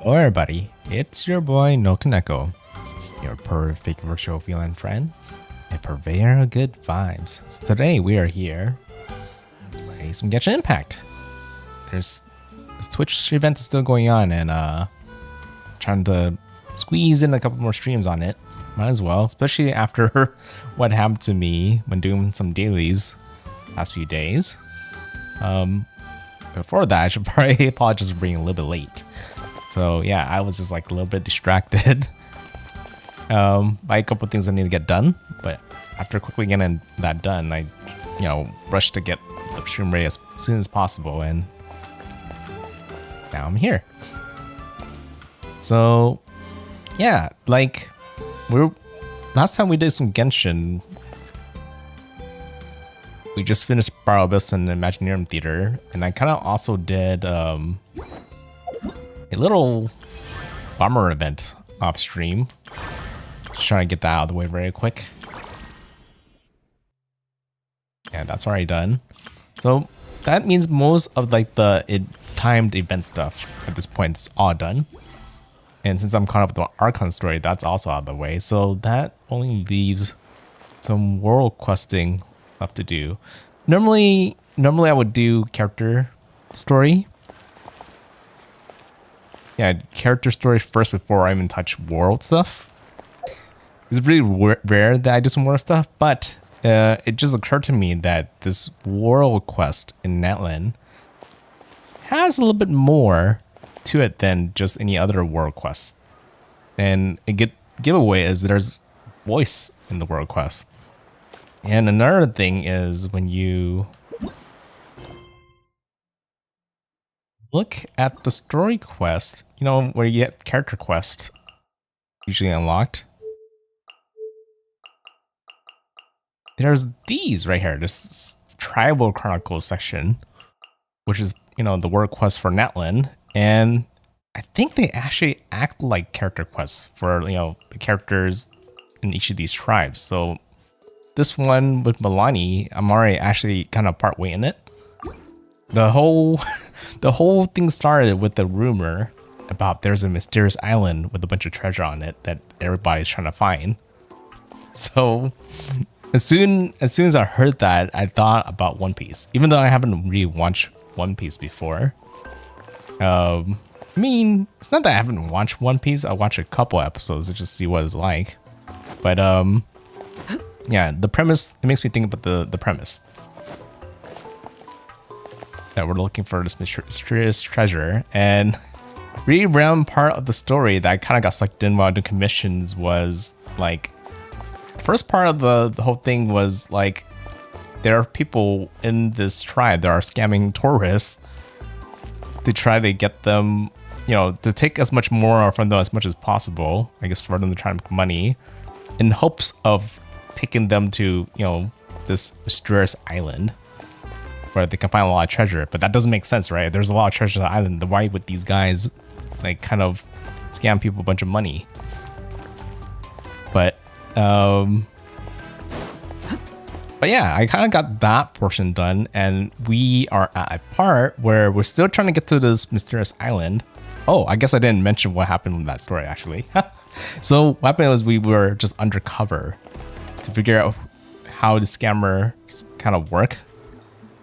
Hello everybody, it's your boy NoukonNeko, your perfect virtual feline friend and purveyor of good vibes. So today we are here to play some Genshin Impact. There's this Twitch event is still going on and trying to squeeze in a couple more streams on it. Might as well, especially after what happened to me when doing some dailies last few days. Before that, I should probably apologize for being a little bit late. So yeah, I was just like a little bit distracted by a couple of things I need to get done. But after quickly getting that done, I, rushed to get the stream ready as soon as possible, and now I'm here. So yeah, like last time we did some Genshin, we just finished Spiral Abyss and Imaginarium Theater, and I kind of also did a little bummer event off stream. Just trying to get that out of the way very quick. Yeah, that's already done. So that means most of like the timed event stuff at this point is all done. And since I'm caught up with the Archon story, that's also out of the way. So that only leaves some world questing left to do. Normally I would do character story. Yeah, character story first before I even touch world stuff. It's really rare that I do some world stuff, but it just occurred to me that this world quest in Natlan has a little bit more to it than just any other world quest. And a giveaway is there's voice in the world quest. And another thing is when you look at the story quest, where you get character quest usually unlocked, there's these right here, this Tribal Chronicles section, which is, the world quest for Natlan. And I think they actually act like character quests for, the characters in each of these tribes. So this one with Milani, I'm already actually kind of part way in it. The whole thing started with the rumor about there's a mysterious island with a bunch of treasure on it that everybody's trying to find. So as soon as I heard that, I thought about One Piece, even though I haven't really watched One Piece before. I mean, it's not that I haven't watched One Piece. I watched a couple episodes to just see what it's like. But yeah, the premise, it makes me think about the premise. That we're looking for this mysterious treasure, and really random part of the story that I kind of got sucked in while doing commissions was like, the first part of the whole thing was like, there are people in this tribe that are scamming tourists to try to get them, to take as much more from them as much as possible, I guess, for them to try to make money in hopes of taking them to, this mysterious island where they can find a lot of treasure. But that doesn't make sense, right? There's a lot of treasure on the island. Why would these guys like kind of scam people a bunch of money? But yeah, I kind of got that portion done, and we are at a part where we're still trying to get to this mysterious island. Oh, I guess I didn't mention what happened in that story, actually. So what happened was we were just undercover to figure out how the scammers kind of work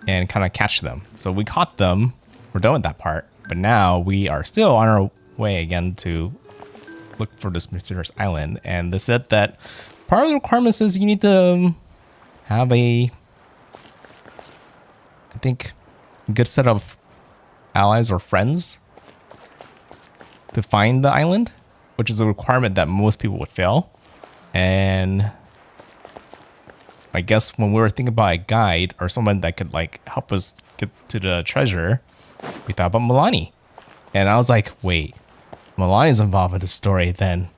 and kind of catch them. So we caught them. We're done with that part. But now we are still on our way again to look for this mysterious island. And they said that part of the requirements is you need to have I think, a good set of allies or friends to find the island, which is a requirement that most people would fail. And I guess when we were thinking about a guide or someone that could like help us get to the treasure, we thought about Milani. And I was like, wait, Milani's involved with the story, then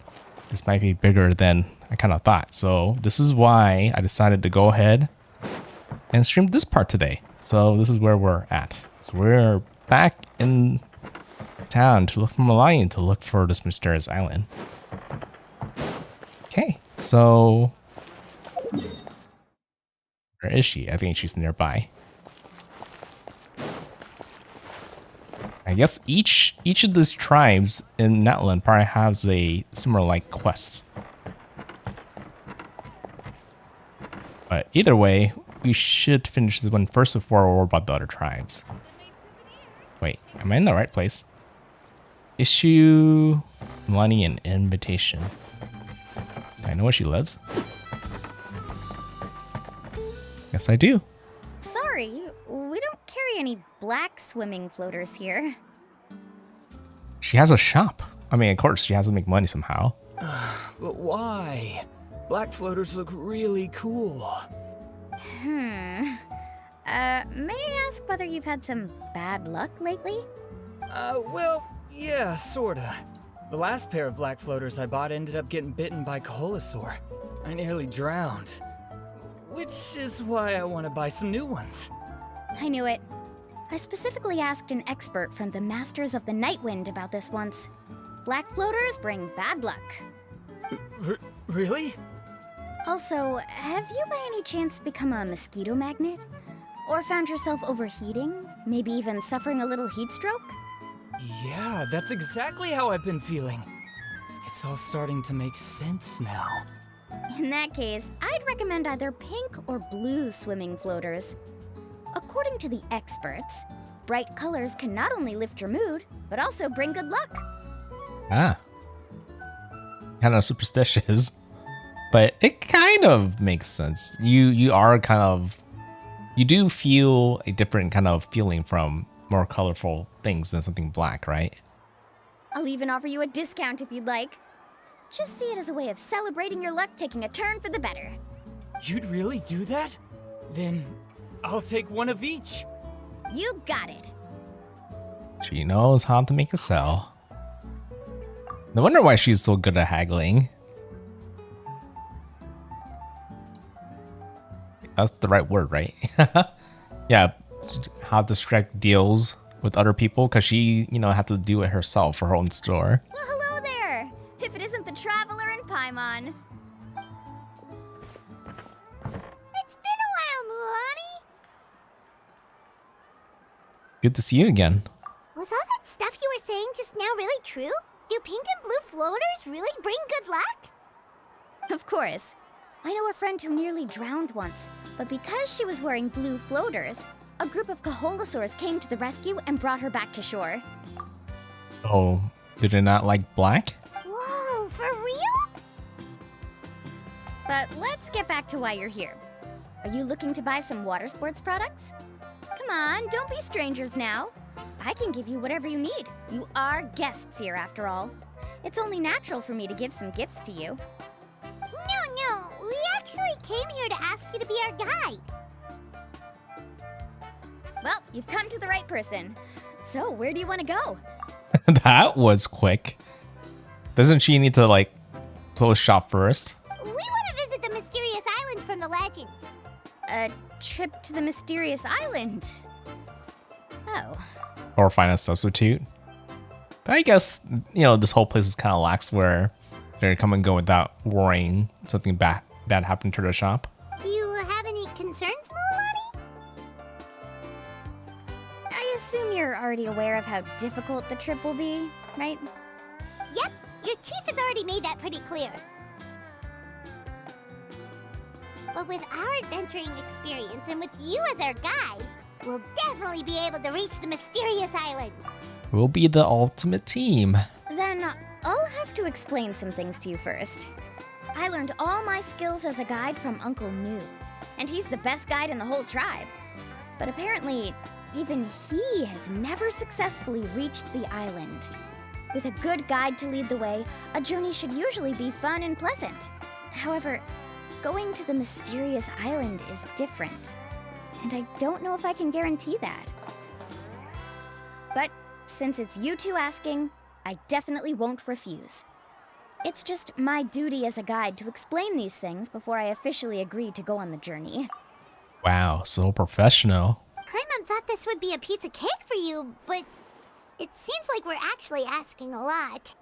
this might be bigger than I kind of thought. So this is why I decided to go ahead and stream this part today. So this is where we're at. So we're back in town to look for Milani, to look for this mysterious island. Okay, so where is she? I think she's nearby. I guess each of these tribes in Natlan probably has a similar like quest. But either way, we should finish this one first before we worry about the other tribes. Wait, am I in the right place? Issue money and invitation. Do I know where she lives? Yes, I do. Sorry, we don't carry any black swimming floaters here. She has a shop. I mean, of course, she has to make money somehow. But why? Black floaters look really cool. May I ask whether you've had some bad luck lately? Well, yeah, sorta. The last pair of black floaters I bought ended up getting bitten by Koholosaur. I nearly drowned. Which is why I want to buy some new ones. I knew it. I specifically asked an expert from the Masters of the Nightwind about this once. Black floaters bring bad luck. Really? Also, have you by any chance become a mosquito magnet? Or found yourself overheating? Maybe even suffering a little heat stroke? Yeah, that's exactly how I've been feeling. It's all starting to make sense now. In that case, I'd recommend either pink or blue swimming floaters. According to the experts, bright colors can not only lift your mood, but also bring good luck. Ah. Kind of superstitious. But it kind of makes sense. You are kind of... You do feel a different kind of feeling from more colorful things than something black, right? I'll even offer you a discount if you'd like. Just see it as a way of celebrating your luck taking a turn for the better. You'd really do that? Then I'll take one of each. You got it. She knows how to make a sell. No wonder why she's so good at haggling. That's the right word, right? Yeah, how to strike deals with other people because she, had to do it herself for her own store. Well, hello there. If it isn't the Traveler in Paimon. It's been a while, Mulani. Good to see you again. Was all that stuff you were saying just now really true? Do pink and blue floaters really bring good luck? Of course. I know a friend who nearly drowned once, but because she was wearing blue floaters, a group of Koholosaurs came to the rescue and brought her back to shore. Oh, did it not like black? Whoa, for real? But let's get back to why you're here. Are you looking to buy some water sports products? Come on, don't be strangers now. I can give you whatever you need. You are guests here after all. It's only natural for me to give some gifts to you. No, we actually came here to ask you to be our guide. Well, you've come to the right person. So, where do you want to go? That was quick. Doesn't she need to, close shop first? We want to visit the mysterious island from the legend. A trip to the mysterious island. Oh. Or find a substitute? But I guess, this whole place is kind of lax where they come and go without worrying something bad happened to the shop. Do you have any concerns, Mulani? I assume you're already aware of how difficult the trip will be, right? Yep, your chief has already made that pretty clear. But with our adventuring experience and with you as our guide, we'll definitely be able to reach the mysterious island. We'll be the ultimate team. Then I'll have to explain some things to you first. I learned all my skills as a guide from Uncle Nu, and he's the best guide in the whole tribe. But apparently, even he has never successfully reached the island. With a good guide to lead the way, a journey should usually be fun and pleasant. However, going to the mysterious island is different, and I don't know if I can guarantee that. But since it's you two asking, I definitely won't refuse. It's just my duty as a guide to explain these things before I officially agree to go on the journey. Wow, so professional. Paimon thought this would be a piece of cake for you, but it seems like we're actually asking a lot.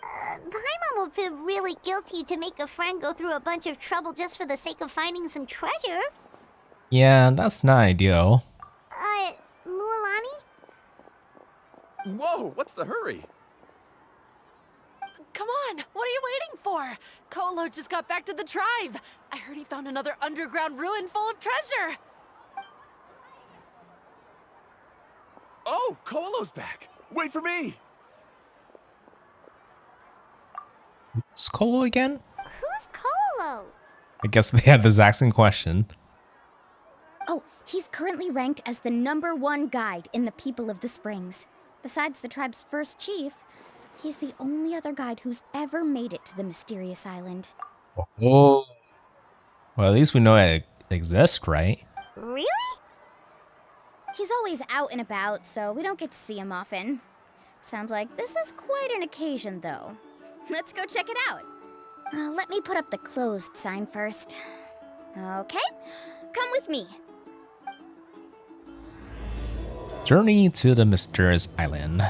Paimon will feel really guilty to make a friend go through a bunch of trouble just for the sake of finding some treasure. Yeah, that's not ideal. Mulani? Whoa, what's the hurry? Come on, what are you waiting for? Kolo just got back to the tribe. I heard he found another underground ruin full of treasure. Oh, Kolo's back. Wait for me. Who's Colo again? Who's Colo? I guess they had the exact same question. Oh, he's currently ranked as the #1 guide in the People of the Springs. Besides the tribe's first chief, he's the only other guide who's ever made it to the mysterious island. Oh. Well, at least we know it exists, right? Really? He's always out and about, so we don't get to see him often. Sounds like this is quite an occasion, though. Let's go check it out. Let me put up the closed sign first. Okay, come with me. Journey to the Mysterious Island.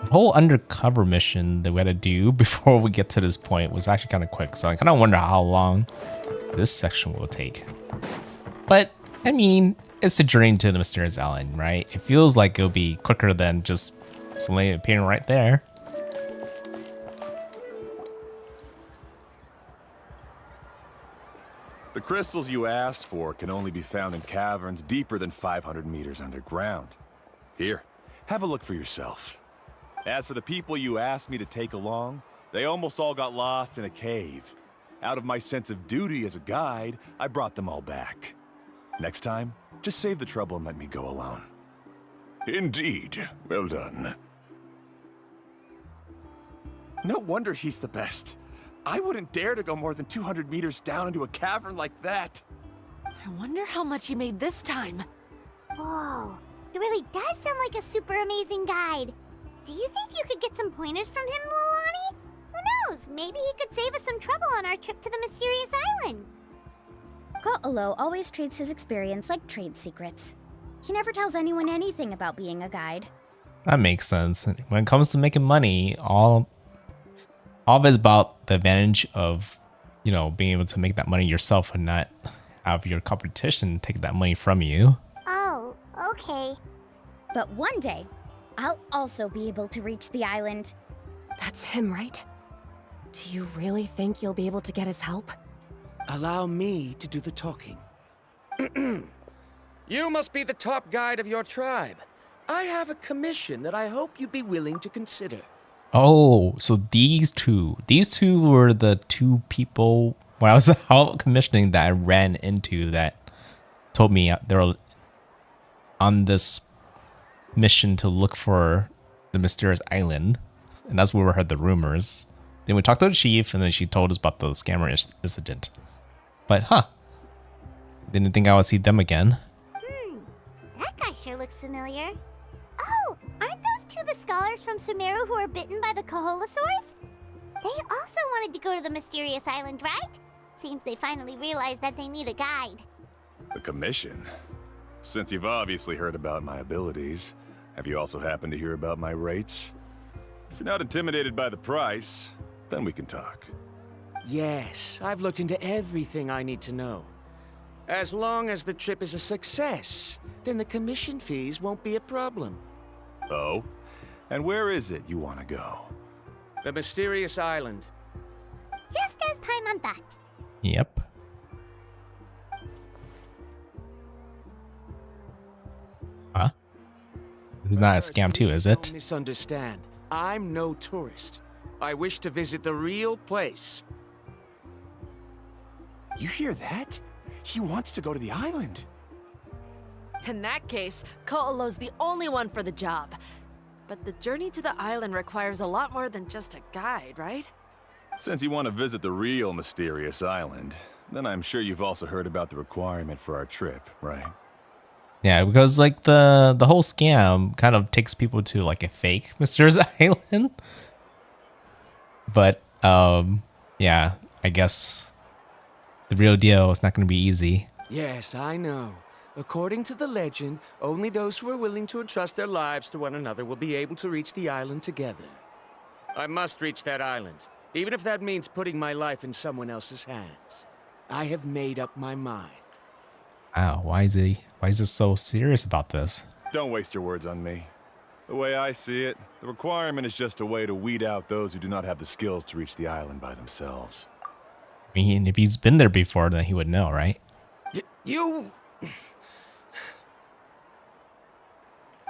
The whole undercover mission that we had to do before we get to this point was actually kind of quick, so I kind of wonder how long this section will take. But, I mean, it's a journey to the Mysterious Island, right? It feels like it'll be quicker than just suddenly appearing right there. The crystals you asked for can only be found in caverns deeper than 500 meters underground. Here, have a look for yourself. As for the people you asked me to take along, they almost all got lost in a cave. Out of my sense of duty as a guide, I brought them all back. Next time, just save the trouble and let me go alone. Indeed. Well done. No wonder he's the best. I wouldn't dare to go more than 200 meters down into a cavern like that. I wonder how much he made this time. Whoa, he really does sound like a super amazing guide. Do you think you could get some pointers from him, Mulani? Who knows? Maybe he could save us some trouble on our trip to the mysterious island. Ko'olo always treats his experience like trade secrets. He never tells anyone anything about being a guide. That makes sense. When it comes to making money, all of it's about the advantage of, you know, being able to make that money yourself and not have your competition take that money from you. Oh, okay. But one day, I'll also be able to reach the island. That's him, right? Do you really think you'll be able to get his help? Allow me to do the talking. You must be the top guide of your tribe. I have a commission that I hope you'd be willing to consider. Oh, so these two were the two people when I was out commissioning that I ran into that told me they were on this mission to look for the mysterious island, and that's where we heard the rumors. Then we talked to the chief, and then she told us about the scammer incident. But didn't think I would see them again. That guy sure looks familiar. Oh, aren't those two the scholars from Sumeru who were bitten by the Koholosaurs? They also wanted to go to the mysterious island, right? Seems they finally realized that they need a guide. A commission? Since you've obviously heard about my abilities, have you also happened to hear about my rates? If you're not intimidated by the price, then we can talk. Yes, I've looked into everything I need to know. As long as the trip is a success, then the commission fees won't be a problem. Oh? And where is it you want to go? The mysterious island. Just as Paimon thought. Yep. Huh? This is not a scam too, is it? Don't misunderstand. I'm no tourist. I wish to visit the real place. You hear that? He wants to go to the island. In that case, Ko'olo's the only one for the job. But the journey to the island requires a lot more than just a guide, right? Since you want to visit the real mysterious island, then I'm sure you've also heard about the requirement for our trip, right? Yeah, because like the whole scam kind of takes people to like a fake mysterious island. But yeah, I guess the real deal is not going to be easy. Yes, I know. According to the legend, only those who are willing to entrust their lives to one another will be able to reach the island together. I must reach that island, even if that means putting my life in someone else's hands. I have made up my mind. Wow, why is Why is he so serious about this? Don't waste your words on me. The way I see it, the requirement is just a way to weed out those who do not have the skills to reach the island by themselves. I mean, if he's been there before, then he would know, right? You...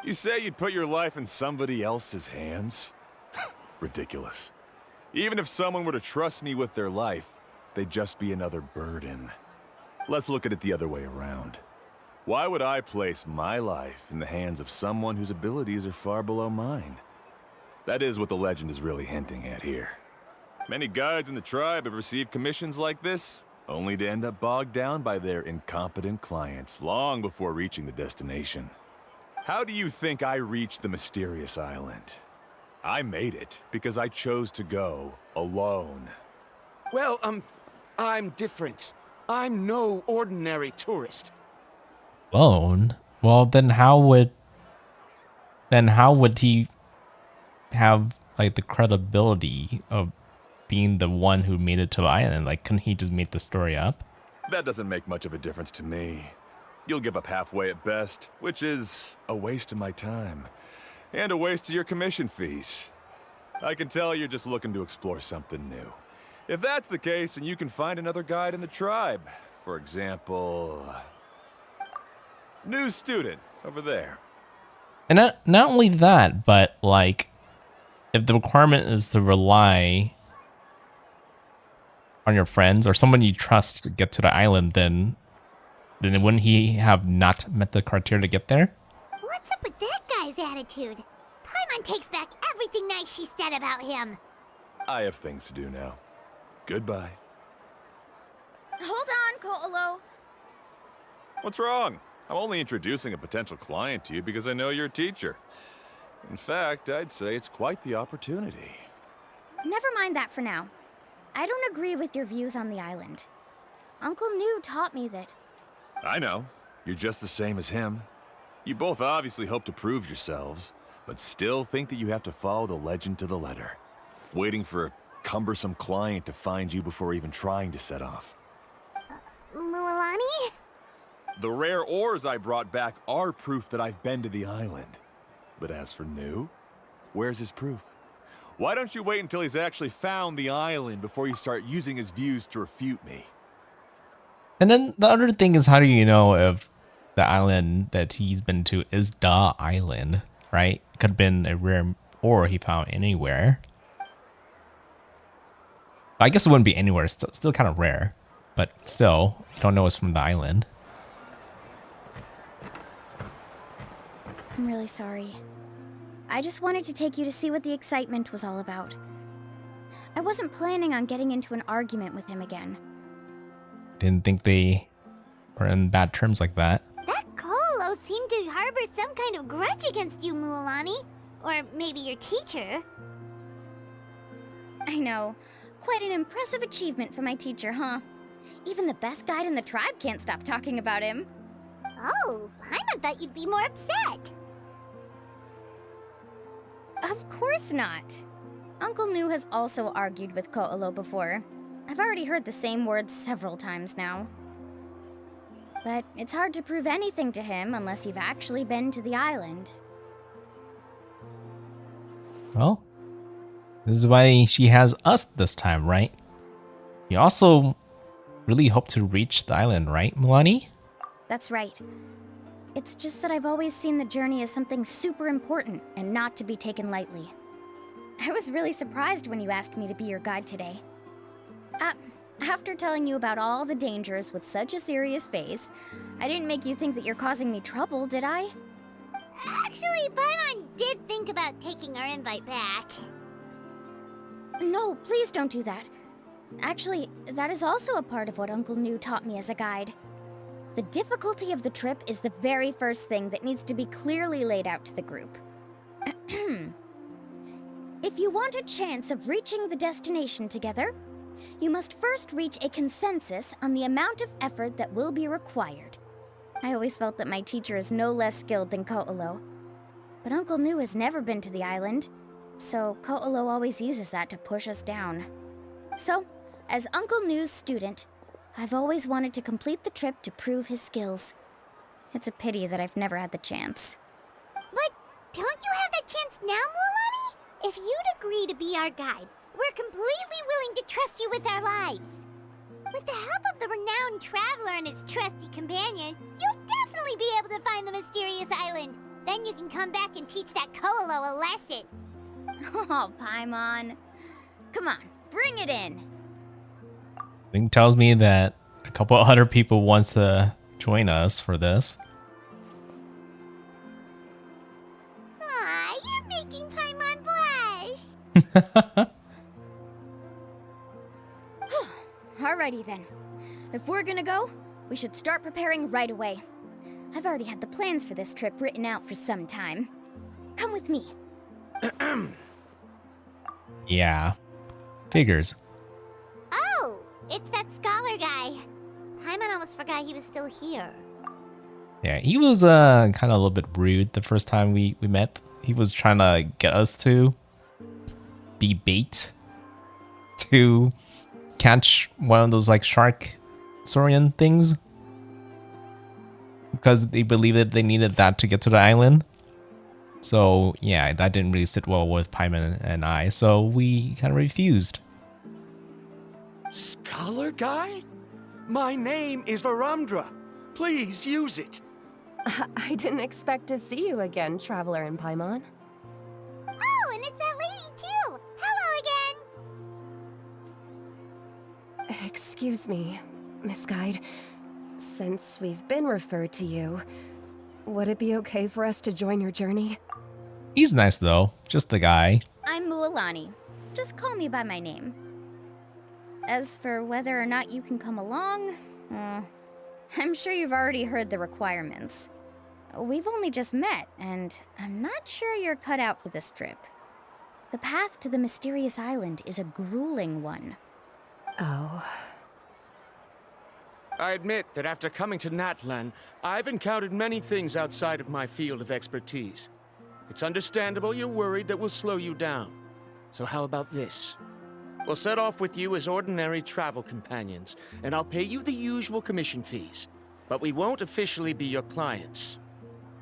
You say you'd put your life in somebody else's hands? Ridiculous. Even if someone were to trust me with their life, they'd just be another burden. Let's look at it the other way around. Why would I place my life in the hands of someone whose abilities are far below mine? That is what the legend is really hinting at here. Many guides in the tribe have received commissions like this, only to end up bogged down by their incompetent clients long before reaching the destination. How do you think I reached the mysterious island? I made it because I chose to go alone. Well, I'm different. I'm no ordinary tourist. Alone? Well, then how would he have like the credibility of being the one who made it to the island? Like, couldn't he just make the story up? That doesn't make much of a difference to me. You'll give up halfway at best, which is a waste of my time. And a waste of your commission fees. I can tell you're just looking to explore something new. If that's the case, then you can find another guide in the tribe. For example... new student, over there. And not only that, but like, if the requirement is to rely on your friends or someone you trust to get to the island, then wouldn't he have not met the criteria to get there? What's up with that guy's attitude? Paimon takes back everything nice she said about him. I have things to do now. Goodbye. Hold on, Ko'olo. What's wrong? I'm only introducing a potential client to you because I know you're a teacher. In fact, I'd say it's quite the opportunity. Never mind that for now. I don't agree with your views on the island. Uncle New taught me that... I know. You're just the same as him. You both obviously hope to prove yourselves, but still think that you have to follow the legend to the letter, waiting for a cumbersome client to find you before even trying to set off. Mualani? The rare ores I brought back are proof that I've been to the island. But as for New, where's his proof? Why don't you wait until he's actually found the island before you start using his views to refute me? And then the other thing is, how do you know if the island that he's been to is the island, right? It could have been a rare ore he found anywhere. I guess it wouldn't be anywhere. It's still kind of rare, but still, you don't know it's from the island. I'm really sorry. I just wanted to take you to see what the excitement was all about. I wasn't planning on getting into an argument with him again. Didn't think they were in bad terms like that. That Colo seemed to harbor some kind of grudge against you, Mualani. Or maybe your teacher. I know. Quite an impressive achievement for my teacher, huh? Even the best guide in the tribe can't stop talking about him. Oh, Paimon thought you'd be more upset. Of course not. Uncle New has also argued with Ko'olo before. I've already heard the same words several times now. But it's hard to prove anything to him unless you've actually been to the island. Well, this is why she has us this time, right? You also really hope to reach the island, right, Milani? That's right. It's just that I've always seen the journey as something super important and not to be taken lightly. I was really surprised when you asked me to be your guide today. After telling you about all the dangers with such a serious face, I didn't make you think that you're causing me trouble, did I? Actually, Paimon did think about taking our invite back. No, please don't do that. Actually, that is also a part of what Uncle New taught me as a guide. The difficulty of the trip is the very first thing that needs to be clearly laid out to the group. If you want a chance of reaching the destination together, you must first reach a consensus on the amount of effort that will be required. I always felt that my teacher is no less skilled than Ko'olo. But Uncle New has never been to the island, so Ko'olo always uses that to push us down. So, as Uncle New's student, I've always wanted to complete the trip to prove his skills. It's a pity that I've never had the chance. But don't you have that chance now, Mulani? If you'd agree to be our guide, we're completely willing to trust you with our lives. With the help of the renowned traveler and his trusty companion, you'll definitely be able to find the mysterious island. Then you can come back and teach that Koalo a lesson. Oh, Paimon. Come on, bring it in. Thing tells me that a couple other people wants to join us for this. Aw, you're making Paimon blush. Alrighty then. If we're gonna go, we should start preparing right away. I've already had the plans for this trip written out for some time. Come with me. Yeah. Figures. Oh, it's that scholar guy. Paimon almost forgot he was still here. Yeah, he was kind of a little bit rude the first time we met. He was trying to get us to be bait to catch one of those like shark saurian things. Because they believed that they needed that to get to the island. So yeah, that didn't really sit well with Paimon and I, so we kind of refused. Scholar guy? My name is Varamdra. Please use it. I didn't expect to see you again, Traveler and Paimon. Oh, and it's that lady too. Hello again. Excuse me, Miss Guide. Since we've been referred to you, would it be okay for us to join your journey? He's nice though, just the guy. I'm Mualani. Just call me by my name. As for whether or not you can come along, I'm sure you've already heard the requirements. We've only just met, and I'm not sure you're cut out for this trip. The path to the mysterious island is a grueling one. Oh. I admit that after coming to Natlan, I've encountered many things outside of my field of expertise. It's understandable you're worried that we'll slow you down. So how about this? We'll set off with you as ordinary travel companions, and I'll pay you the usual commission fees. But we won't officially be your clients.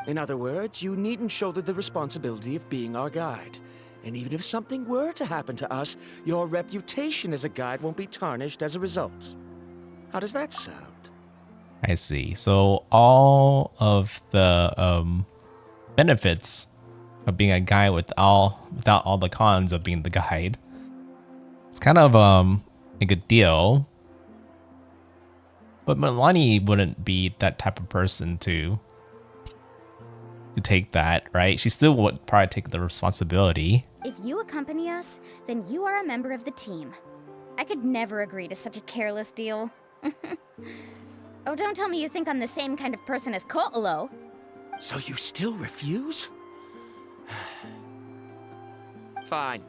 In other words, you needn't shoulder the responsibility of being our guide. And even if something were to happen to us, your reputation as a guide won't be tarnished as a result. How does that sound? I see. So all of the benefits of being a guide without all the cons of being the guide. It's kind of a good deal. But Milani wouldn't be that type of person to take that, right? She still would probably take the responsibility. If you accompany us, then you are a member of the team. I could never agree to such a careless deal. Oh, don't tell me you think I'm the same kind of person as Ko'olo. So you still refuse? Fine.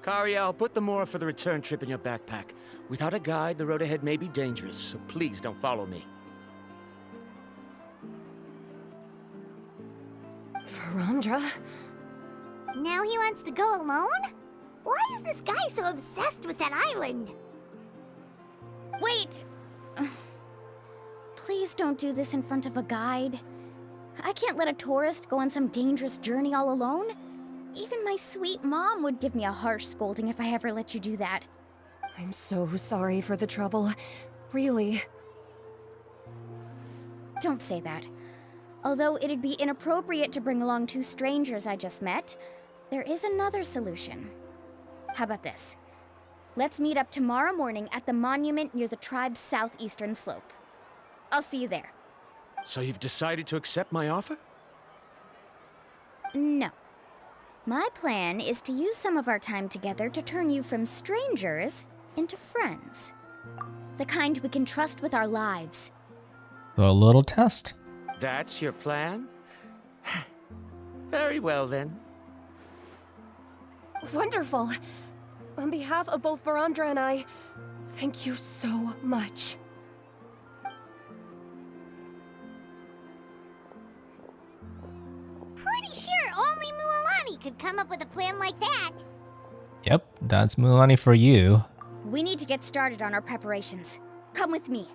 Kariel, put the Mora for the return trip in your backpack. Without a guide, the road ahead may be dangerous, so please don't follow me. Varamdra? Now he wants to go alone? Why is this guy so obsessed with that island? Wait! Please don't do this in front of a guide. I can't let a tourist go on some dangerous journey all alone. Even my sweet mom would give me a harsh scolding if I ever let you do that. I'm so sorry for the trouble. Really. Don't say that. Although it'd be inappropriate to bring along two strangers I just met, there is another solution. How about this? Let's meet up tomorrow morning at the monument near the tribe's southeastern slope. I'll see you there. So you've decided to accept my offer? No. My plan is to use some of our time together to turn you from strangers into friends. The kind we can trust with our lives. So a little test. That's your plan? Very well, then. Wonderful. On behalf of both Varamdra and I, thank you so much. Pretty sure only Mualani could come up with a plan like that. Yep, that's Milani for you. We need to get started on our preparations. Come with me.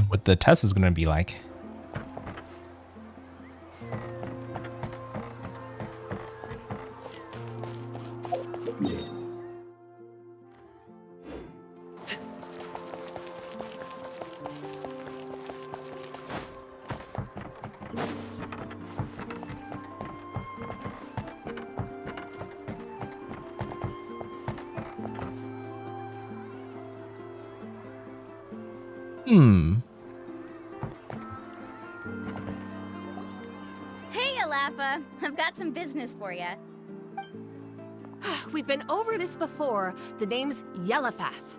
what the test is gonna be like. Hey, Alafa. I've got some business for you. We've been over this before. The name's Yellowfath.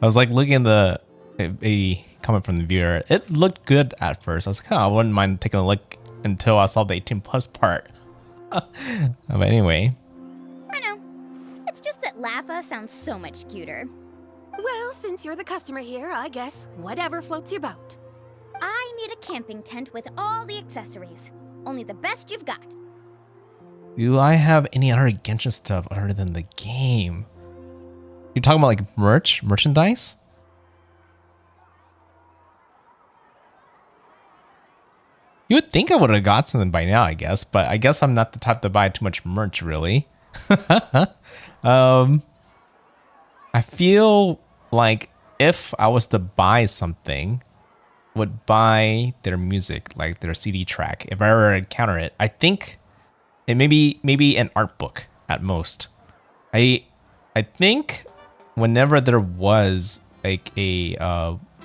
I was like looking at the a comment from the viewer. It looked good at first. I was like, oh, I wouldn't mind taking a look until I saw the 18 plus part. But anyway. I know. It's just that Lafa sounds so much cuter. Well, since you're the customer here, I guess whatever floats your boat. I need a camping tent with all the accessories. Only the best you've got. Do I have any other Genshin stuff other than the game? You're talking about like merchandise? You would think I would have got something by now, I guess, but I guess I'm not the type to buy too much merch, really. I feel like if I was to buy something, I would buy their music, like their CD track. If I ever encounter it, I think it maybe an art book at most. I think whenever there was like a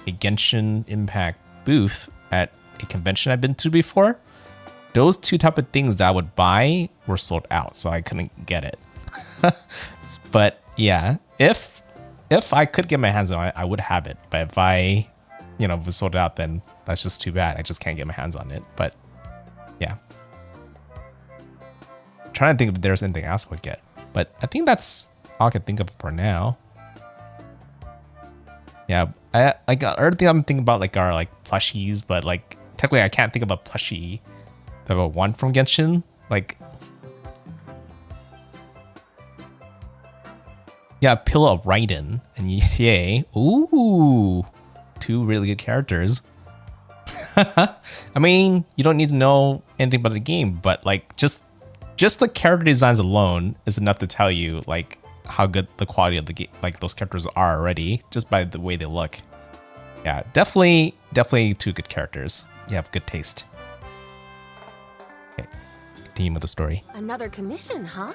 Genshin Impact booth at a convention I've been to before, those two type of things that I would buy were sold out, so I couldn't get it. But yeah, if I could get my hands on it, I would have it. But if I, was sold out, then that's just too bad. I just can't get my hands on it. But yeah, I'm trying to think if there's anything else I would get. But I think that's all I can think of for now. Yeah, I like other thing I'm thinking about are like plushies, but like technically I can't think of a plushie that I want from Genshin. Like, yeah, Pillow of Raiden and yay, ooh, two really good characters. I mean, you don't need to know anything about the game, but like just the character designs alone is enough to tell you like how good the quality of the game, like those characters are already, just by the way they look. Yeah, definitely two good characters. You have good taste. Okay, continue with the story. Another commission, huh?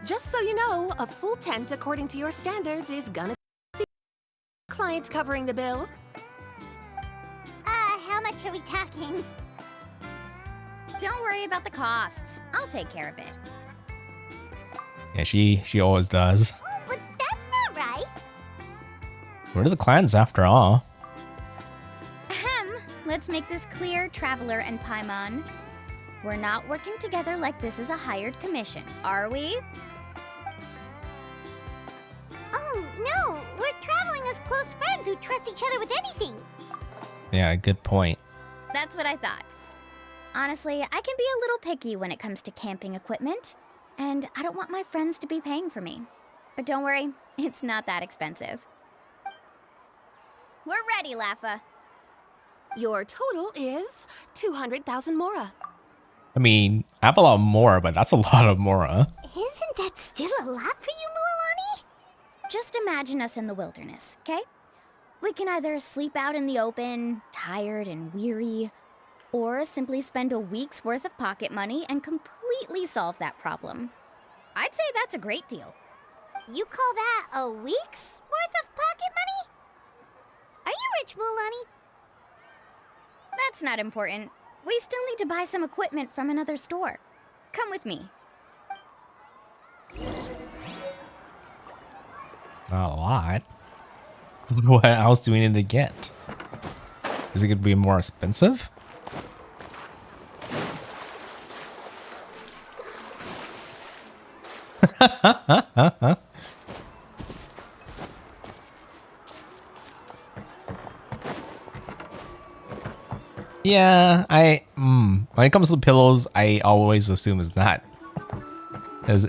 Just so you know, a full tent according to your standards is gonna see client covering the bill. How much are we talking? Don't worry about the costs. I'll take care of it. Yeah, she always does. Oh, but that's not right. We're the clans after all. Ahem. Let's make this clear, Traveler and Paimon. We're not working together like this is a hired commission, are we? Oh, no. We're traveling as close friends who trust each other with anything. Yeah, good point. That's what I thought. Honestly, I can be a little picky when it comes to camping equipment, and I don't want my friends to be paying for me. But don't worry, it's not that expensive. We're ready, Lafa. Your total is 200,000 Mora. I mean, I have a lot more, but that's a lot of Mora. Isn't that still a lot for you, Mualani? Just imagine us in the wilderness, okay? We can either sleep out in the open, tired and weary, or simply spend a week's worth of pocket money and completely solve that problem. I'd say that's a great deal. You call that a week's worth of pocket money? Are you rich, Mualani? That's not important. We still need to buy some equipment from another store. Come with me. Not a lot. What else do we need to get? Is it going to be more expensive? Yeah, when it comes to the pillows, I always assume it's not as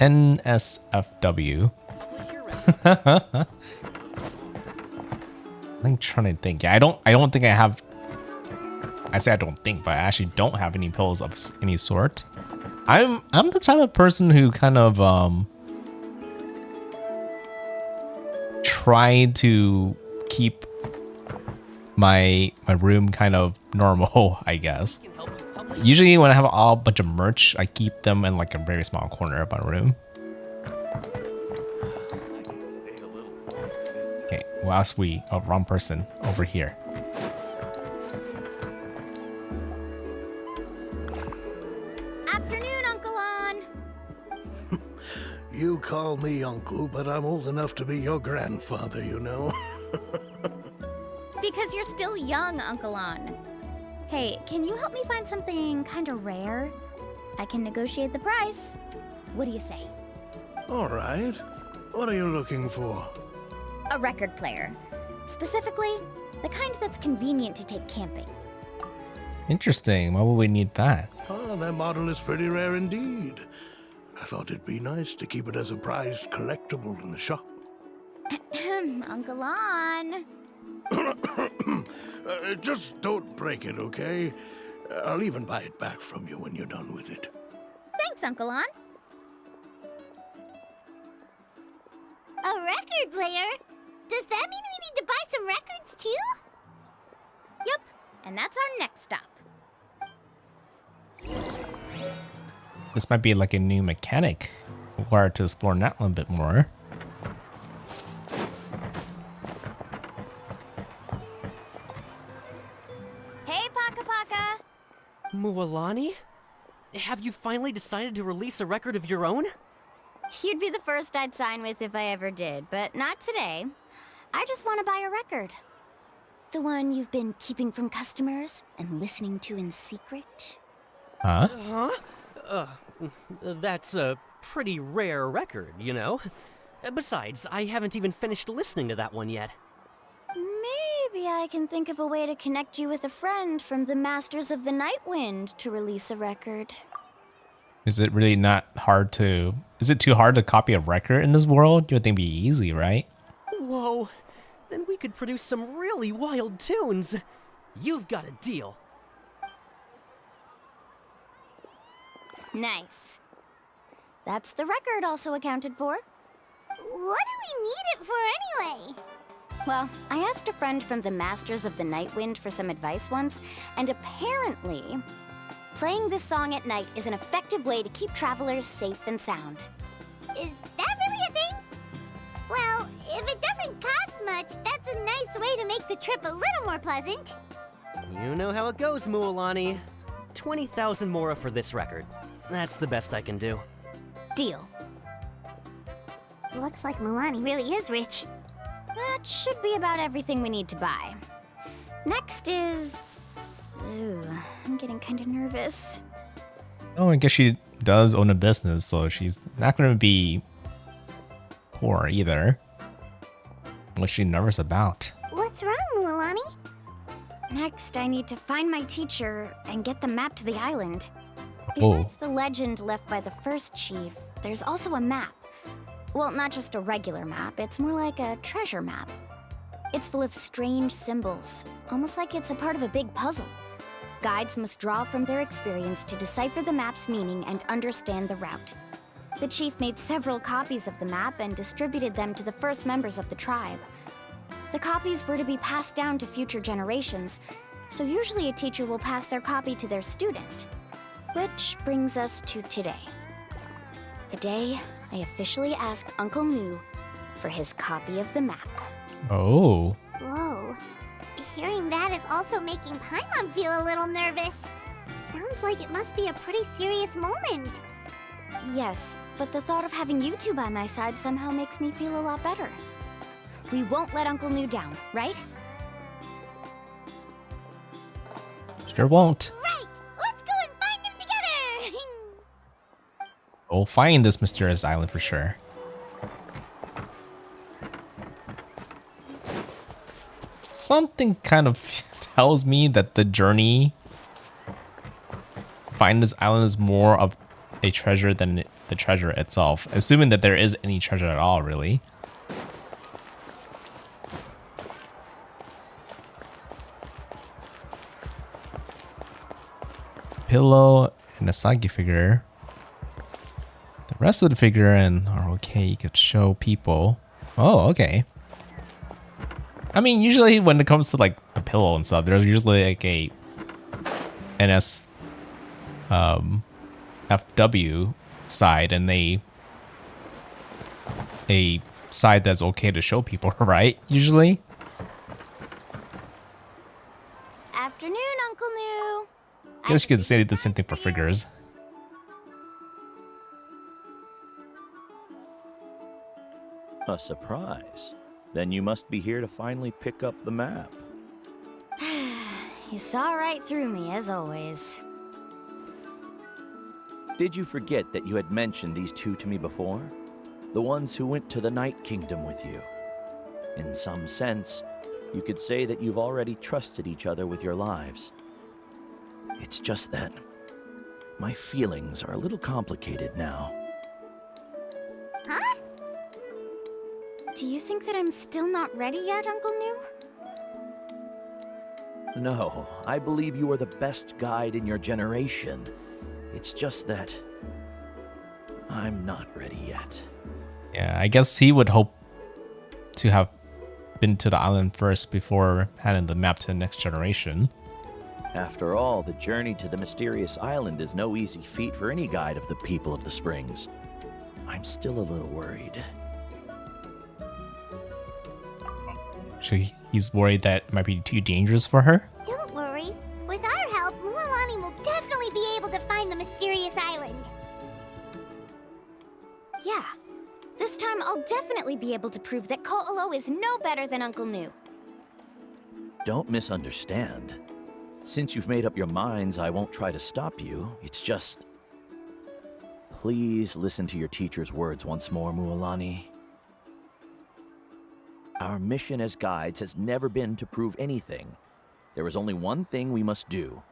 NSFW. I'm trying to think. Yeah, I don't think I have. I say I don't think, but I actually don't have any pills of any sort. I'm the type of person who kind of try to keep my room kind of normal, I guess. Usually when I have a bunch of merch, I keep them in like a very small corner of my room. Okay, who else we? Oh, wrong person. Over here. Afternoon, Uncle On. You call me uncle, but I'm old enough to be your grandfather, you know. Because you're still young, Uncle On. Hey, can you help me find something kind of rare? I can negotiate the price. What do you say? All right. What are you looking for? A record player. Specifically, the kind that's convenient to take camping. Interesting. Why would we need that? Oh, that model is pretty rare indeed. I thought it'd be nice to keep it as a prized collectible in the shop. Uncle On. Just don't break it, okay? I'll even buy it back from you when you're done with it. Thanks, Uncle On. A record player? Does that mean we need to buy some records too? Yep, and that's our next stop. This might be like a new mechanic. Required to explore Natlan a bit more. Hey, Paka Paka. Mualani? Have you finally decided to release a record of your own? You'd be the first I'd sign with if I ever did, but not today. I just want to buy a record. The one you've been keeping from customers and listening to in secret. Huh? Huh? That's a pretty rare record, you know? Besides, I haven't even finished listening to that one yet. Maybe I can think of a way to connect you with a friend from the Masters of the Night Wind to release a record. Is it really not hard to... Is it too hard to copy a record in this world? You would think it'd be easy, right? Whoa, then we could produce some really wild tunes. You've got a deal. Nice. That's the record also accounted for. What do we need it for anyway? Well, I asked a friend from the Masters of the Night Wind for some advice once, and apparently, playing this song at night is an effective way to keep travelers safe and sound. Is that really a thing? Well, if it doesn't cost much, that's a nice way to make the trip a little more pleasant. You know how it goes, Mualani. 20,000 mora for this record. That's the best I can do. Deal. Looks like Milani really is rich. That should be about everything we need to buy. Next is... Ooh, I'm getting kind of nervous. Oh, I guess she does own a business, so she's not going to be poor either. What's she nervous about? What's wrong, Milani? Next, I need to find my teacher and get the map to the island. Oh. Besides the legend left by the first chief, there's also a map. Well, not just a regular map, it's more like a treasure map. It's full of strange symbols, almost like it's a part of a big puzzle. Guides must draw from their experience to decipher the map's meaning and understand the route. The chief made several copies of the map and distributed them to the first members of the tribe. The copies were to be passed down to future generations, so usually a teacher will pass their copy to their student. Which brings us to today. The day I officially asked Uncle New for his copy of the map. Oh. Whoa. Hearing that is also making Paimon feel a little nervous. Sounds like it must be a pretty serious moment. Yes, but the thought of having you two by my side somehow makes me feel a lot better. We won't let Uncle New down, right? Sure won't. Right! Let's go and find him together! We'll find this mysterious island for sure. Something kind of tells me that the journey to find this island is more of a treasure than the treasure itself. Assuming that there is any treasure at all, really. pillow and a Sagi figure. The rest of the figure are okay. You could show people. Oh, okay. I mean, usually when it comes to like the pillow and stuff, there's usually like a NS FW side and a side that's okay to show people, right? Usually. Afternoon, Uncle New. I guess you could say the same thing for figures. A surprise. Then you must be here to finally pick up the map. You saw right through me, as always. Did you forget that you had mentioned these two to me before? The ones who went to the Night Kingdom with you. In some sense, you could say that you've already trusted each other with your lives. It's just that my feelings are a little complicated now. Huh? Do you think that I'm still not ready yet, Uncle New? No, I believe you are the best guide in your generation. It's just that I'm not ready yet. Yeah, I guess he would hope to have been to the island first before handing the map to the next generation. After all, the journey to the mysterious island is no easy feat for any guide of the people of the Springs. I'm still a little worried. So he's worried that it might be too dangerous for her? Don't worry. With our help, Mualani will definitely be able to find the mysterious island. Yeah. This time I'll definitely be able to prove that Ko'olo is no better than Uncle New. Don't misunderstand. Since you've made up your minds, I won't try to stop you. It's just... Please listen to your teacher's words once more, Mualani. Our mission as guides has never been to prove anything. There is only one thing we must do.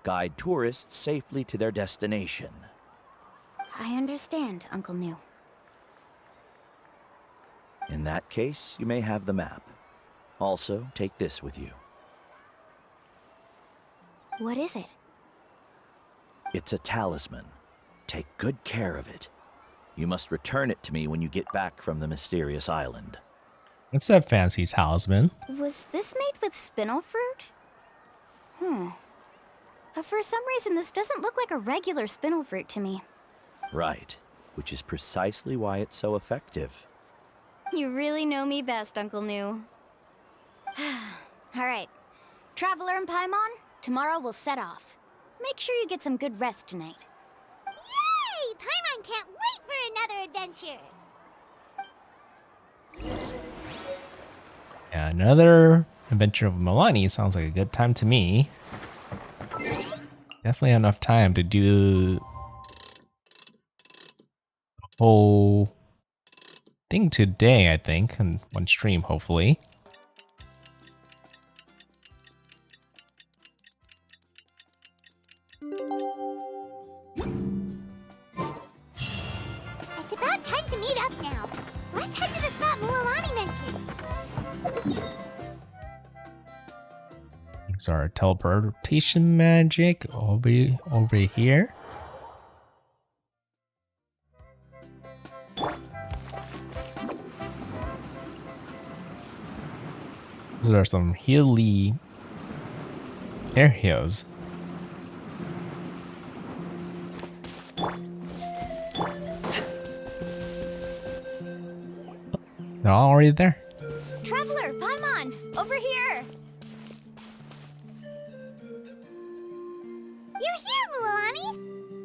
Guide tourists safely to their destination. I understand, Uncle New. In that case, you may have the map. Also, take this with you. What is it? It's a talisman. Take good care of it. You must return it to me when you get back from the mysterious island. What's that fancy talisman? Was this made with spinel fruit? For some reason, this doesn't look like a regular spinel fruit to me. Right, which is precisely why it's so effective. You really know me best, Uncle New. Alright. Traveler and Paimon, tomorrow we'll set off. Make sure you get some good rest tonight. Yay! Paimon can't wait for another adventure! Yeah, another adventure of Milani sounds like a good time to me. Definitely enough time to do the whole thing today, I think, in one stream, hopefully. It's about time to meet up now. Let's head to the spot Mualani mentioned. These are teleportation magic over here. These are some hilly areas. They're all already there. Traveler, Paimon, over here! You're here, Mualani!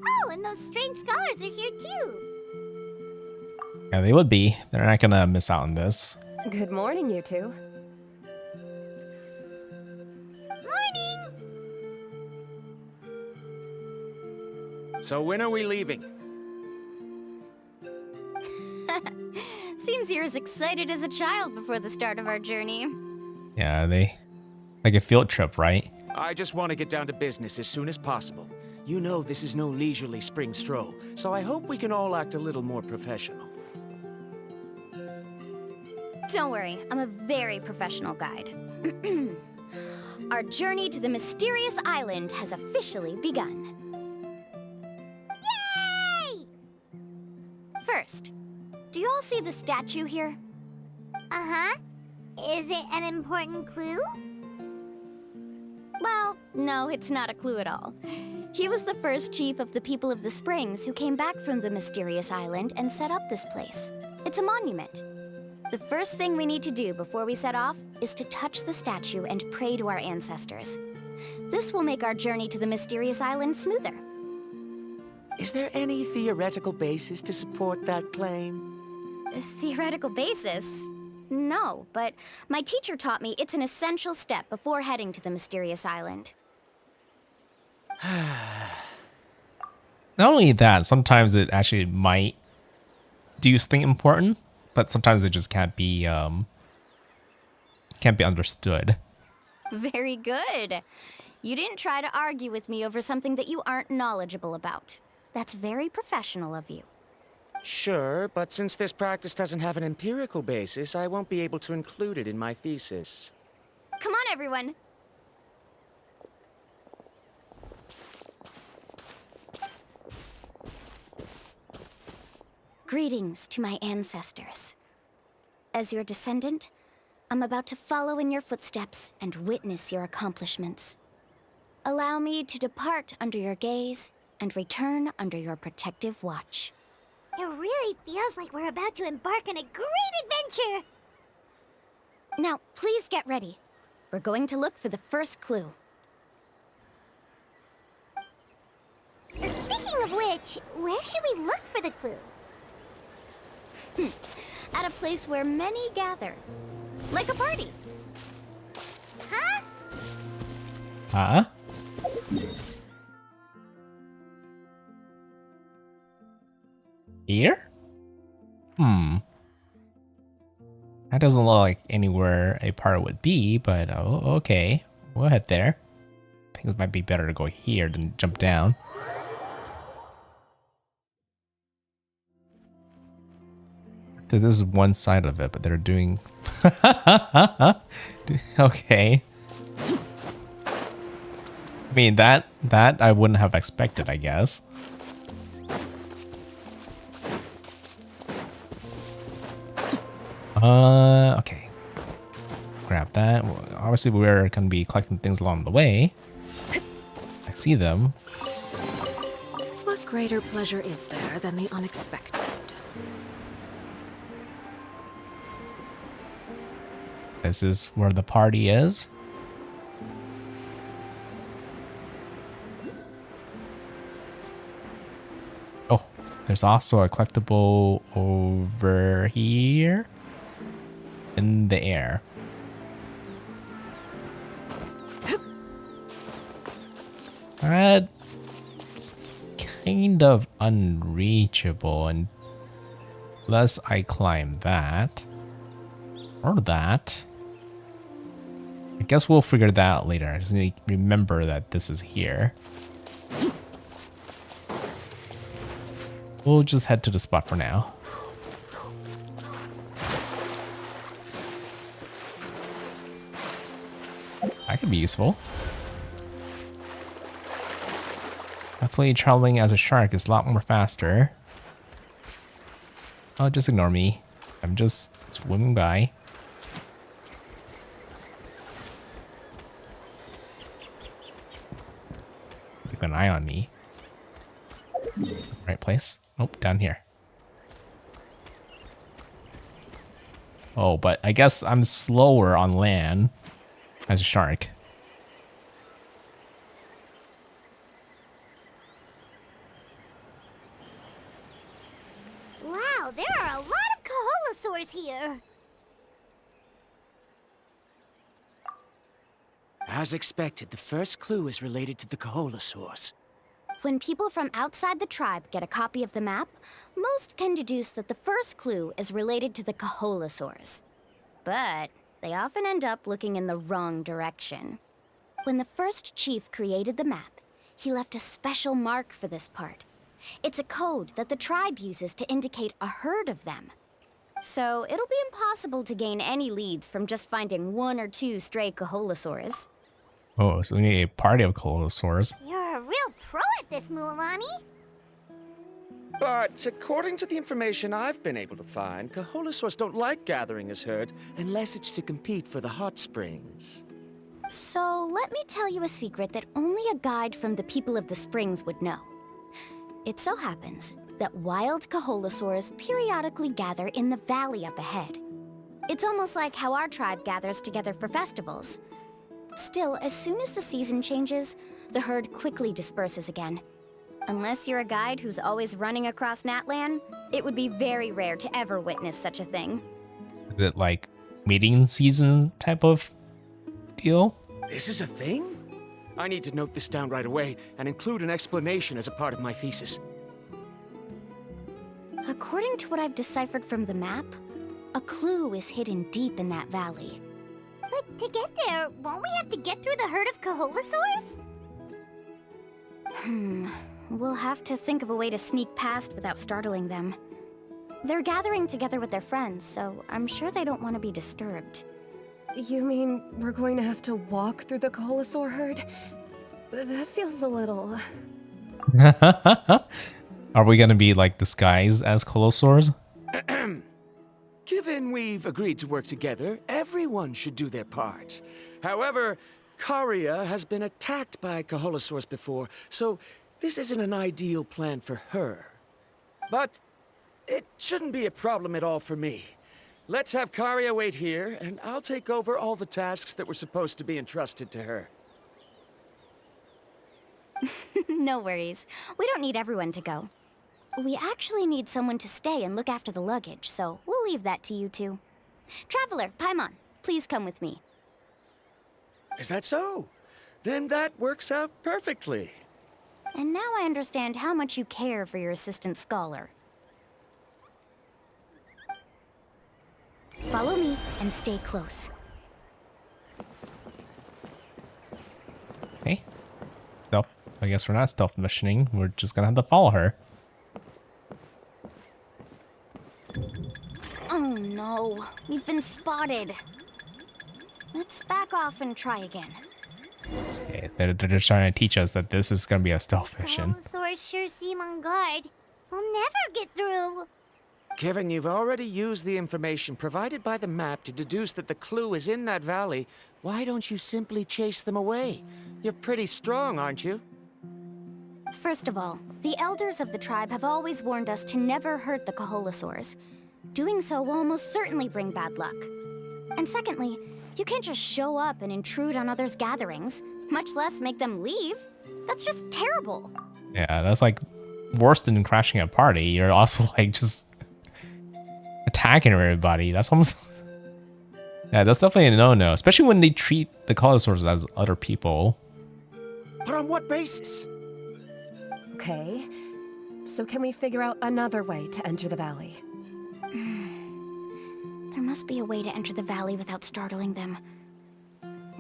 Oh, and those strange scholars are here too. Yeah, they would be. They're not gonna miss out on this. Good morning, you two. Morning! So when are we leaving? Seems you're as excited as a child before the start of our journey. Yeah, they like a field trip, right? I just want to get down to business as soon as possible. You know this is no leisurely spring stroll, so I hope we can all act a little more professional. Don't worry, I'm a very professional guide. Our journey to the mysterious island has officially begun. First, do you all see the statue here? Uh-huh. Is it an important clue? Well, no, it's not a clue at all. He was the first chief of the people of the Springs who came back from the mysterious island and set up this place. It's a monument. The first thing we need to do before we set off is to touch the statue and pray to our ancestors. This will make our journey to the mysterious island smoother. Is there any theoretical basis to support that claim? A theoretical basis? No, but my teacher taught me it's an essential step before heading to the mysterious island. Not only that, sometimes it actually might do something important, but sometimes it just can't be understood. Very good. You didn't try to argue with me over something that you aren't knowledgeable about. That's very professional of you. Sure, but since this practice doesn't have an empirical basis, I won't be able to include it in my thesis. Come on, everyone. Greetings to my ancestors. As your descendant, I'm about to follow in your footsteps and witness your accomplishments. Allow me to depart under your gaze and return under your protective watch. It really feels like we're about to embark on a great adventure! Now, please get ready. We're going to look for the first clue. Speaking of which, where should we look for the clue? At a place where many gather. Like a party. Huh? Huh? Here? That doesn't look like anywhere a part would be, but okay. We'll head there. I think it might be better to go here than jump down. This is one side of it, but they're doing... Okay. I mean, that I wouldn't have expected, I guess. Okay. Grab that. Well, obviously, we're going to be collecting things along the way. I see them. What greater pleasure is there than the unexpected? This is where the party is. Oh, there's also a collectible over here in the air. That's kind of unreachable unless I climb that or that. I guess we'll figure that out later. I just need to remember that this is here. We'll just head to the spot for now. That could be useful. Definitely traveling as a shark is a lot more faster. Oh, just ignore me. I'm just swimming by. Keep an eye on me. Right place? Nope, down here. Oh, but I guess I'm slower on land as a shark. Wow, there are a lot of Kaholosaurs here! As expected, the first clue is related to the Kaholosaurs. When people from outside the tribe get a copy of the map, most can deduce that the first clue is related to the Kaholosaurs. But they often end up looking in the wrong direction. When the first chief created the map, he left a special mark for this part. It's a code that the tribe uses to indicate a herd of them. So it'll be impossible to gain any leads from just finding one or two stray Kaholosaurs. Oh, so we need a party of Colossaurs. You're a real pro at this, Mualani. But according to the information I've been able to find, Kaholasaurs don't like gathering as herds unless it's to compete for the hot springs. So let me tell you a secret that only a guide from the people of the springs would know. It so happens that wild Kaholasaurs periodically gather in the valley up ahead. It's almost like how our tribe gathers together for festivals. Still, as soon as the season changes, the herd quickly disperses again. Unless you're a guide who's always running across Natlan, it would be very rare to ever witness such a thing. Is it like mating season type of deal? This is a thing? I need to note this down right away and include an explanation as a part of my thesis. According to what I've deciphered from the map, a clue is hidden deep in that valley. But to get there, won't we have to get through the herd of Kaholasaurs? We'll have to think of a way to sneak past without startling them. They're gathering together with their friends, so I'm sure they don't want to be disturbed. You mean we're going to have to walk through the Kaholasaur herd? That feels a little... Are we gonna be like disguised as Colosaurs? Given we've agreed to work together, everyone should do their part. However, Karia has been attacked by Kaholasaurs before, so this isn't an ideal plan for her. But it shouldn't be a problem at all for me. Let's have Karia wait here, and I'll take over all the tasks that were supposed to be entrusted to her. No worries. We don't need everyone to go. We actually need someone to stay and look after the luggage, so we'll leave that to you two. Traveler, Paimon, please come with me. Is that so? Then that works out perfectly. And now I understand how much you care for your assistant scholar. Follow me and stay close. Okay. Stealth. I guess we're not stealth missioning. We're just gonna have to follow her. Oh no, we've been spotted. Let's back off and try again. Okay, they're just trying to teach us that this is gonna be a stealth mission. Kaholasaurs sure seem on guard. We'll never get through. Kevin, you've already used the information provided by the map to deduce that the clue is in that valley. Why don't you simply chase them away? You're pretty strong, aren't you? First of all, the elders of the tribe have always warned us to never hurt the Kaholasaurs. Doing so will almost certainly bring bad luck. And secondly, you can't just show up and intrude on others' gatherings, much less make them leave. That's just terrible. Yeah, that's like worse than crashing a party. You're also like just attacking everybody. That's almost... Yeah, that's definitely a no-no, especially when they treat the Colosaurs as other people. But on what basis? Okay, so can we figure out another way to enter the valley? There must be a way to enter the valley without startling them.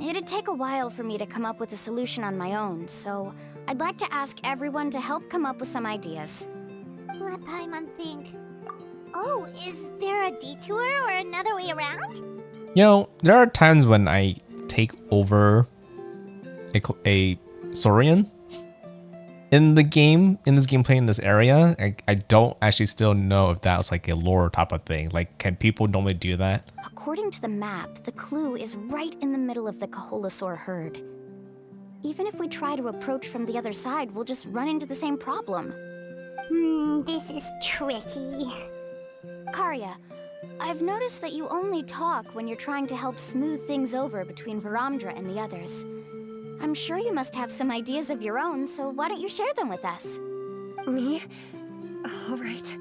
It'd take a while for me to come up with a solution on my own, so I'd like to ask everyone to help come up with some ideas. Let Paimon think. Oh, is there a detour or another way around? You know, there are times when I take over a Saurian in the game, in this gameplay, in this area. I don't actually still know if that was like a lore type of thing. Like, can people normally do that? According to the map, the clue is right in the middle of the Kaholasaur herd. Even if we try to approach from the other side, we'll just run into the same problem. This is tricky. Karia, I've noticed that you only talk when you're trying to help smooth things over between Varamdra and the others. I'm sure you must have some ideas of your own, so why don't you share them with us? Me? All right.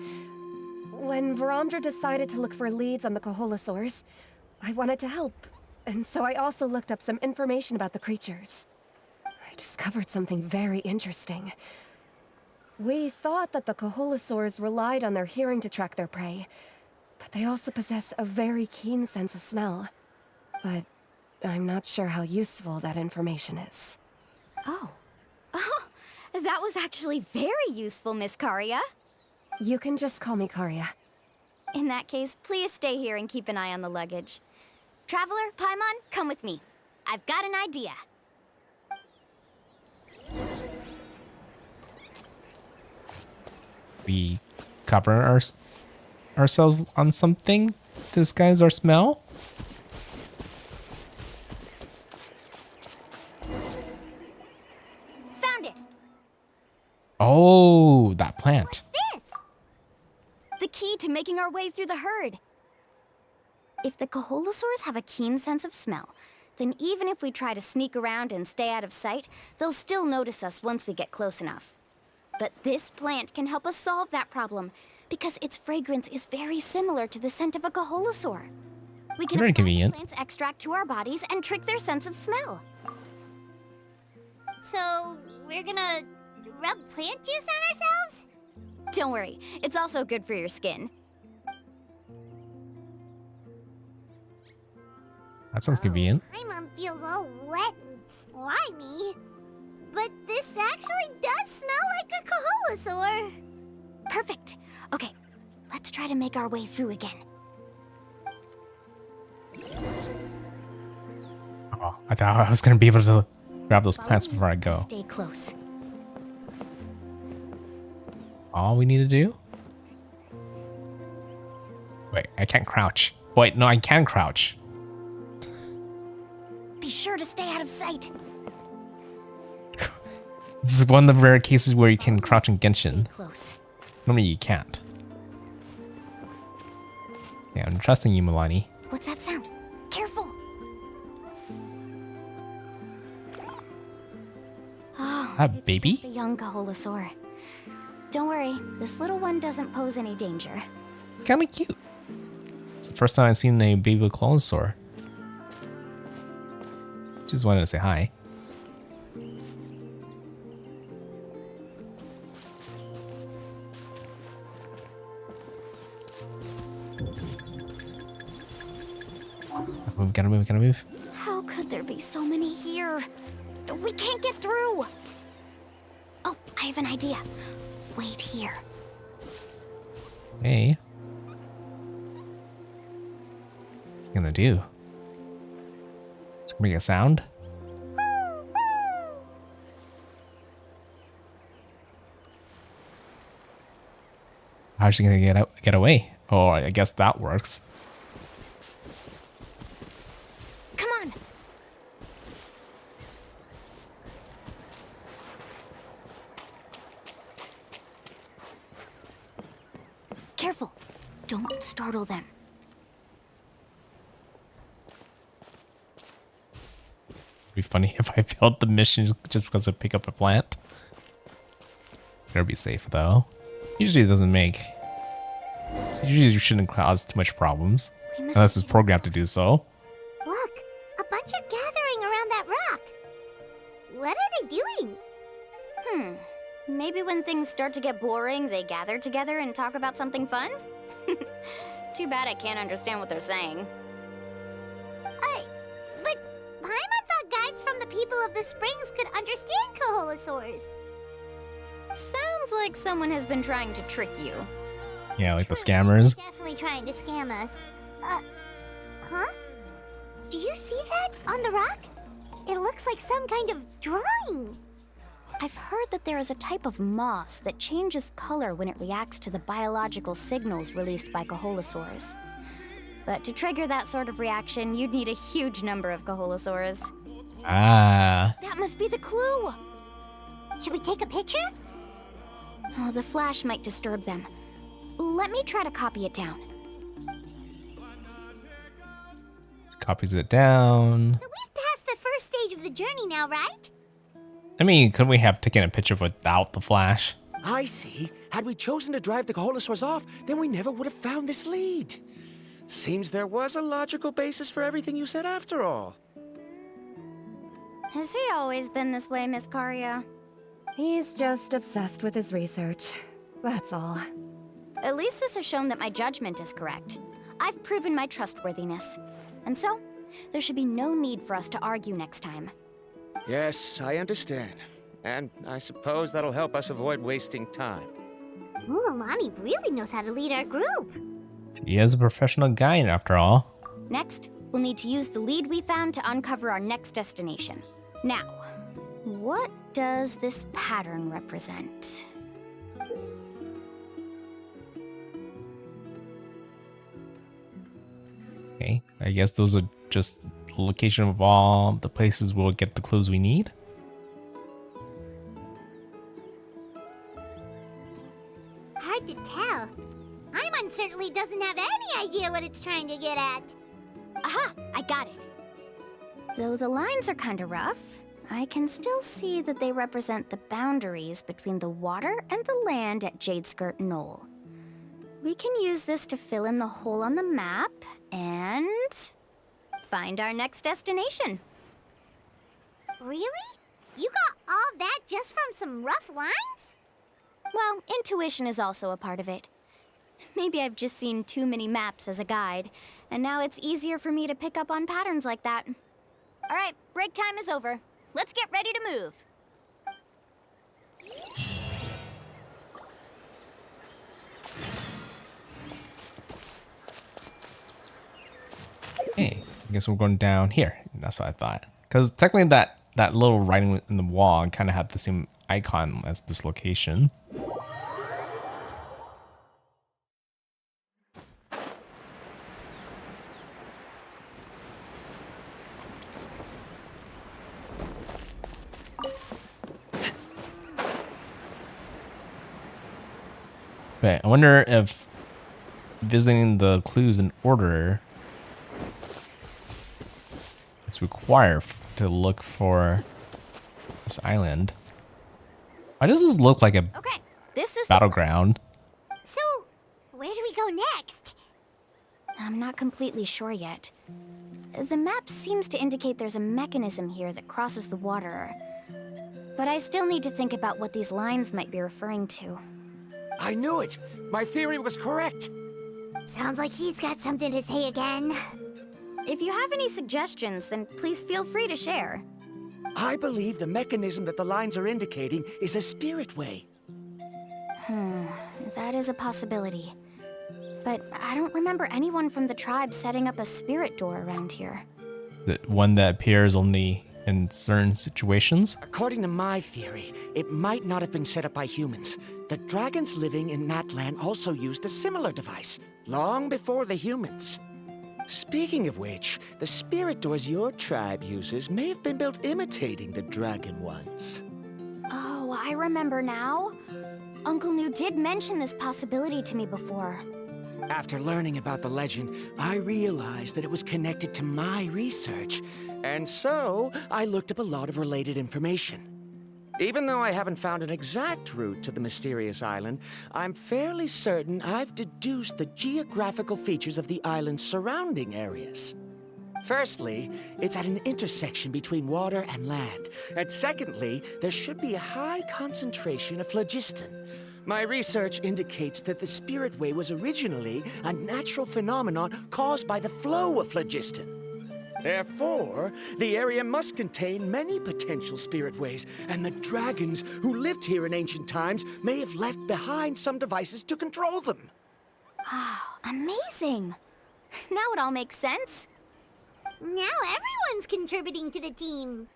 When Varamdra decided to look for leads on the Kaholasaurs, I wanted to help, and so I also looked up some information about the creatures. I discovered something very interesting. We thought that the Kaholasaurs relied on their hearing to track their prey, but they also possess a very keen sense of smell. But I'm not sure how useful that information is. Oh, that was actually very useful, Miss Karia. You can just call me Karia. In that case, please stay here and keep an eye on the luggage. Traveler, Paimon, come with me. I've got an idea. We discover ourselves on something to disguise our smell? Found it! Oh, that plant. What's this? The key to making our way through the herd. If the Coholosaurs have a keen sense of smell, then even if we try to sneak around and stay out of sight, they'll still notice us once we get close enough. But this plant can help us solve that problem, because its fragrance is very similar to the scent of a Coholosaur. We can Very apply the convenient. plant's extract to our bodies and trick their sense of smell. So, we're gonna rub plant juice on ourselves? Don't worry, it's also good for your skin. That sounds convenient. Paimon feels all wet and slimy. But this actually does smell like a Coholosaur. Perfect. Okay, let's try to make our way through again. Oh, I thought I was gonna be able to grab those Follow plants me before I and go. Stay close. All we need to do? Wait, I can't crouch. Wait, no, I can crouch. Be sure to stay out of sight. This is one of the rare cases where you can crouch in Genshin. Stay close. Normally you can't. Yeah, I'm trusting you, Milani. What's that sound? Careful. Oh, That it's baby? just a young Coholosaur. Don't worry, this little one doesn't pose any danger. Kinda cute. It's the first time I've seen a baby Colosaur. Just wanted to say hi. Gotta move, gotta move. How could there be so many here? We can't get through. Oh, I have an idea. Wait here. Hey. What you gonna do? Make a sound? How's she gonna get away? Oh, I guess that works. Come on. Careful. Don't startle them. It'd be funny if I failed the mission just because I pick up a plant. Better be safe though. Usually it doesn't make. Usually you shouldn't cause too much problems. We must Unless it's be programmed to close. do so. Look, a bunch are gathering around that rock. What are they doing? Maybe when things start to get boring, they gather together and talk about something fun? Too bad I can't understand what they're saying. But Paimon thought guides from the people of the springs could understand Coholosaurs. Sounds like someone has been trying to trick you. Yeah, like the True, scammers. Definitely trying to scam us. Huh? Do you see that on the rock? It looks like some kind of drawing. I've heard that there is a type of moss that changes color when it reacts to the biological signals released by Coholosaurs. But to trigger that sort of reaction, you'd need a huge number of Coholosaurs. Ah. That must be the clue! Should we take a picture? Oh, the flash might disturb them. Let me try to copy it down. Copies it down. So we've passed the first stage of the journey now, right? I mean, couldn't we have taken a picture without the flash? I see. Had we chosen to drive the Coholosaurs off, then we never would have found this lead. Seems there was a logical basis for everything you said after all. Has he always been this way, Miss Karia? He's just obsessed with his research. That's all. At least this has shown that my judgment is correct. I've proven my trustworthiness. And so, there should be no need for us to argue next time. Yes, I understand. And I suppose that'll help us avoid wasting time. Ooh, Alani really knows how to lead our group. He is a professional guide after all. Next, we'll need to use the lead we found to uncover our next destination. Now, what does this pattern represent? Okay, I guess those are just the location of all the places we'll get the clues we need. Hard to tell. Paimon certainly doesn't have any idea what it's trying to get at. Aha! I got it. Though the lines are kinda rough, I can still see that they represent the boundaries between the water and the land at Jadeskirt Knoll. We can use this to fill in the hole on the map and find our next destination. Really? You got all that just from some rough lines? Well, intuition is also a part of it. Maybe I've just seen too many maps as a guide, and now it's easier for me to pick up on patterns like that. All right, break time is over. Let's get ready to move. Hey, I guess we're going down here. That's what I thought. Because technically that little writing in the wall kind of had the same icon as this location. But I wonder if visiting the clues in order it's required to look for this island. Why does this look like a Okay, this is battleground? So, where do we go next? I'm not completely sure yet. The map seems to indicate there's a mechanism here that crosses the water. But I still need to think about what these lines might be referring to. I knew it! My theory was correct! Sounds like he's got something to say again. If you have any suggestions, then please feel free to share. I believe the mechanism that the lines are indicating is a spirit way. That is a possibility. But I don't remember anyone from the tribe setting up a spirit door around here. The one that appears only in certain situations? According to my theory, it might not have been set up by humans. The dragons living in Natlan also used a similar device, long before the humans. Speaking of which, the spirit doors your tribe uses may have been built imitating the dragon ones. Oh, I remember now. Uncle New did mention this possibility to me before. After learning about the legend, I realized that it was connected to my research, and so I looked up a lot of related information. Even though I haven't found an exact route to the mysterious island, I'm fairly certain I've deduced the geographical features of the island's surrounding areas. Firstly, it's at an intersection between water and land, and secondly, there should be a high concentration of phlogiston. My research indicates that the Spirit Way was originally a natural phenomenon caused by the flow of phlogiston. Therefore, the area must contain many potential spirit ways, and the dragons who lived here in ancient times may have left behind some devices to control them. Oh, amazing! Now it all makes sense. Now everyone's contributing to the team.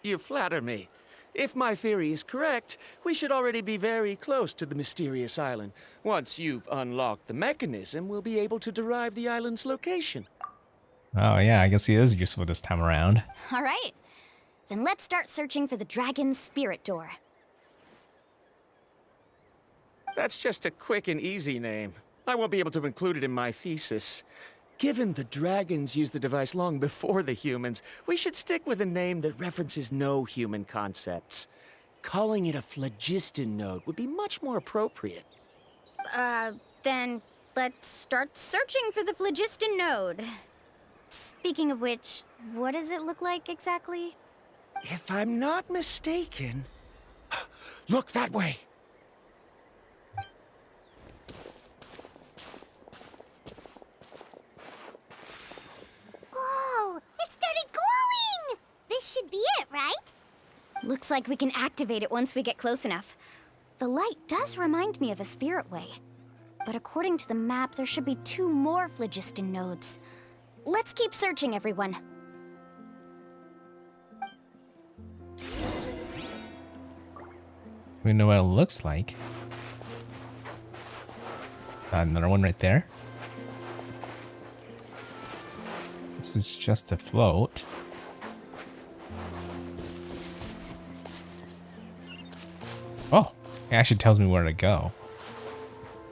You flatter me. If my theory is correct, we should already be very close to the mysterious island. Once you've unlocked the mechanism, we'll be able to derive the island's location. Oh yeah, I guess he is useful this time around. All right. Then let's start searching for the dragon's spirit door. That's just a quick and easy name. I won't be able to include it in my thesis. Given the dragons used the device long before the humans, we should stick with a name that references no human concepts. Calling it a phlogiston node would be much more appropriate. Then let's start searching for the phlogiston node. Speaking of which, what does it look like exactly? If I'm not mistaken... Look that way! Whoa! It started glowing! This should be it, right? Looks like we can activate it once we get close enough. The light does remind me of a spirit way. But according to the map, there should be 2 more phlogiston nodes. Let's keep searching, everyone. We know what it looks like. Another one right there. This is just a float. Oh, it actually tells me where to go.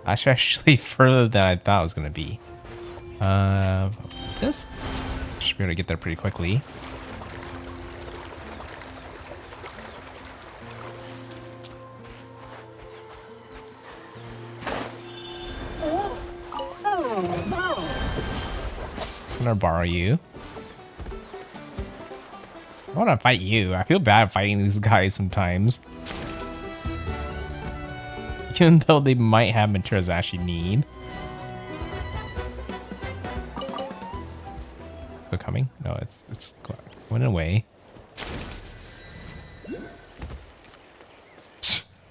That's actually further than I thought it was gonna be. This should be able to get there pretty quickly. Just gonna borrow you. I wanna fight you. I feel bad fighting these guys sometimes. Even though they might have materials I actually need. They're coming? No, it's going away.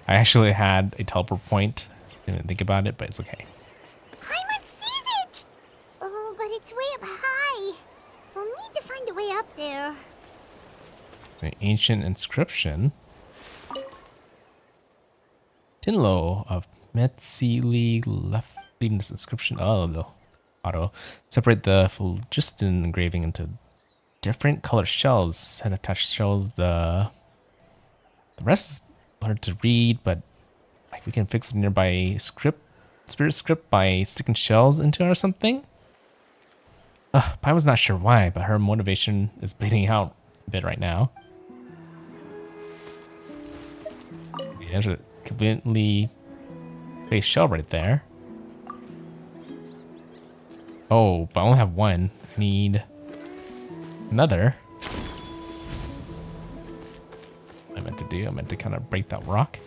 I actually had a teleport point. Didn't even think about it, but it's okay. Paimon sees it! Oh, but it's way up high. We'll need to find a way up there. An ancient inscription. Tinlo of Metzili left leaving this inscription. Oh, the auto. Separate the phlogiston engraving into different colored shells and attach shells. The rest is hard to read, but like we can fix a nearby spirit script by sticking shells into it or something. Pai was not sure why, but her motivation is bleeding out a bit right now. There's a conveniently placed shell right there. Oh, but I only have one. I need another. What I meant to do, I meant to kind of break that rock.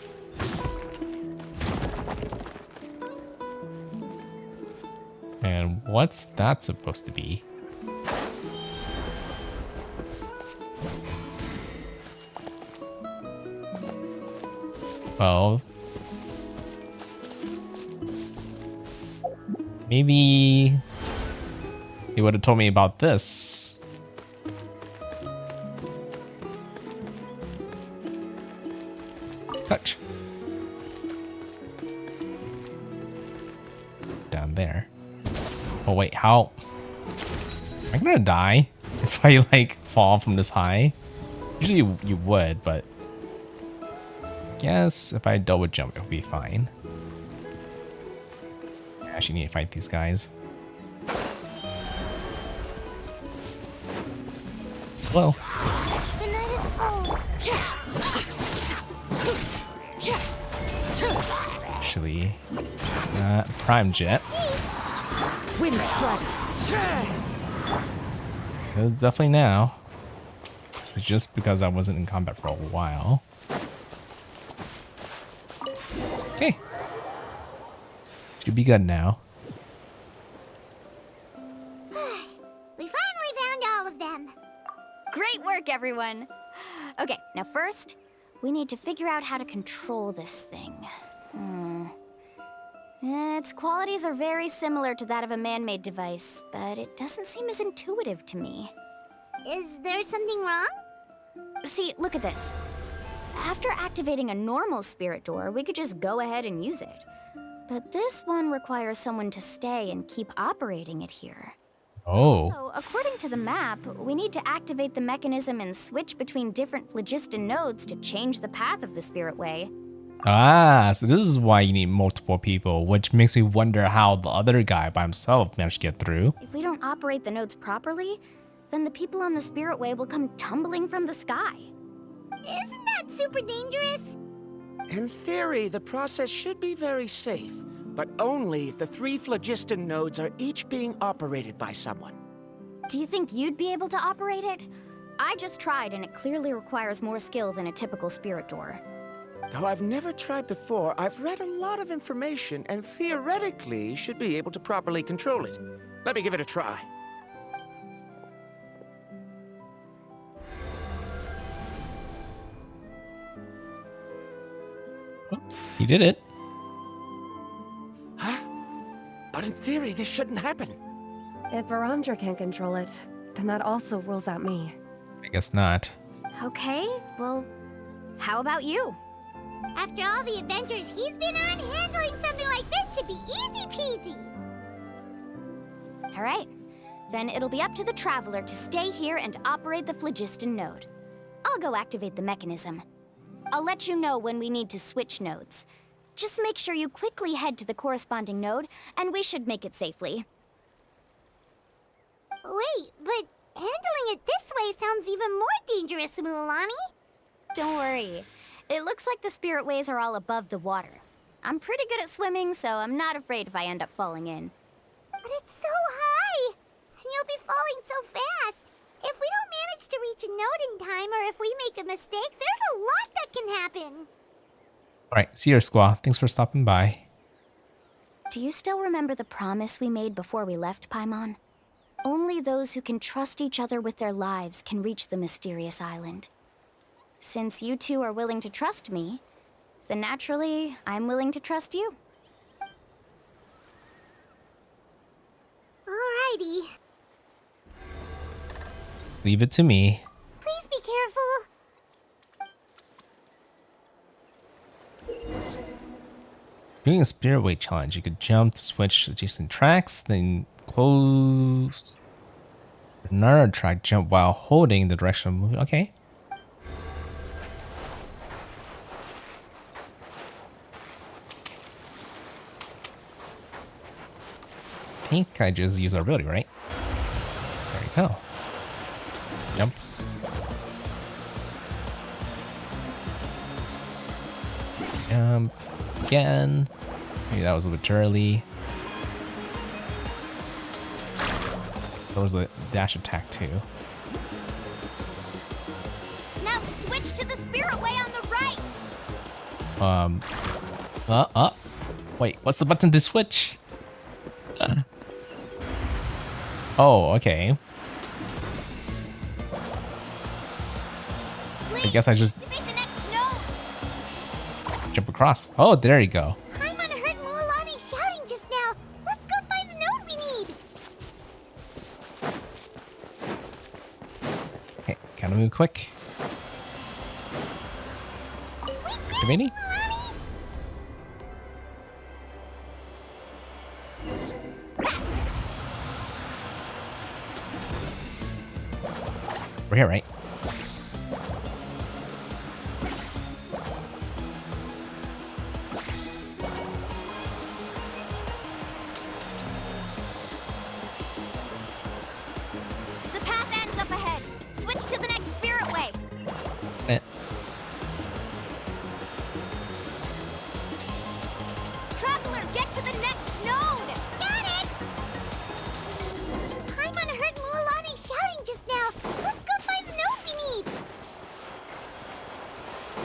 And what's that supposed to be? Well, maybe he would have told me about this. Touch. Down there. Oh wait, how? Am I gonna die if I like fall from this high? Usually you would, but guess if I double jump, it'll be fine. I actually need to fight these guys. Hello. The night is cold. Actually, it's not Prime Jet. Wind strike. It's definitely now. This is just because I wasn't in combat for a while. Okay. Should be good now. We finally found all of them. Great work, everyone. Okay, now first, we need to figure out how to control this thing. Its qualities are very similar to that of a man-made device, but it doesn't seem as intuitive to me. Is there something wrong? See, look at this. After activating a normal spirit door, we could just go ahead and use it. But this one requires someone to stay and keep operating it here. Oh. So, according to the map, we need to activate the mechanism and switch between different phlogiston nodes to change the path of the spirit way. Ah, so this is why you need multiple people, which makes me wonder how the other guy by himself managed to get through. If we don't operate the nodes properly, then the people on the spirit way will come tumbling from the sky. Isn't that super dangerous? In theory, the process should be very safe, but only if the 3 phlogiston nodes are each being operated by someone. Do you think you'd be able to operate it? I just tried, and it clearly requires more skill than a typical spirit door. Though I've never tried before, I've read a lot of information and theoretically should be able to properly control it. Let me give it a try. You did it. Huh? But in theory, this shouldn't happen. If Varamdra can't control it, then that also rules out me. I guess not. Okay, well, how about you? After all the adventures he's been on, handling something like this should be easy peasy. All right, Then it'll be up to the Traveler to stay here and operate the phlogiston node. I'll go activate the mechanism. I'll let you know when we need to switch nodes. Just make sure you quickly head to the corresponding node, and we should make it safely. Wait, but handling it this way sounds even more dangerous, Mualani. Don't worry. It looks like the spirit ways are all above the water. I'm pretty good at swimming, so I'm not afraid if I end up falling in. But it's so high, and you'll be falling so fast. If we don't manage to reach a node in time, or if we make a mistake, there's a lot that can happen. Alright, see you, Squaw. Thanks for stopping by. Do you still remember the promise we made before we left Paimon? Only those who can trust each other with their lives can reach the mysterious island. Since you two are willing to trust me, then naturally, I'm willing to trust you. Alrighty. Leave it to me. Please be careful. Doing a spirit weight challenge, you could jump to switch adjacent tracks, then close another track, jump while holding the direction of movement. Okay. I think I just use our ability, right? There you go. Jump. Jump again. Maybe that was a bit early. There was a dash attack too. Now switch to the spirit way on the right! Wait, what's the button to switch? Oh, okay. I guess I just jump across. Oh, there you go. Paimon heard Mualani shouting just now. Let's go find the node we need. Okay, gotta move quick. Activating? We're here, right? The path ends up ahead. Switch to the next spirit way. Traveler, get to the next node! Got it! Paimon heard Mualani shouting just now. Let's go find the node we need.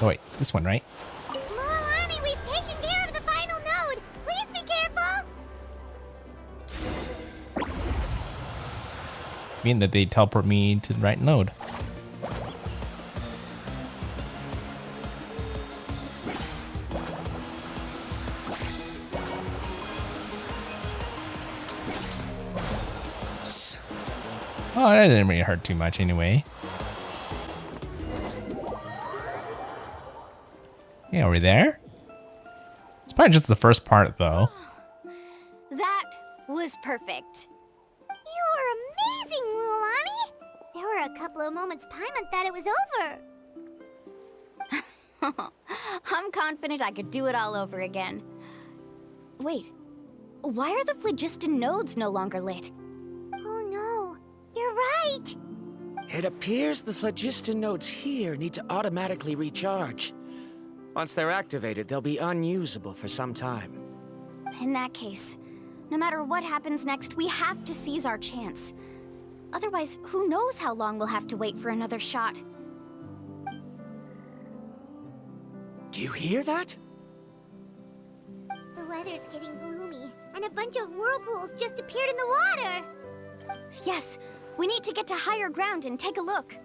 Oh wait, it's this one, right? Mualani, we've taken care of the final node. Please be careful. Mean that they teleport me to the right node. Oops. Oh, that didn't really hurt too much anyway. Yeah, we're there. It's probably just the first part, though. That was perfect. You were amazing, Mualani. There were a couple of moments Paimon thought it was over. I'm confident I could do it all over again. Wait, why are the phlogiston nodes no longer lit? Oh no, you're right. It appears the phlogiston nodes here need to automatically recharge. Once they're activated, they'll be unusable for some time. In that case, no matter what happens next, we have to seize our chance. Otherwise, who knows how long we'll have to wait for another shot. Do you hear that? The weather's getting gloomy, and a bunch of whirlpools just appeared in the water. Yes, we need to get to higher ground and take a look.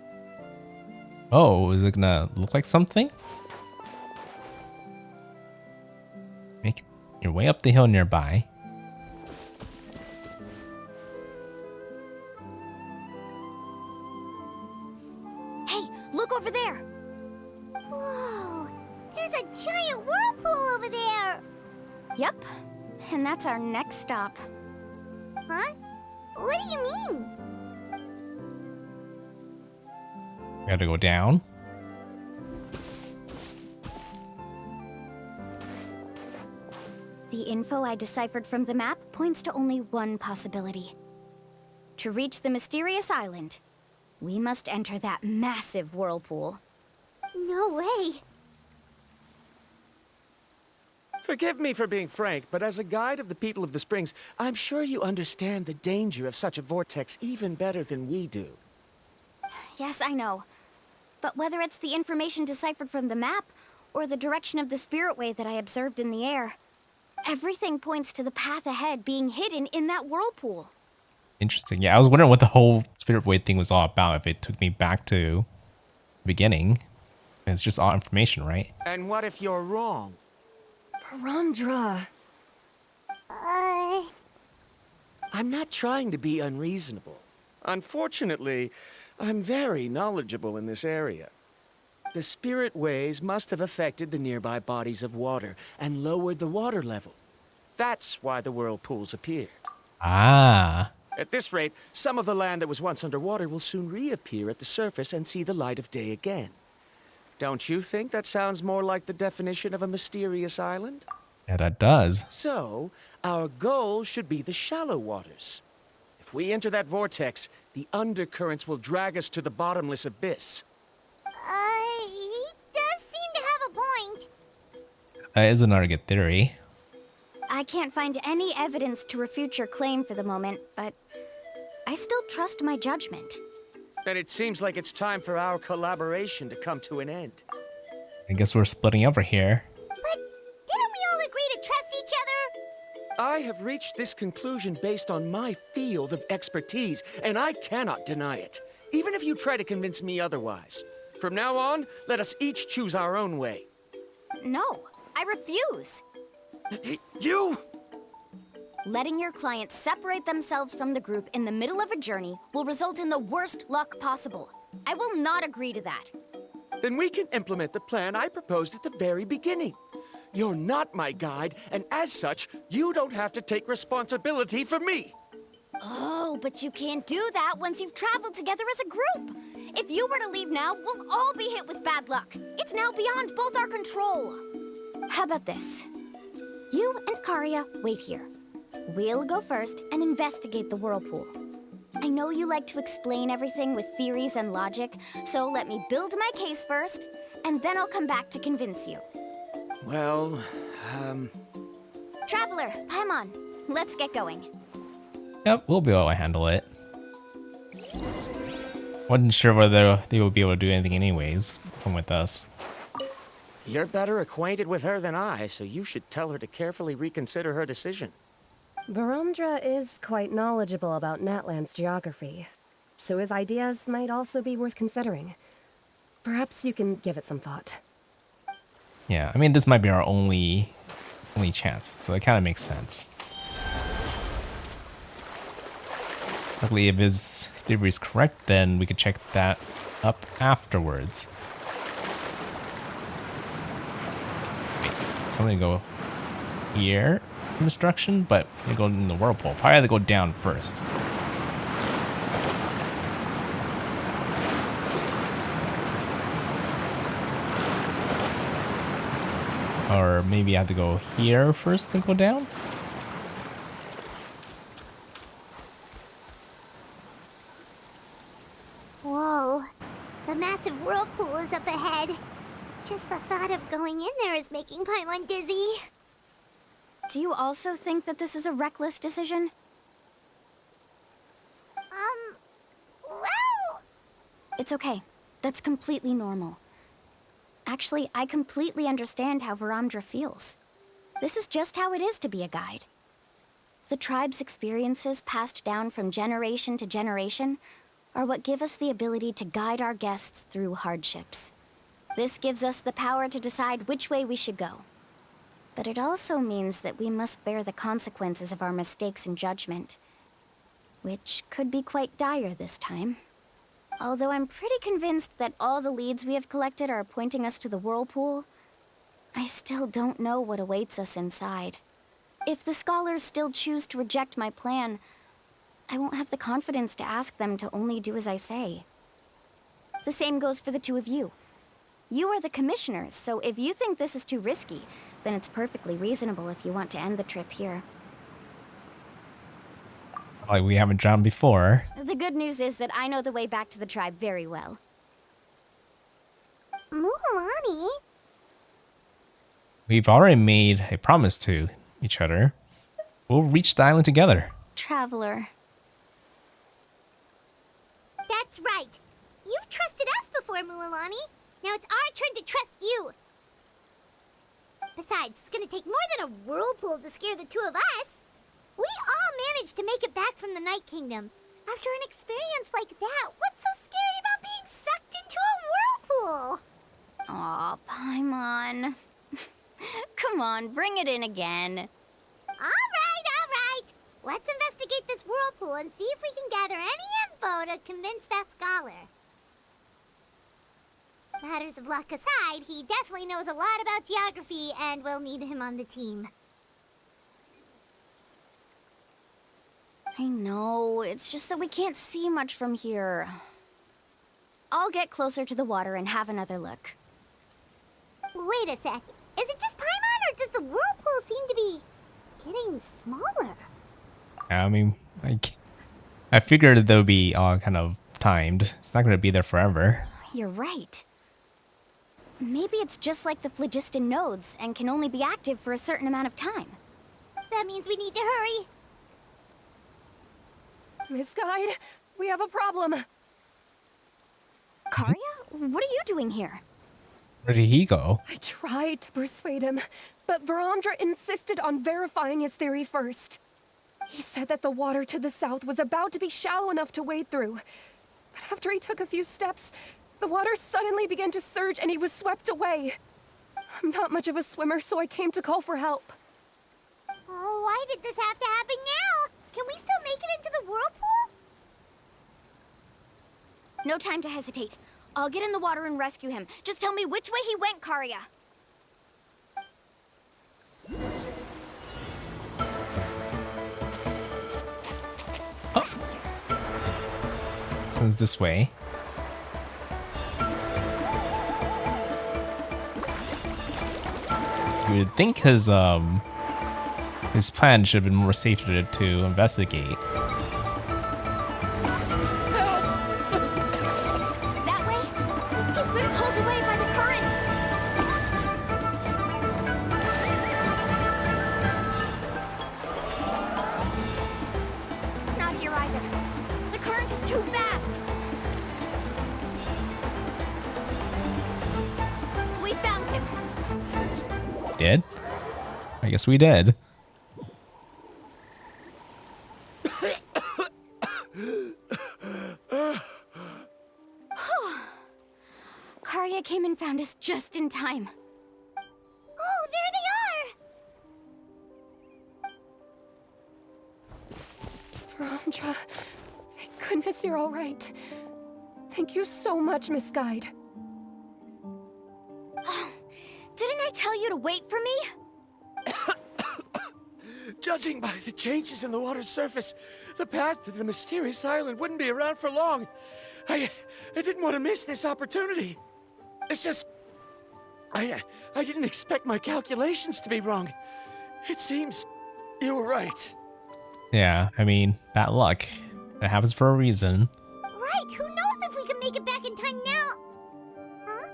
Oh, is it gonna look like something? Make your way up the hill nearby. Hey, look over there! Whoa, there's a giant whirlpool over there. Yep, and that's our next stop. Huh? What do you mean? We have to go down. The info I deciphered from the map points to only one possibility. To reach the mysterious island, we must enter that massive whirlpool. No way. Forgive me for being frank, but as a guide of the people of the Springs, I'm sure you understand the danger of such a vortex even better than we do. Yes, I know. But whether it's the information deciphered from the map, or the direction of the spirit way that I observed in the air, everything points to the path ahead being hidden in that whirlpool. Interesting. Yeah, I was wondering what the whole spirit void thing was all about, if it took me back to the beginning. It's just all information, right? And what if you're wrong? Varamdra. I'm not trying to be unreasonable. Unfortunately, I'm very knowledgeable in this area. The spirit ways must have affected the nearby bodies of water and lowered the water level. That's why the whirlpools appear. Ah. At this rate, some of the land that was once underwater will soon reappear at the surface and see the light of day again. Don't you think that sounds more like the definition of a mysterious island? Yeah, that does. So, our goal should be the shallow waters. If we enter that vortex, the undercurrents will drag us to the bottomless abyss. He does seem to have a point. That is another good theory. I can't find any evidence to refute your claim for the moment, but I still trust my judgment. Then it seems like it's time for our collaboration to come to an end. I guess we're splitting up right here. But didn't we all agree to trust each other? I have reached this conclusion based on my field of expertise, and I cannot deny it, even if you try to convince me otherwise. From now on, let us each choose our own way. No, I refuse. You! Letting your clients separate themselves from the group in the middle of a journey will result in the worst luck possible. I will not agree to that. Then we can implement the plan I proposed at the very beginning. You're not my guide, and as such, you don't have to take responsibility for me. Oh, but you can't do that once you've traveled together as a group. If you were to leave now, we'll all be hit with bad luck. It's now beyond both our control. How about this? You and Karia wait here. We'll go first and investigate the whirlpool. I know you like to explain everything with theories and logic, so let me build my case first, and then I'll come back to convince you. Well, Traveler, Paimon, let's get going. Yep, we'll be able to handle it. Wasn't sure whether they would be able to do anything anyways. Come with us. You're better acquainted with her than I, so you should tell her to carefully reconsider her decision. Varamdra is quite knowledgeable about Natlan's geography, so his ideas might also be worth considering. Perhaps you can give it some thought. Yeah, I mean, this might be our only chance, so it kind of makes sense. Luckily, if his theory is correct, then we could check that up afterwards. Wait, it's telling me to go here in destruction, but we go in the whirlpool. Probably have to go down first. Or maybe I have to go here first and go down? Whoa. The massive whirlpool is up ahead. Just the thought of going in there is making Paimon dizzy. Do you also think that this is a reckless decision? Well... It's okay. That's completely normal. Actually, I completely understand how Varamdra feels. This is just how it is to be a guide. The tribe's experiences passed down from generation to generation are what give us the ability to guide our guests through hardships. This gives us the power to decide which way we should go. But it also means that we must bear the consequences of our mistakes in judgment, which could be quite dire this time. Although I'm pretty convinced that all the leads we have collected are pointing us to the whirlpool, I still don't know what awaits us inside. If the scholars still choose to reject my plan, I won't have the confidence to ask them to only do as I say. The same goes for the two of you. You are the commissioners, so if you think this is too risky, then it's perfectly reasonable if you want to end the trip here. Like we haven't drowned before. The good news is that I know the way back to the tribe very well. Mualani? We've already made a promise to each other. We'll reach the island together. Traveler. That's right. You've trusted us before, Mualani. Now it's our turn to trust you. Besides, it's gonna take more than a whirlpool to scare the two of us. We all managed to make it back from the Night Kingdom. After an experience like that, what's so scary about being sucked into a whirlpool? Aw, Paimon. Come on, bring it in again. All right. Let's investigate this whirlpool and see if we can gather any info to convince that scholar. Matters of luck aside, he definitely knows a lot about geography, and we'll need him on the team. I know, it's just that we can't see much from here. I'll get closer to the water and have another look. Wait a sec. Is it just Paimon, or does the whirlpool seem to be getting smaller? I mean, I figured they'll be all kind of timed. It's not going to be there forever. You're right. Maybe it's just like the phlogiston nodes and can only be active for a certain amount of time. That means we need to hurry. Miss Guide, we have a problem. Karya? What are you doing here? Where did he go? I tried to persuade him, but Varamdra insisted on verifying his theory first. He said that the water to the south was about to be shallow enough to wade through. But after he took a few steps, the water suddenly began to surge and he was swept away. I'm not much of a swimmer, so I came to call for help. Oh, why did this have to happen now? Can we still make it into the whirlpool? No time to hesitate. I'll get in the water and rescue him. Just tell me which way he went, Karya. Since this way. You would think his plan should have been more safe to investigate. That way? He's been pulled away by the current. Not here either. The current is too fast. We found him. Did? I guess we did. Karya came and found us just in time. Oh, there they are! Varamdra, thank goodness you're all right. Thank you so much, Miss Guide. Didn't I tell you to wait for me? Judging by the changes in the water's surface, the path to the mysterious island wouldn't be around for long. I didn't want to miss this opportunity. It's just... I didn't expect my calculations to be wrong. It seems you were right. Yeah, I mean, bad luck. It happens for a reason. Right, who knows if we can make it back in time now? Huh?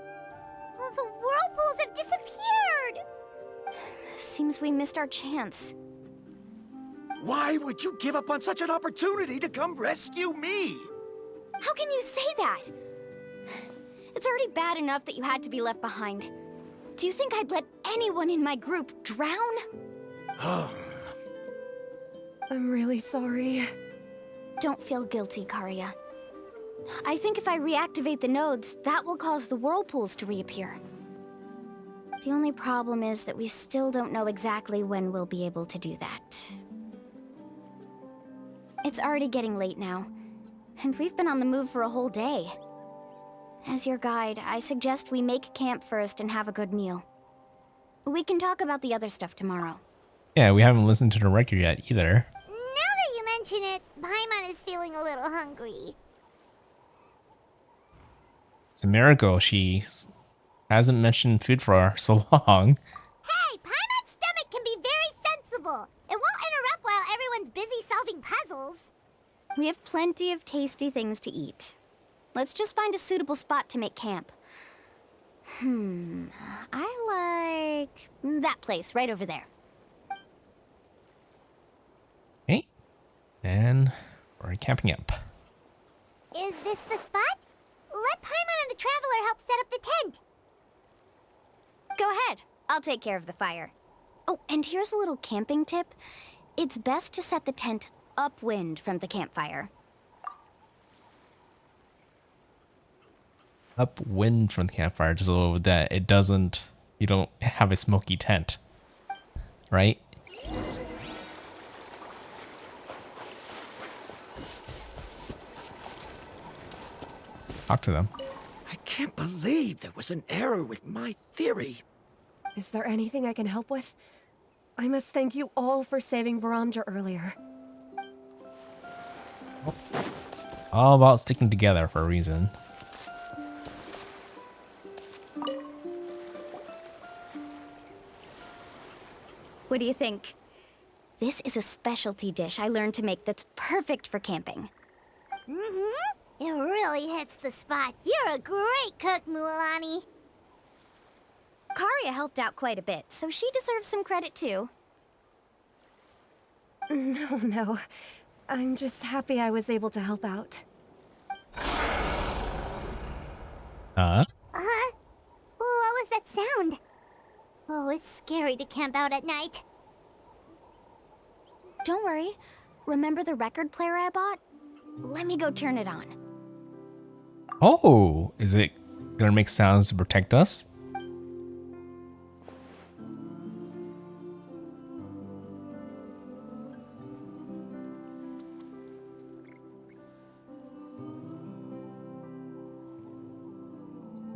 All the whirlpools have disappeared! Seems we missed our chance. Why would you give up on such an opportunity to come rescue me? How can you say that? It's already bad enough that you had to be left behind. Do you think I'd let anyone in my group drown? I'm really sorry. Don't feel guilty, Karya. I think if I reactivate the nodes, that will cause the whirlpools to reappear. The only problem is that we still don't know exactly when we'll be able to do that. It's already getting late now, and we've been on the move for a whole day. As your guide, I suggest we make camp first and have a good meal. We can talk about the other stuff tomorrow. Yeah, we haven't listened to the record yet either. Now that you mention it, Paimon is feeling a little hungry. It's a miracle she hasn't mentioned food for so long. Hey, Paimon's stomach can be very sensible. It won't interrupt while everyone's busy solving puzzles. We have plenty of tasty things to eat. Let's just find a suitable spot to make camp. I like that place right over there. Okay. And we're camping up. Is this the spot? Let Paimon and the Traveler help set up the tent. Go ahead. I'll take care of the fire. Oh, and here's a little camping tip. It's best to set the tent upwind from the campfire. Upwind from the campfire, just so that it doesn't, you don't have a smoky tent, right? Talk to them. I can't believe there was an error with my theory. Is there anything I can help with? I must thank you all for saving Vtuber earlier. All about sticking together for a reason. What do you think? This is a specialty dish I learned to make that's perfect for camping. It really hits the spot. You're a great cook, Mualani. Karia helped out quite a bit, so she deserves some credit too. No. I'm just happy I was able to help out. What was that sound? Oh, it's scary to camp out at night. Don't worry. Remember the record player I bought? Let me go turn it on. Oh, is it gonna make sounds to protect us?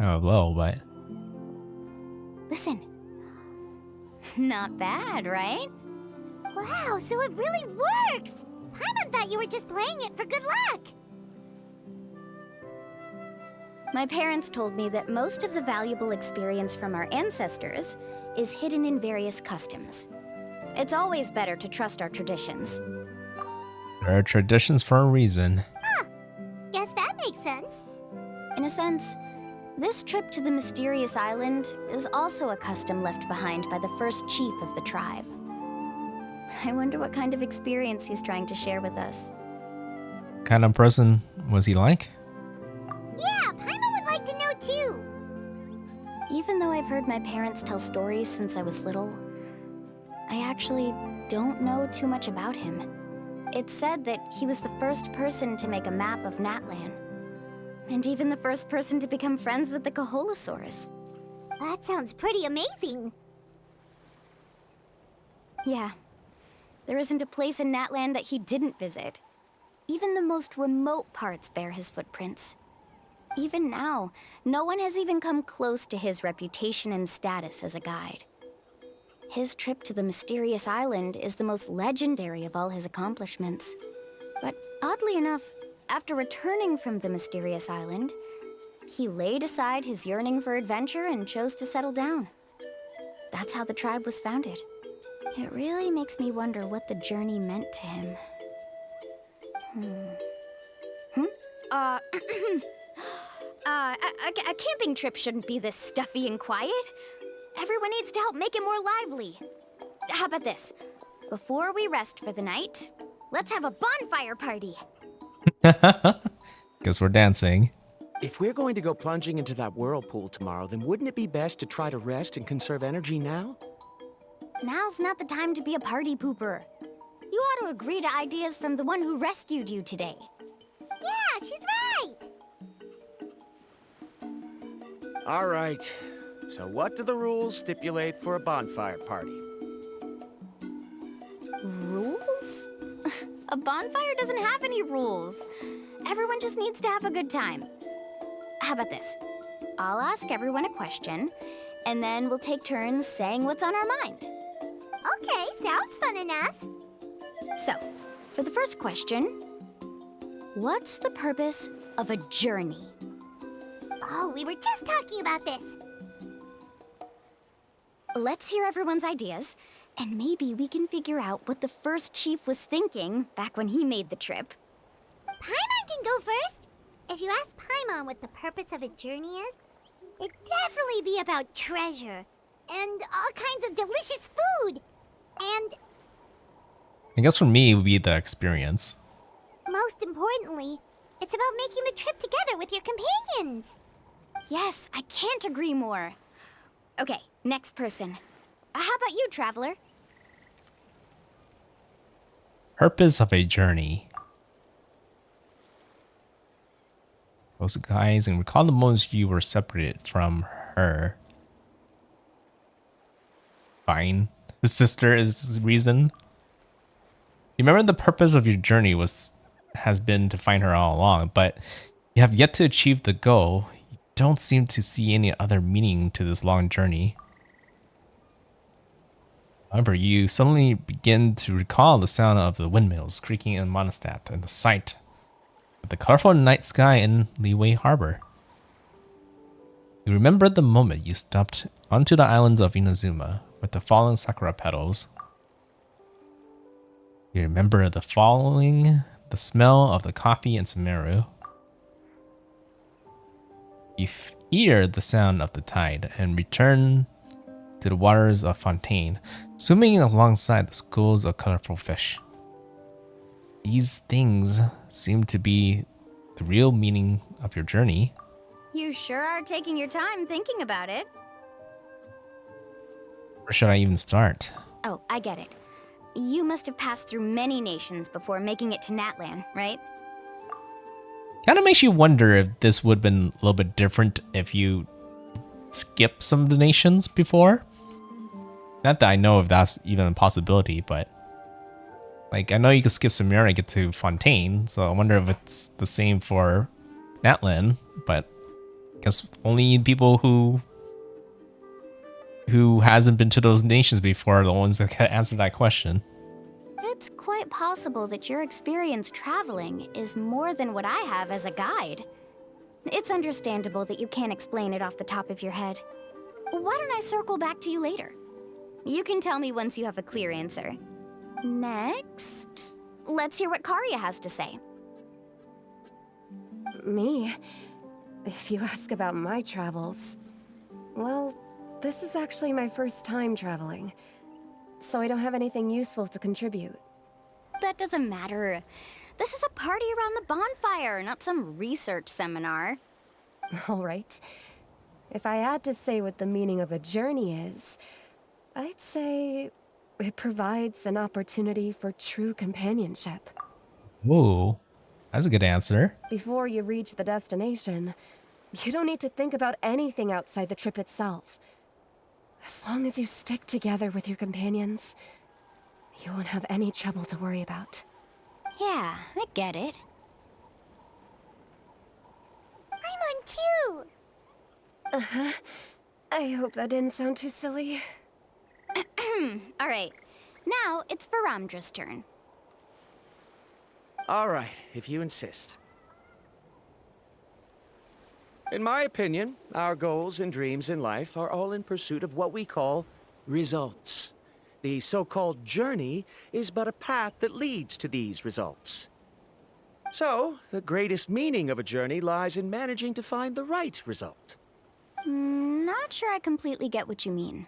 Oh, low, but Listen. Not bad, right? Wow, so it really works! Paimon thought you were just playing it for good luck! My parents told me that most of the valuable experience from our ancestors is hidden in various customs. It's always better to trust our traditions. there are traditions for a reason. Guess that makes sense. In a sense, this trip to the mysterious island is also a custom left behind by the first chief of the tribe. I wonder what kind of experience he's trying to share with us. What kind of person was he like? Yeah, Paimon would like to know too. Even though I've heard my parents tell stories since I was little, I actually don't know too much about him. It's said that he was the first person to make a map of Natlan, and even the first person to become friends with the Koholosaurus. That sounds pretty amazing. Yeah. There isn't a place in Natlan that he didn't visit. Even the most remote parts bear his footprints. Even now, no one has even come close to his reputation and status as a guide. His trip to the mysterious island is the most legendary of all his accomplishments. But oddly enough, after returning from the mysterious island, he laid aside his yearning for adventure and chose to settle down. That's how the tribe was founded. It really makes me wonder what the journey meant to him. A camping trip shouldn't be this stuffy and quiet. Everyone needs to help make it more lively. How about this? Before we rest for the night, let's have a bonfire party. Guess we're dancing. If we're going to go plunging into that whirlpool tomorrow, then wouldn't it be best to try to rest and conserve energy now? Now's not the time to be a party pooper. You ought to agree to ideas from the one who rescued you today. Yeah, she's right. All right. So what do the rules stipulate for a bonfire party? Rules? A bonfire doesn't have any rules. Everyone just needs to have a good time. How about this? I'll ask everyone a question, and then we'll take turns saying what's on our mind. Okay, sounds fun enough. So, for the first question, What's the purpose of a journey? Oh, we were just talking about this. Let's hear everyone's ideas, and maybe we can figure out what the first chief was thinking back when he made the trip. Paimon can go first. If you ask Paimon what the purpose of a journey is, it'd definitely be about treasure and all kinds of delicious food. And I guess for me, it would be the experience. most importantly, it's about making the trip together with your companions. Yes, I can't agree more. Okay, next person. How about you, Traveler? Purpose of a journey. Those guys, and recall the moments you were separated from her. Fine. His sister is his reason. You remember the purpose of your journey has been to find her all along, but you have yet to achieve the goal. You don't seem to see any other meaning to this long journey. However, you suddenly begin to recall the sound of the windmills creaking in Mondstadt and the sight of the colorful night sky in Liyue Harbor. You remember the moment you stepped onto the islands of Inazuma with the falling sakura petals. You remember the smell of the coffee and sumeru. You hear the sound of the tide and return to the waters of Fontaine, swimming alongside the schools of colorful fish. These things seem to be the real meaning of your journey. You sure are taking your time thinking about it. Where should I even start? Oh, I get it. You must have passed through many nations before making it to Natlan, right? Kind of makes you wonder if this would have been a little bit different if you skipped some of the nations before. Not that I know if that's even a possibility, but like I know you can skip Sumeru and get to Fontaine, so I wonder if it's the same for Natlan, but I guess only people who hasn't been to those nations before are the ones that can answer that question. It's quite possible that your experience traveling is more than what I have as a guide. It's understandable that you can't explain it off the top of your head. Why don't I circle back to you later? You can tell me once you have a clear answer. Next, let's hear what Karia has to say. Me? If you ask about my travels, well, this is actually my first time traveling, so I don't have anything useful to contribute. That doesn't matter. This is a party around the bonfire, not some research seminar. All right. If I had to say what the meaning of a journey is, I'd say it provides an opportunity for true companionship. Ooh, that's a good answer. Before you reach the destination, you don't need to think about anything outside the trip itself. As long as you stick together with your companions, you won't have any trouble to worry about. Yeah, I get it. I'm on too. Uh-huh. I hope that didn't sound too silly. Alright, now it's Varamdra's turn. All right, if you insist. In my opinion, our goals and dreams in life are all in pursuit of what we call results. The so-called journey is but a path that leads to these results. So, the greatest meaning of a journey lies in managing to find the right result. Not sure I completely get what you mean.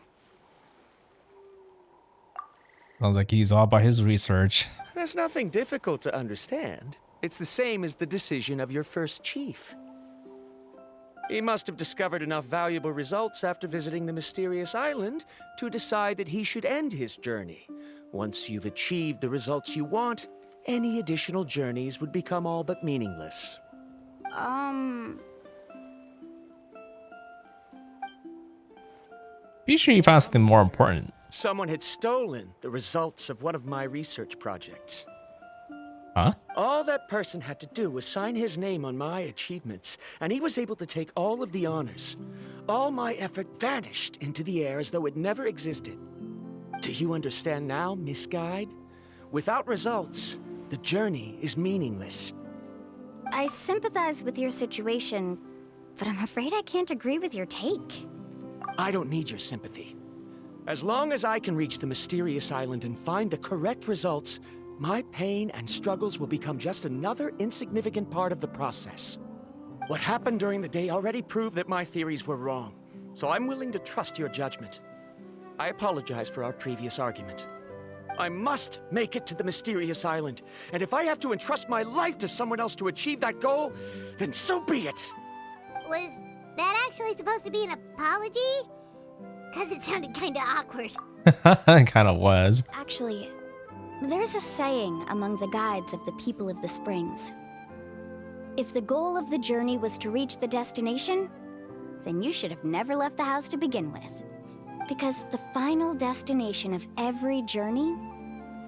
Sounds like he's all about his research. There's nothing difficult to understand. It's the same as the decision of your first chief. He must have discovered enough valuable results after visiting the mysterious island to decide that he should end his journey. Once you've achieved the results you want, any additional journeys would become all but meaningless. Be sure you found something more important. Someone had stolen the results of one of my research projects. Huh? All that person had to do was sign his name on my achievements, and he was able to take all of the honors. All my effort vanished into the air as though it never existed. Do you understand now, Miss Guide? Without results, the journey is meaningless. I sympathize with your situation, but I'm afraid I can't agree with your take. I don't need your sympathy. As long as I can reach the mysterious island and find the correct results, my pain and struggles will become just another insignificant part of the process. What happened during the day already proved that my theories were wrong, so I'm willing to trust your judgment. I apologize for our previous argument. I must make it to the mysterious island, and if I have to entrust my life to someone else to achieve that goal, then so be it! Was that actually supposed to be an apology? Because it sounded kinda awkward. It kind of was. Actually, there's a saying among the guides of the people of the Springs. If the goal of the journey was to reach the destination, then you should have never left the house to begin with. Because the final destination of every journey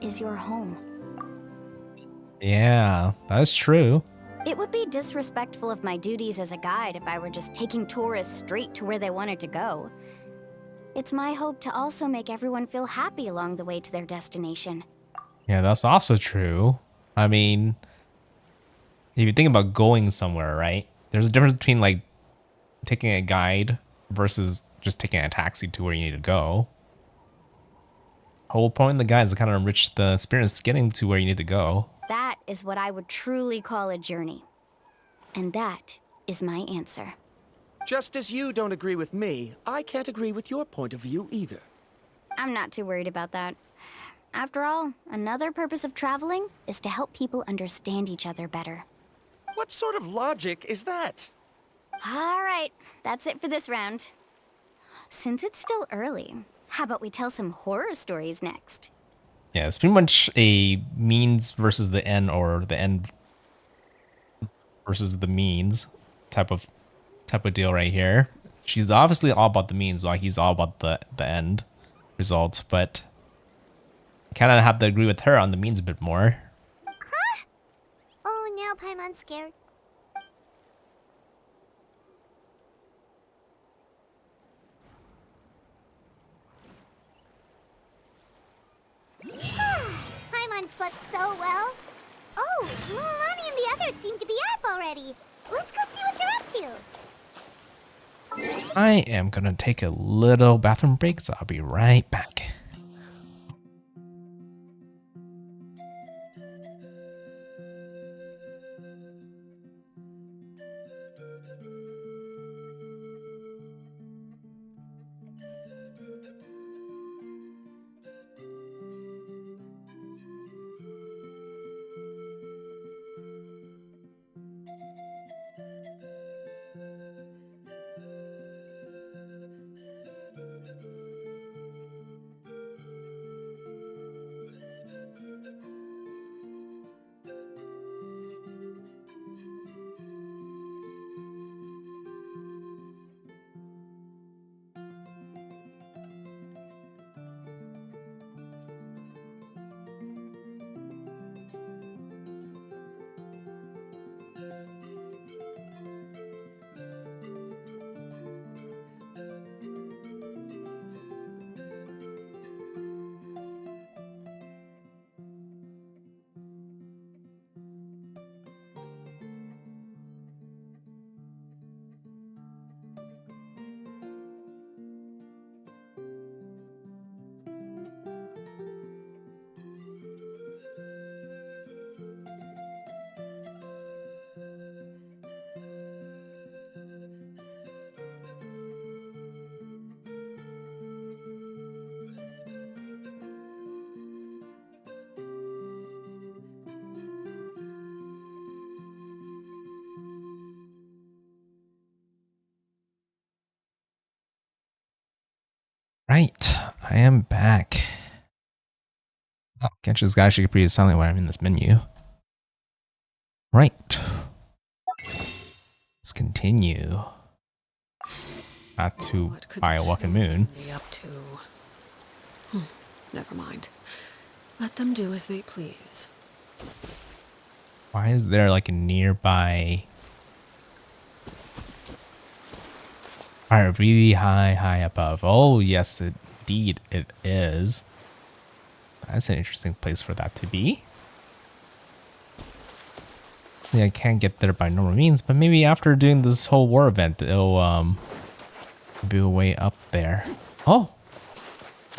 is your home. Yeah, that's true. It would be disrespectful of my duties as a guide if I were just taking tourists straight to where they wanted to go. It's my hope to also make everyone feel happy along the way to their destination. Yeah, that's also true. I mean, if you think about going somewhere, right? There's a difference between like taking a guide versus just taking a taxi to where you need to go. Whole point of the guide is to kind of enrich the experience getting to where you need to go. That is what I would truly call a journey. And that is my answer. Just as you don't agree with me, I can't agree with your point of view either. I'm not too worried about that. After all, another purpose of traveling is to help people understand each other better. What sort of logic is that? All right, that's it for this round. Since it's still early, how about we tell some horror stories next? Yeah, it's pretty much a means versus the end, or the end versus the means type of deal right here. She's obviously all about the means while he's all about the end results, but I kind of have to agree with her on the means a bit more. Huh? Oh, now Paimon's scared. Paimon slept so well. Oh, Milani and the others seem to be up already. Let's go see what they're up to. I am gonna take a little bathroom break, so I'll be right back. Right, I am back. Oh, Genshin's guy should get pretty silent when I'm in this menu. Right. Let's continue. Back to Biowalking Moon. Be up to? Never mind. Let them do as they please. Why is there like a nearby... Fire really high above? Oh, yes, indeed it is. That's an interesting place for that to be. unfortunately I can't get there by normal means, but maybe after doing this whole war event, it'll be a way up there. Oh,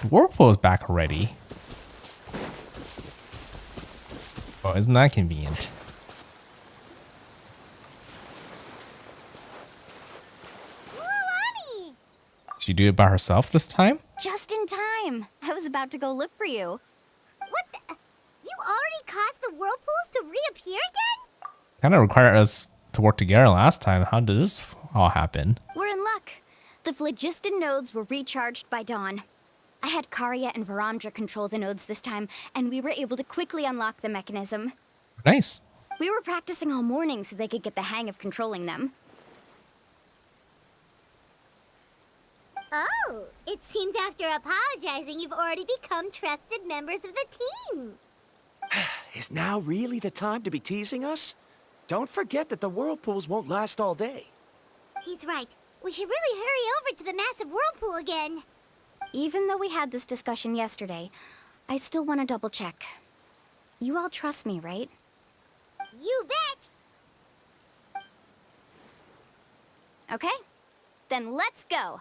the whirlpool is back already. Oh, isn't that convenient? Milani! Did she do it by herself this time? Just in time. I was about to go look for you. What the? You already caused the whirlpools to reappear again? Kind of required us to work together last time. How did this all happen? We're in luck. The phlogiston nodes were recharged by dawn. I had Karya and Varamdra control the nodes this time, and we were able to quickly unlock the mechanism. Nice. We were practicing all morning so they could get the hang of controlling them. Oh, it seems after apologizing, you've already become trusted members of the team. Is now really the time to be teasing us? Don't forget that the whirlpools won't last all day. He's right. We should really hurry over to the massive whirlpool again. Even though we had this discussion yesterday, I still want to double check. You all trust me, right? You bet! Okay, then let's go.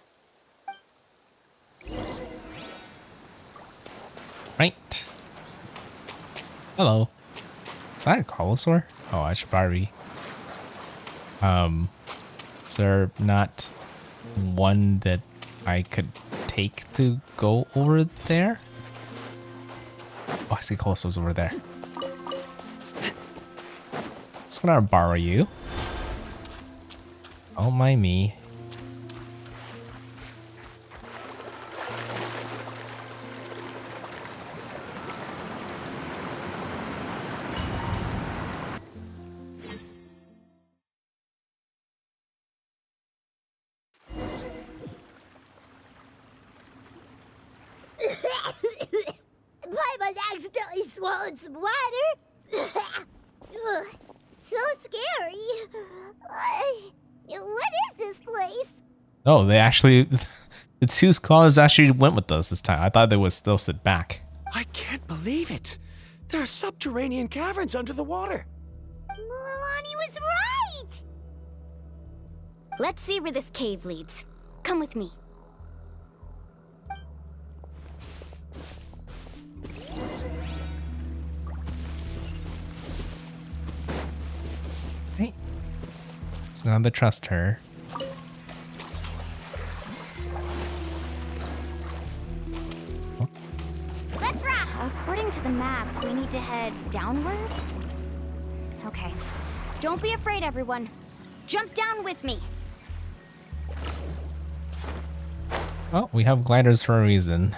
Right. Hello. Is that a Colosaur? Oh, I should probably... Is there not one that I could take to go over there? Oh, I see Colosaurs over there. Just gonna borrow you. Don't mind me. Paimon accidentally swallowed some water. Ugh, so scary. What is this place? Oh, they actually... the two scholars actually went with us this time. I thought they would still sit back. I can't believe it. There are subterranean caverns under the water. Milani was right! Let's see where this cave leads. Come with me. Right. It's not to trust her. Let's rock! According to the map, we need to head downward? Okay. Don't be afraid, everyone. Jump down with me. Oh, we have gliders for a reason.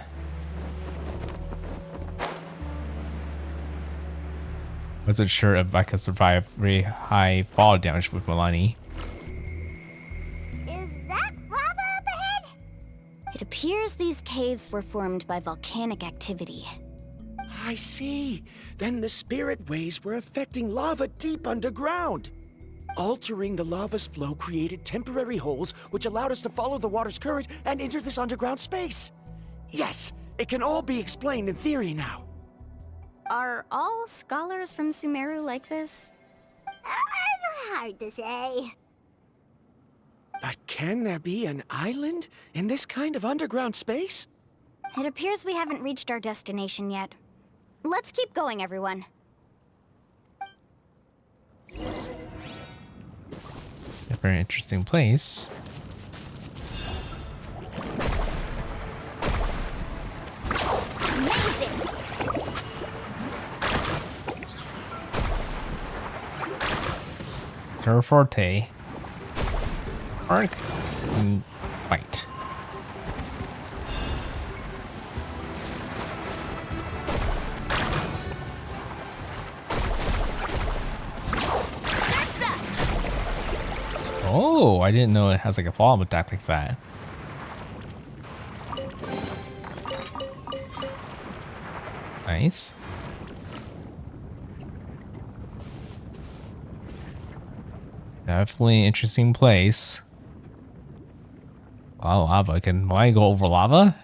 Wasn't sure if I could survive very high fall damage with Milani. Is that lava up ahead? It appears these caves were formed by volcanic activity. I see. Then the spirit waves were affecting lava deep underground. Altering the lava's flow created temporary holes which allowed us to follow the water's current and enter this underground space. Yes, it can all be explained in theory now. Are all scholars from Sumeru like this? Hard to say. But can there be an island in this kind of underground space? It appears we haven't reached our destination yet. Let's keep going, everyone. A very interesting place. Amazing! Her forte. Arc and bite. Oh, I didn't know it has like a follow-up attack like that. Nice. Definitely an interesting place. A lot of lava. Can I go over lava?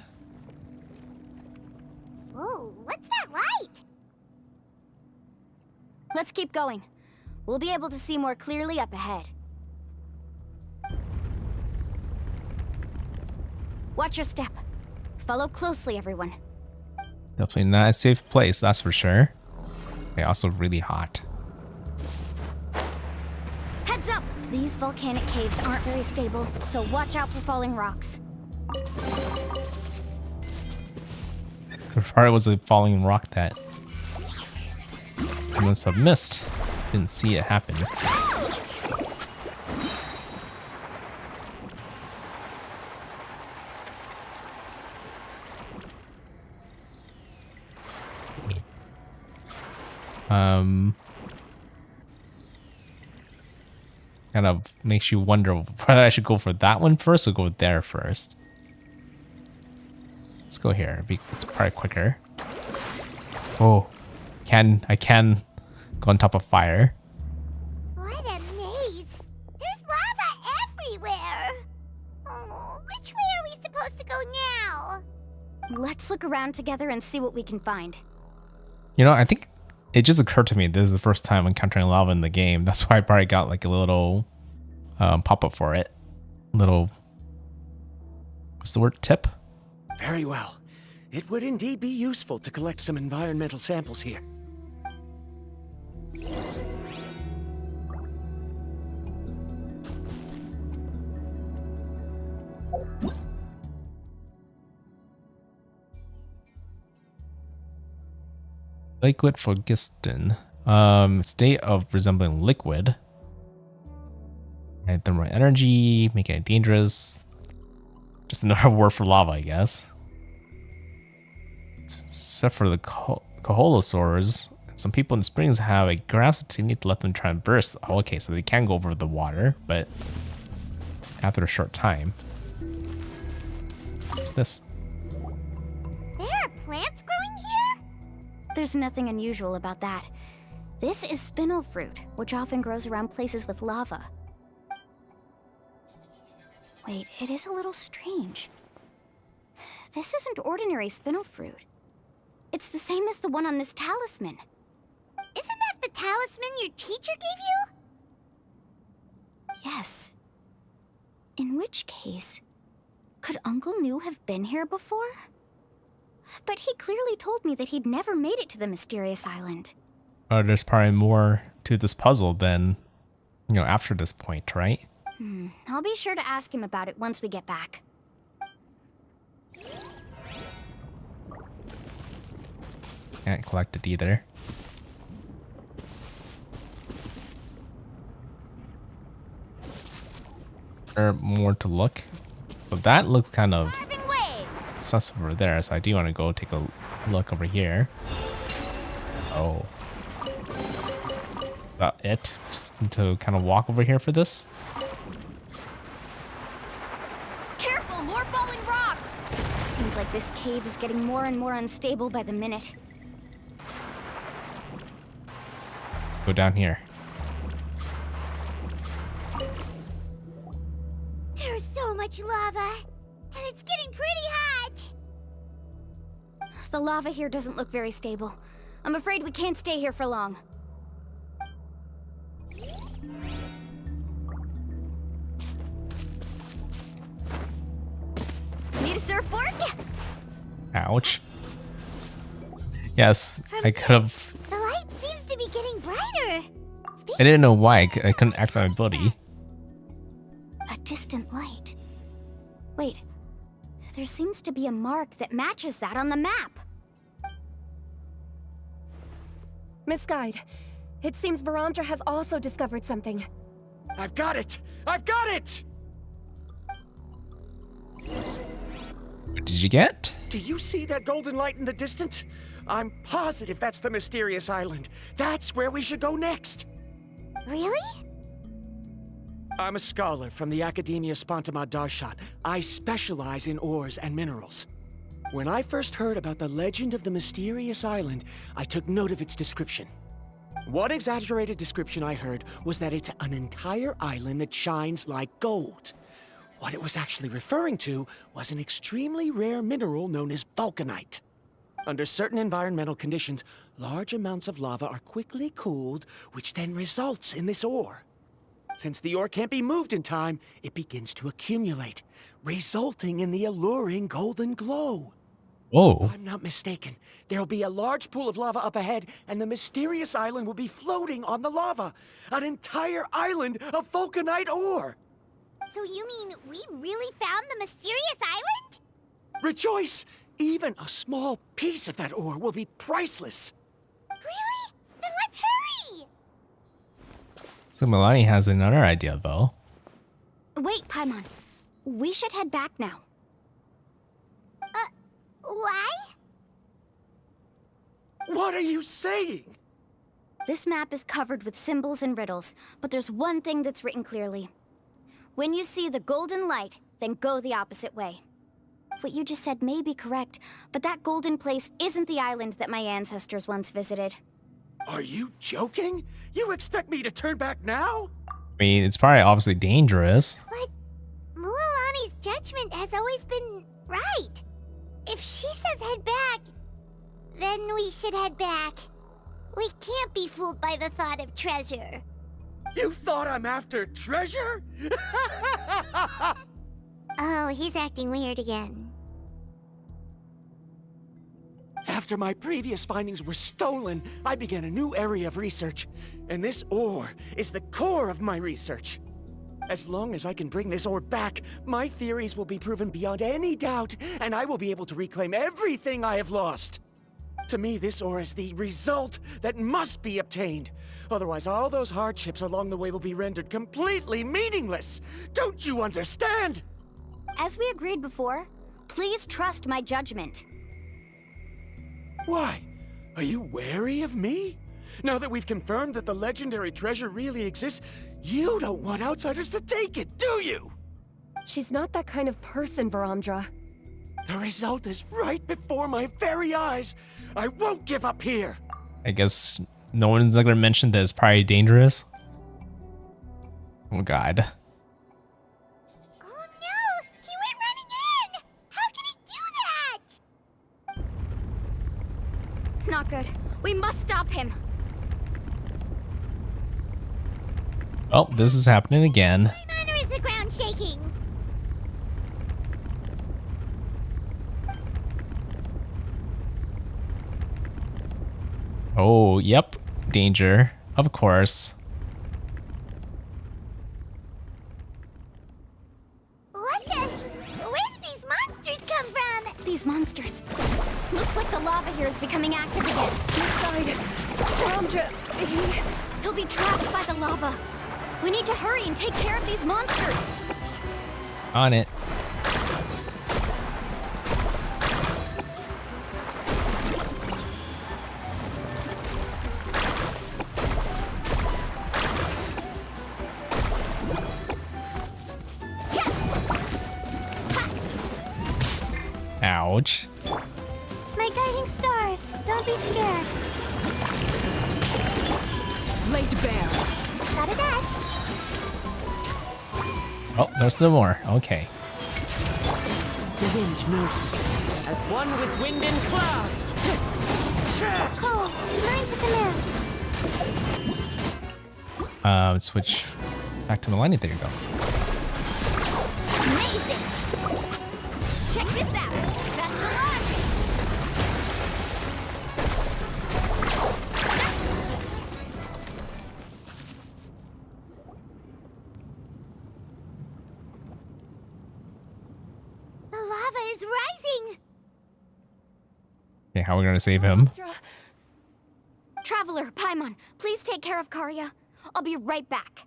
Whoa, what's that light? Let's keep going. We'll be able to see more clearly up ahead. Watch your step. Follow closely, everyone. Definitely not a safe place, that's for sure. Okay, also really hot. Heads up! These volcanic caves aren't very stable, so watch out for falling rocks. Or it was a falling rock that must have missed. Didn't see it happen. Kind of makes you wonder whether I should go for that one first or go there first. Let's go here. It's probably quicker. Oh, I can go on top of fire. What a maze! There's lava everywhere! Oh, which way are we supposed to go now? Let's look around together and see what we can find. You know, I think it just occurred to me this is the first time encountering lava in the game. That's why I probably got like a little pop-up for it. Little, what's the word? Tip? Very well. It would indeed be useful to collect some environmental samples here. Liquid phlogiston. State of resembling liquid. And thermal energy, making it dangerous. Just another word for lava, I guess. Except for the Koholosaurs, some people in the springs have a grasp technique to let them try and burst. Oh, okay, so they can go over the water, but after a short time. What's this? There are plants growing here? There's nothing unusual about that. This is spinel fruit, which often grows around places with lava. Wait, it is a little strange. This isn't ordinary spinel fruit. It's the same as the one on this talisman. Isn't that the talisman your teacher gave you? Yes. In which case, could Uncle New have been here before? But he clearly told me that he'd never made it to the mysterious island. Oh, there's probably more to this puzzle than, after this point, right? I'll be sure to ask him about it once we get back. Can't collect it either. There more to look. But that looks kind of sus over there, so I do want to go take a look over here. Oh. About it. Just need to kind of walk over here for this. Careful, more falling rocks! Seems like this cave is getting more and more unstable by the minute. Go down here. There's so much lava, and it's getting pretty hot. The lava here doesn't look very stable. I'm afraid we can't stay here for long. Need a surfboard? Ouch. Yes, I could have. The light seems to be getting brighter. I didn't know why. I couldn't act my ability. A distant light. Wait, there seems to be a mark that matches that on the map. Miss Guide, it seems Varamdra has also discovered something. I've got it! I've got it! What did you get? Do you see that golden light in the distance? I'm positive that's the mysterious island. That's where we should go next. Really? I'm a scholar from the Academia Spontima Darshan. I specialize in ores and minerals. When I first heard about the legend of the mysterious island, I took note of its description. One exaggerated description I heard was that it's an entire island that shines like gold. What it was actually referring to was an extremely rare mineral known as vulcanite. Under certain environmental conditions, large amounts of lava are quickly cooled, which then results in this ore. Since the ore can't be moved in time, it begins to accumulate, resulting in the alluring golden glow. Whoa. If I'm not mistaken, there'll be a large pool of lava up ahead, and the mysterious island will be floating on the lava. An entire island of vulcanite ore! So you mean we really found the mysterious island? Rejoice! Even a small piece of that ore will be priceless. Really? Then let's hurry! So Milani has another idea, though. Wait, Paimon. We should head back now. Why? What are you saying? This map is covered with symbols and riddles, but there's one thing that's written clearly. When you see the golden light, then go the opposite way. What you just said may be correct, but that golden place isn't the island that my ancestors once visited. Are you joking? You expect me to turn back now? I mean, it's probably obviously dangerous. But Mualani's judgment has always been right. If she says head back, then we should head back. We can't be fooled by the thought of treasure. You thought I'm after treasure? Oh, he's acting weird again. After my previous findings were stolen, I began a new area of research. And this ore is the core of my research. As long as I can bring this ore back, my theories will be proven beyond any doubt, and I will be able to reclaim everything I have lost. To me, this ore is the result that must be obtained. Otherwise, all those hardships along the way will be rendered completely meaningless. Don't you understand? As we agreed before, please trust my judgment. Why? Are you wary of me? Now that we've confirmed that the legendary treasure really exists, you don't want outsiders to take it, do you? She's not that kind of person, Varamdra. The result is right before my very eyes. I won't give up here. I guess no one's gonna mention that it's probably dangerous. Oh god. Oh no! He went running in! How can he do that? Not good. We must stop him. Oh, this is happening again. Or is the ground shaking? Oh, yep. Danger. Of course. What the? Where did these monsters come from? These monsters. Looks like the lava here is becoming active again. Inside. Varamdra, He'll be trapped by the lava. We need to hurry and take care of these monsters. On it. Ouch. My guiding stars. Don't be scared. Laid bare. Got a dash. Oh, there's still more. Okay. The wind knows me. As one with wind and cloud. Cole, mine's with the moon. Switch back to Milani. There you go. Amazing. Check this out. Best of luck. The lava is rising. Okay, how are we gonna save him? Traveler, Paimon, please take care of Karya. I'll be right back.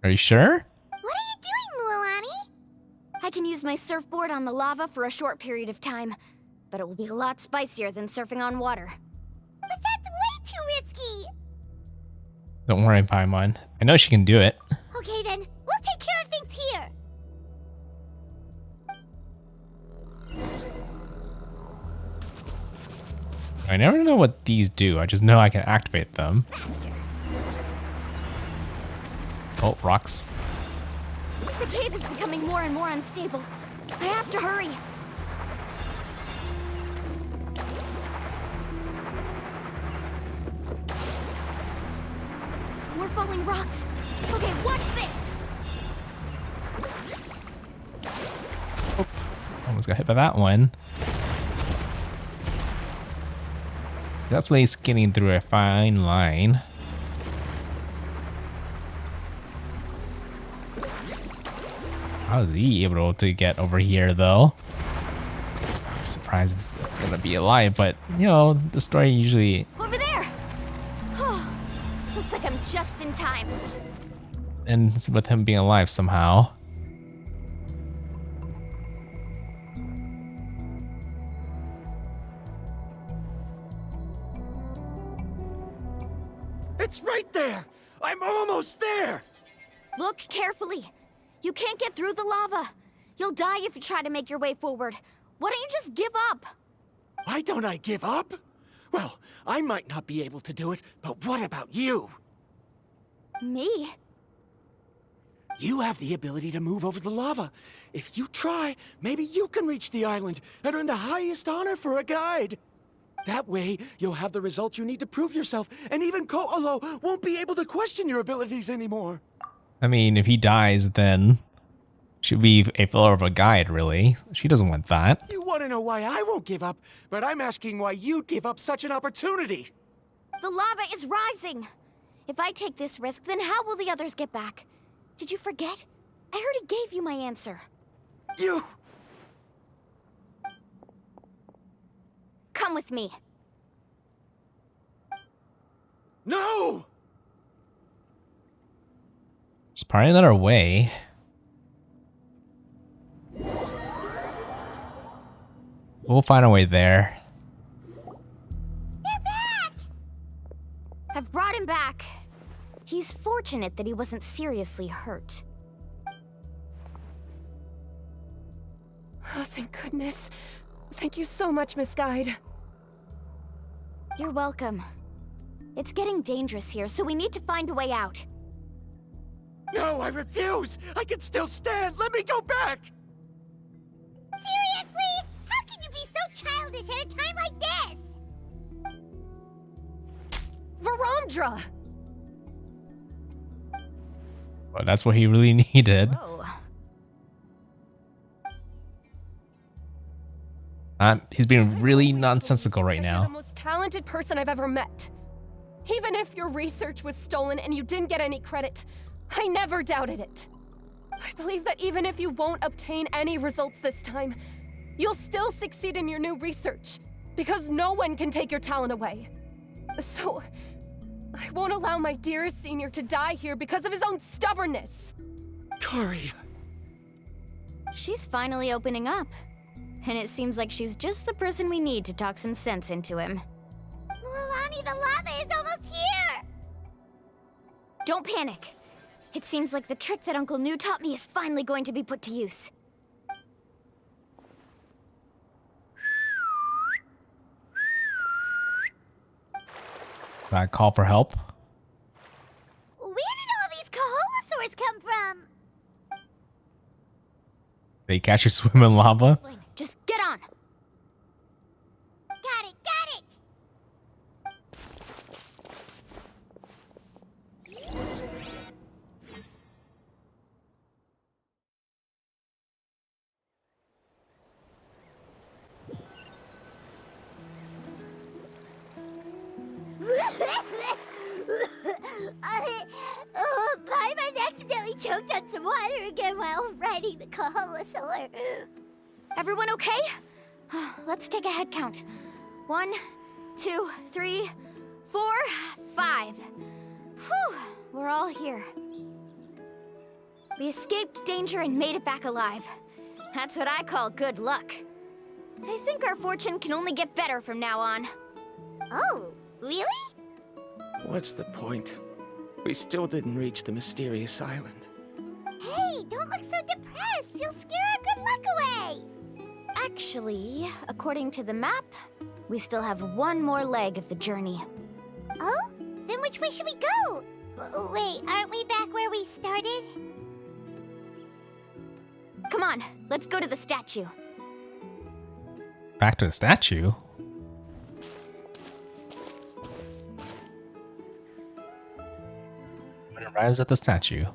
Are you sure? What are you doing, Mualani? I can use my surfboard on the lava for a short period of time, but it will be a lot spicier than surfing on water. But that's way too risky. Don't worry, Paimon. I know she can do it. Okay then, we'll take care of things here. I never know what these do. I just know I can activate them. Faster. Oh, rocks. The cave is becoming more and more unstable. I have to hurry. more falling rocks. Okay, watch this. Almost got hit by that one. Definitely skinning through a fine line. How is he able to get over here, though? I'm surprised if he's gonna be alive, but you know, the story usually Over there. Oh, looks like I'm just in time. ends with him being alive somehow. It's right there! I'm almost there! Look carefully. You can't get through the lava. You'll die if you try to make your way forward. Why don't you just give up? Why don't I give up? Well, I might not be able to do it, but what about you? Me? You have the ability to move over the lava. If you try, maybe you can reach the island and earn the highest honor for a guide. That way, you'll have the results you need to prove yourself, and even Ko'olo won't be able to question your abilities anymore. I mean, if he dies, then she'd be a filler of a guide, really. She doesn't want that. You want to know why I won't give up, but I'm asking why you'd give up such an opportunity. The lava is rising. If I take this risk, then how will the others get back? Did you forget? I already gave you my answer. You... Come with me. No! There's probably another way. We'll find a way there. They're back! I've brought him back. He's fortunate that he wasn't seriously hurt. Oh, thank goodness. Thank you so much, Miss Guide. You're welcome. It's getting dangerous here, so we need to find a way out. No, I refuse! I can still stand! Let me go back! Seriously? How can you be so childish at a time like this? Verandra! Well, that's what he really needed. Oh. He's being really nonsensical right You're the now. most talented person I've ever met. Even if your research was stolen and you didn't get any credit, I never doubted it. I believe that even if you won't obtain any results this time, you'll still succeed in your new research, because no one can take your talent away. So, I won't allow my dearest senior to die here because of his own stubbornness. Kari... She's finally opening up. And it seems like she's just the person we need to talk some sense into him. Milani, the lava is almost here! Don't panic. It seems like the trick that Uncle New taught me is finally going to be put to use. Should I call for help? Where did all these Koholosaurs come from? They catch you swim in lava? Just get on. Got it, got it! Paimon accidentally choked on some water again while riding the Koholosaur. Everyone okay? Let's take a head count. 1, 2, 3, 4, 5. Whew, we're all here. We escaped danger and made it back alive. That's what I call good luck. I think our fortune can only get better from now on. Oh, really? What's the point? We still didn't reach the mysterious island. Hey, don't look so depressed. You'll scare our good luck away. Actually, according to the map, we still have one more leg of the journey. Oh? Then which way should we go? Wait, aren't we back where we started? Come on, let's go to the statue. Back to the statue? Arrives at the statue.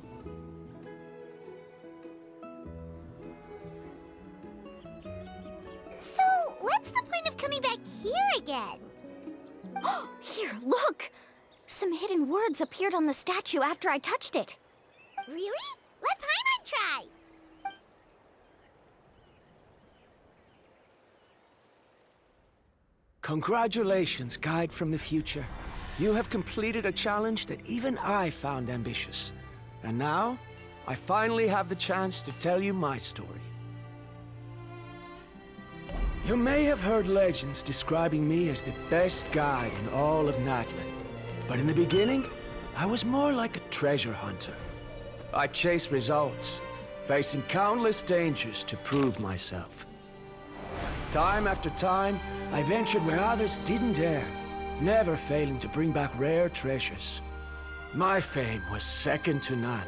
So, what's the point of coming back here again? Here, look! Some hidden words appeared on the statue after I touched it. Really? Let Paimon try! Congratulations, guide from the future. You have completed a challenge that even I found ambitious. And now, I finally have the chance to tell you my story. You may have heard legends describing me as the best guide in all of Natlan. But in the beginning, I was more like a treasure hunter. I chased results, facing countless dangers to prove myself. Time after time, I ventured where others didn't dare, never failing to bring back rare treasures. My fame was second to none.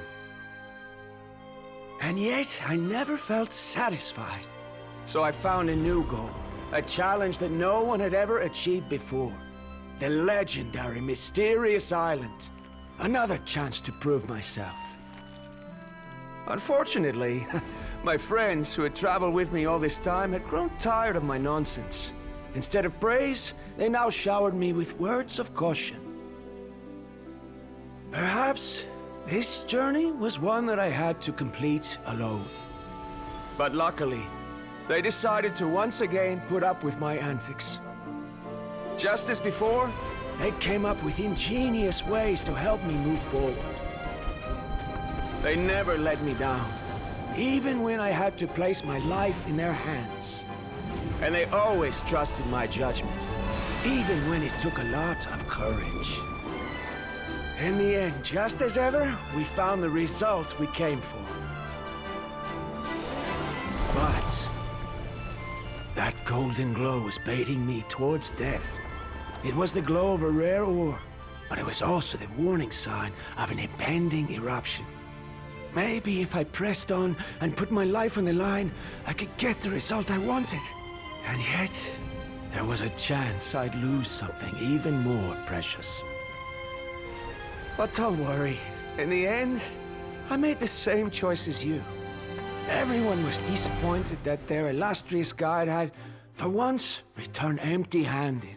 And yet, I never felt satisfied. So I found a new goal, a challenge that no one had ever achieved before. The legendary, mysterious island. Another chance to prove myself. Unfortunately, my friends who had traveled with me all this time had grown tired of my nonsense. Instead of praise, they now showered me with words of caution. Perhaps this journey was one that I had to complete alone. But luckily, they decided to once again put up with my antics. Just as before, they came up with ingenious ways to help me move forward. They never let me down, even when I had to place my life in their hands. And they always trusted my judgment, even when it took a lot of courage. In the end, just as ever, we found the result we came for. But that golden glow was baiting me towards death. It was the glow of a rare ore, but it was also the warning sign of an impending eruption. Maybe if I pressed on and put my life on the line, I could get the result I wanted. And yet, there was a chance I'd lose something even more precious. But don't worry. In the end, I made the same choice as you. Everyone was disappointed that their illustrious guide had, for once, returned empty-handed.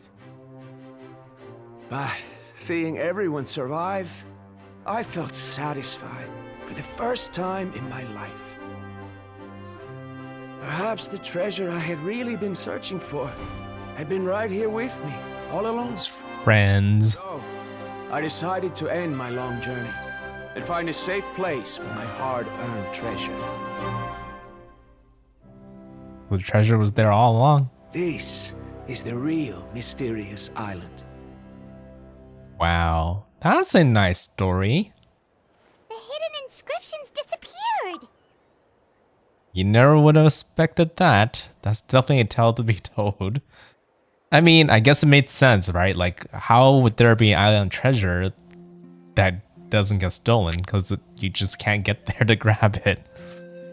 But seeing everyone survive, I felt satisfied for the first time in my life. Perhaps the treasure I had really been searching for had been right here with me, all along. Friends. So, I decided to end my long journey and find a safe place for my hard-earned treasure. The treasure was there all along. This is the real mysterious island. Wow. That's a nice story. The hidden inscriptions disappeared! You never would have expected that. That's definitely a tale to be told. I mean, I guess it made sense, right? Like, how would there be an island treasure that doesn't get stolen? Because you just can't get there to grab it.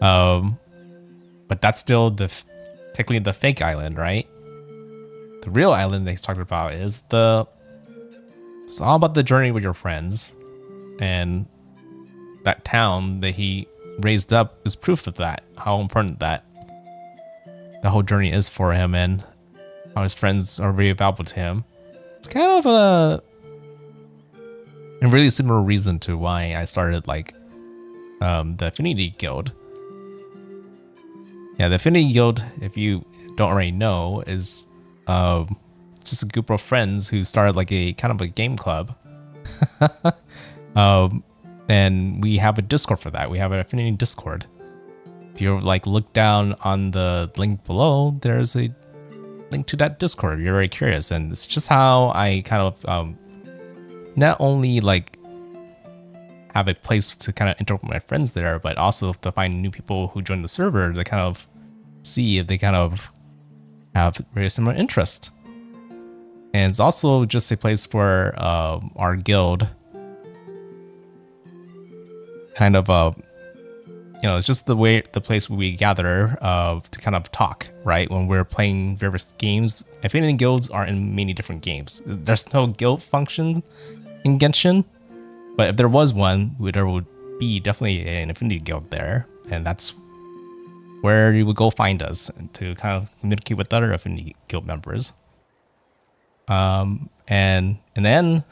But that's still technically the fake island, right? The real island they talked about is it's all about the journey with your friends. And that town that he raised up is proof of that. How important that the whole journey is for him and how his friends are very valuable to him. It's kind of a really similar reason to why I started like the Affinity Guild. Yeah, the Affinity Guild, if you don't already know, is just a group of friends who started like a kind of a game club. And we have a Discord for that. We have an Affinity Discord. If you like look down on the link below, there's a link to that Discord if you're very curious. And it's just how I kind of not only like have a place to kind of interact with my friends there, but also to find new people who join the server to kind of see if they kind of have very similar interests. And it's also just a place for our guild kind of it's just the place where we gather to kind of talk, right? When we're playing various games. Affinity guilds are in many different games. There's no guild functions in Genshin. But if there was one, there would be definitely an Affinity Guild there, and that's where you would go find us to kind of communicate with other Affinity Guild members. And then,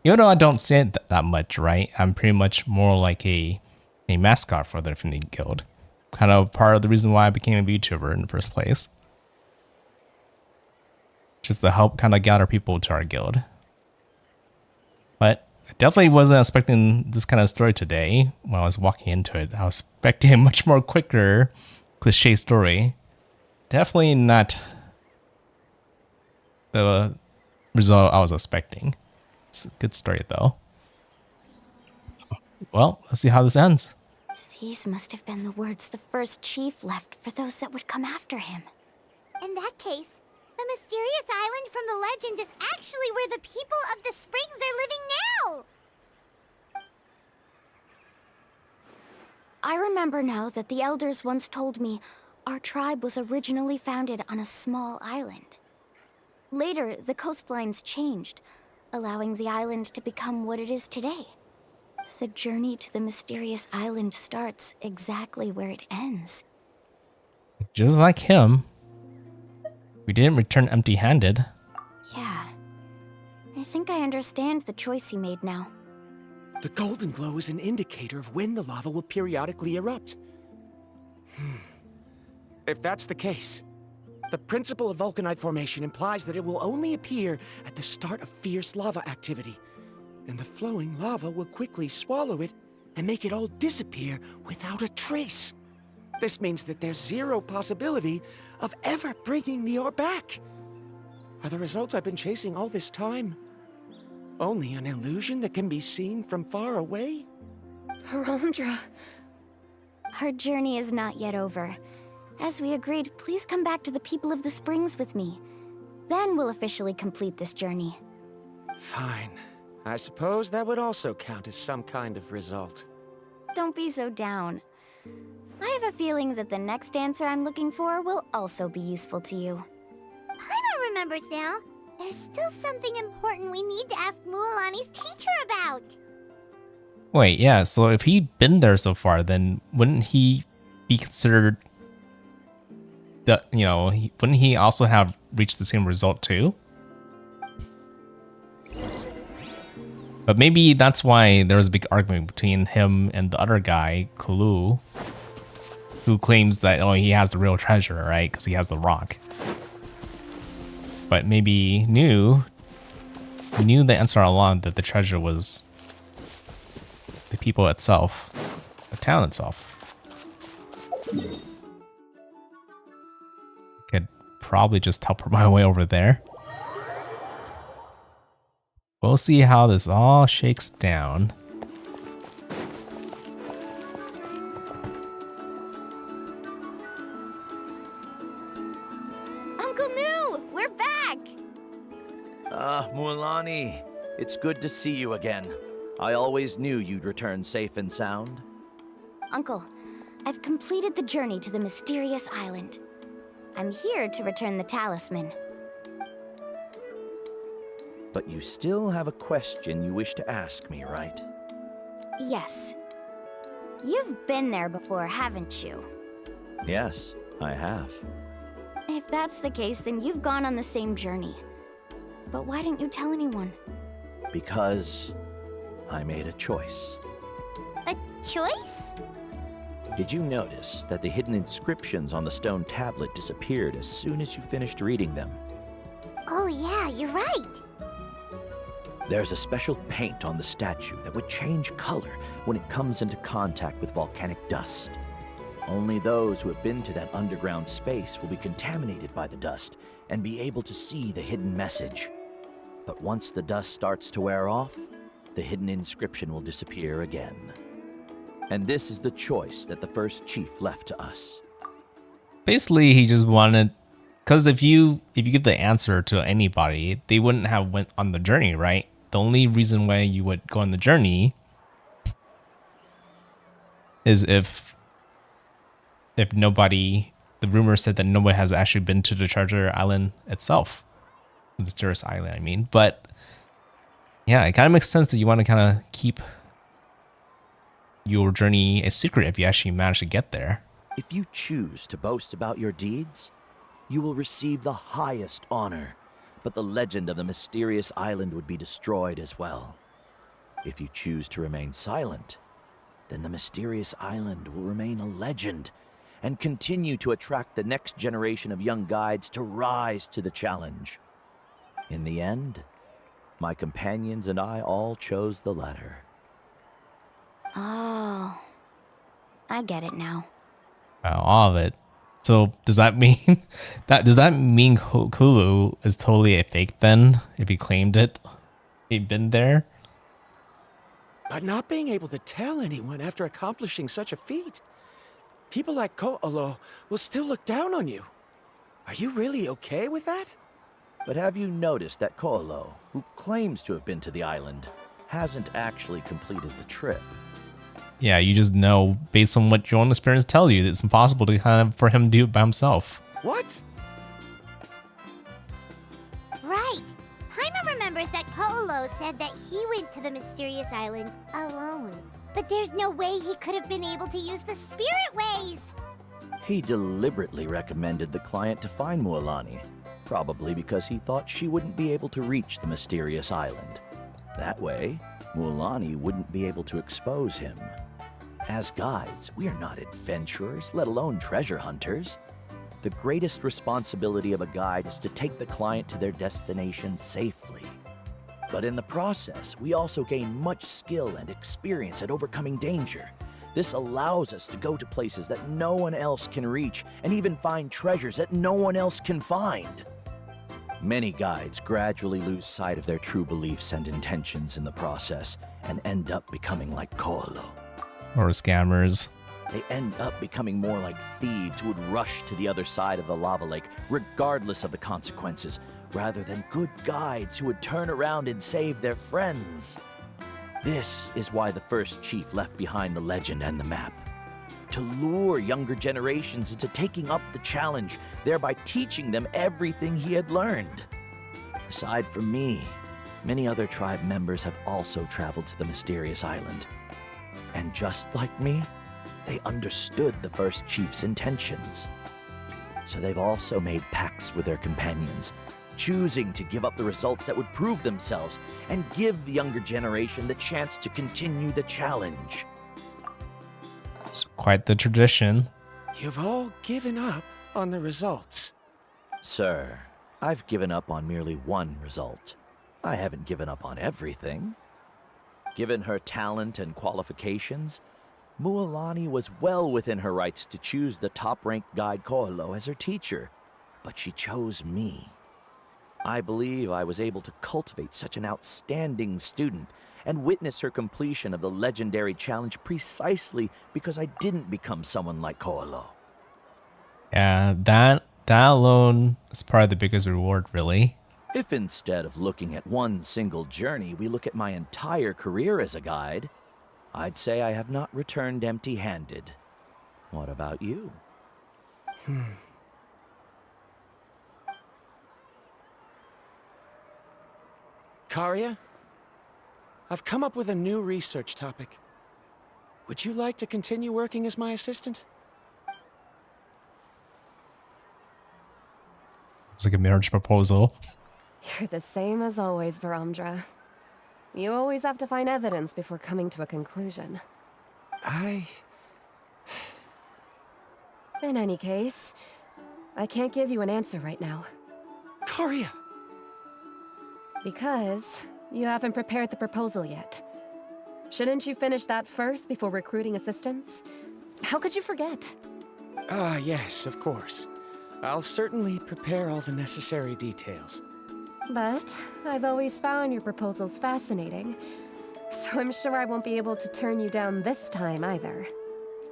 even though I don't say it that much, right? I'm pretty much more like a mascot for the Affinity Guild. Kind of part of the reason why I became a VTuber in the first place. Just to help kind of gather people to our guild. But I definitely wasn't expecting this kind of story today when I was walking into it. I was expecting a much more quicker, cliche story. Definitely not the result I was expecting. It's a good story though. Well, let's see how this ends. These must have been the words the first chief left for those that would come after him. In that case, the mysterious island from the legend is actually where the people of the springs are living now! I remember now that the elders once told me our tribe was originally founded on a small island. Later, the coastlines changed, allowing the island to become what it is today. The journey to the mysterious island starts exactly where it ends. Just like him. We didn't return empty-handed. Yeah. I think I understand the choice he made now. The golden glow is an indicator of when the lava will periodically erupt. If that's the case, the principle of vulcanite formation implies that it will only appear at the start of fierce lava activity, and the flowing lava will quickly swallow it and make it all disappear without a trace. This means that there's zero possibility of ever bringing the ore back. Are the results I've been chasing all this time only an illusion that can be seen from far away? Verandra. Our journey is not yet over. As we agreed, please come back to the people of the springs with me. Then we'll officially complete this journey. Fine. I suppose that would also count as some kind of result. Don't be so down. I have a feeling that the next answer I'm looking for will also be useful to you. Paimon remembers now. There's still something important we need to ask Mualani's teacher about. Wait, yeah, so if he'd been there so far, then wouldn't he be considered wouldn't he also have reached the same result too? But maybe that's why there was a big argument between him and the other guy, Kulu, who claims that he has the real treasure, right? Because he has the rock. But maybe knew the answer all along that the treasure was the people itself, the town itself. Could probably just teleport my way over there. We'll see how this all shakes down. Uncle New, we're back! Mualani, it's good to see you again. I always knew you'd return safe and sound. Uncle, I've completed the journey to the mysterious island. I'm here to return the talisman. But you still have a question you wish to ask me, right? Yes. You've been there before, haven't you? Yes, I have. If that's the case, then you've gone on the same journey. But why didn't you tell anyone? Because I made a choice. A choice? Did you notice that the hidden inscriptions on the stone tablet disappeared as soon as you finished reading them? Oh yeah, you're right. There's a special paint on the statue that would change color when it comes into contact with volcanic dust. Only those who have been to that underground space will be contaminated by the dust and be able to see the hidden message. But once the dust starts to wear off, the hidden inscription will disappear again. And this is the choice that the first chief left to us. Basically, he just wanted, because if you give the answer to anybody, they wouldn't have went on the journey, right? The only reason why you would go on the journey is if nobody, the rumor said that nobody has actually been to the treasure island itself. The mysterious island, I mean. But Yeah, it kind of makes sense that you want to kind of keep your journey a secret if you actually manage to get there. If you choose to boast about your deeds, you will receive the highest honor, but the legend of the mysterious island would be destroyed as well. If you choose to remain silent, then the mysterious island will remain a legend and continue to attract the next generation of young guides to rise to the challenge. In the end, my companions and I all chose the latter. Oh, I get it now. All of it. So does that mean Kulu is totally a fake then? If he claimed it, he'd been there. But not being able to tell anyone after accomplishing such a feat. People like Ko'olo will still look down on you. Are you really okay with that? But have you noticed that Ko'olo, who claims to have been to the island, hasn't actually completed the trip? Yeah, you just know based on what your own experience tells you that it's impossible to for him to do it by himself. What? Right. Paimon remembers that Ko'olo said that he went to the mysterious island alone. But there's no way he could have been able to use the spirit ways. He deliberately recommended the client to find Mualani, probably because he thought she wouldn't be able to reach the mysterious island. That way, Mualani wouldn't be able to expose him. As guides, we are not adventurers, let alone treasure hunters. The greatest responsibility of a guide is to take the client to their destination safely. But in the process, we also gain much skill and experience at overcoming danger. This allows us to go to places that no one else can reach, and even find treasures that no one else can find. Many guides gradually lose sight of their true beliefs and intentions in the process, and end up becoming like Ko'olo. Or scammers. They end up becoming more like thieves who would rush to the other side of the lava lake, regardless of the consequences, rather than good guides who would turn around and save their friends. This is why the first chief left behind the legend and the map. To lure younger generations into taking up the challenge, thereby teaching them everything he had learned. Aside from me, many other tribe members have also traveled to the mysterious island. And just like me, they understood the first chief's intentions. So they've also made pacts with their companions, choosing to give up the results that would prove themselves and give the younger generation the chance to continue the challenge. It's quite the tradition. You've all given up on the results. Sir, I've given up on merely one result. I haven't given up on everything. Given her talent and qualifications, Mualani was well within her rights to choose the top-ranked guide Ko'olo as her teacher, but she chose me. I believe I was able to cultivate such an outstanding student and witness her completion of the legendary challenge precisely because I didn't become someone like Ko'olo. Yeah, that alone is probably the biggest reward, really. If instead of looking at one single journey, we look at my entire career as a guide, I'd say I have not returned empty-handed. What about you? Karia, I've come up with a new research topic. Would you like to continue working as my assistant? It's like a marriage proposal. You're the same as always, Varamdra. You always have to find evidence before coming to a conclusion. In any case, I can't give you an answer right now. Karia! Because you haven't prepared the proposal yet. Shouldn't you finish that first before recruiting assistants? How could you forget? Yes, of course. I'll certainly prepare all the necessary details. But I've always found your proposals fascinating, so I'm sure I won't be able to turn you down this time either.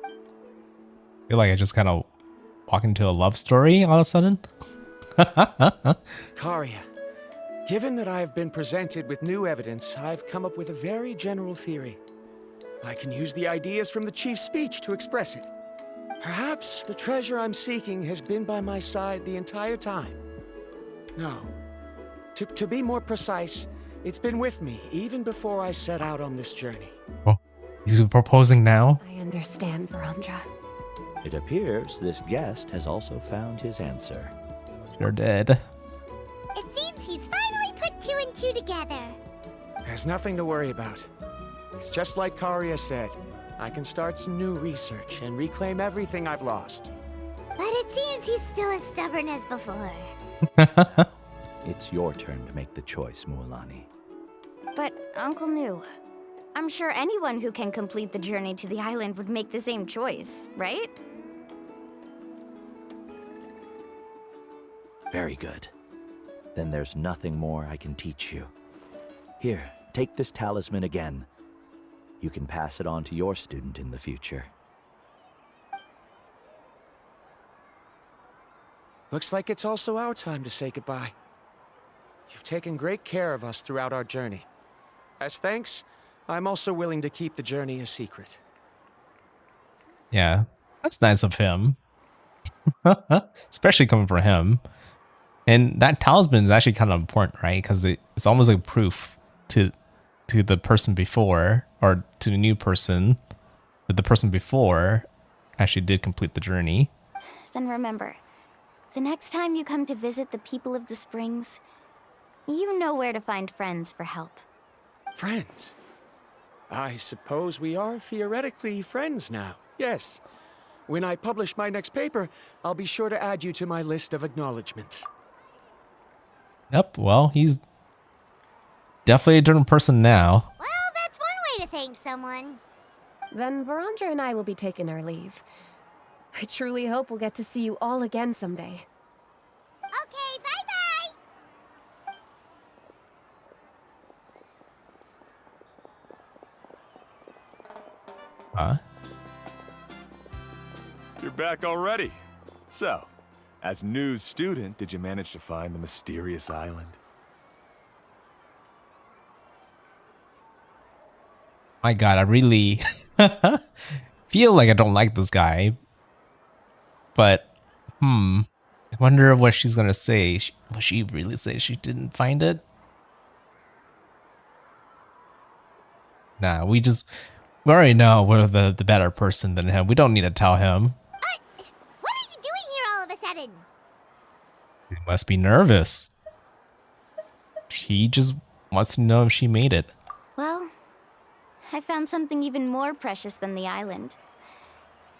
I feel like I just kind of walk into a love story all of a sudden. Karia, given that I have been presented with new evidence, I've come up with a very general theory. I can use the ideas from the chief's speech to express it. Perhaps the treasure I'm seeking has been by my side the entire time. No. To be more precise, It's been with me even before I set out on this journey. Oh, he's proposing now? I understand, Verandra. It appears this guest has also found his answer. Sure did. It seems he's finally put 2 and 2 together. There's nothing to worry about. It's just like Karia said. I can start some new research and reclaim everything I've lost. But it seems he's still as stubborn as before. It's your turn to make the choice, Mualani. But, Uncle Nu, I'm sure anyone who can complete the journey to the island would make the same choice, right? Very good. Then there's nothing more I can teach you. Here, take this talisman again. You can pass it on to your student in the future. Looks like it's also our time to say goodbye. You've taken great care of us throughout our journey. As thanks, I'm also willing to keep the journey a secret. Yeah, that's nice of him. Especially coming from him. And that talisman is actually kind of important, right? Because it's almost like proof to the person before, or to the new person, that the person before actually did complete the journey. Then remember, the next time you come to visit the people of the Springs, you know where to find friends for help. Friends? I suppose we are theoretically friends now. Yes. When I publish my next paper, I'll be sure to add you to my list of acknowledgements. Yep, well, he's definitely a different person now. Well, that's one way to thank someone. Then Verandra and I will be taking our leave. I truly hope we'll get to see you all again someday. Okay, bye-bye! Huh? You're back already. So, as new student, did you manage to find the mysterious island? My god, I really feel like I don't like this guy. But, I wonder what she's gonna say. Will she really say she didn't find it? Nah, we already know we're the better person than him. We don't need to tell him. What are you doing here all of a sudden? He must be nervous. She just wants to know if she made it. Well, I found something even more precious than the island.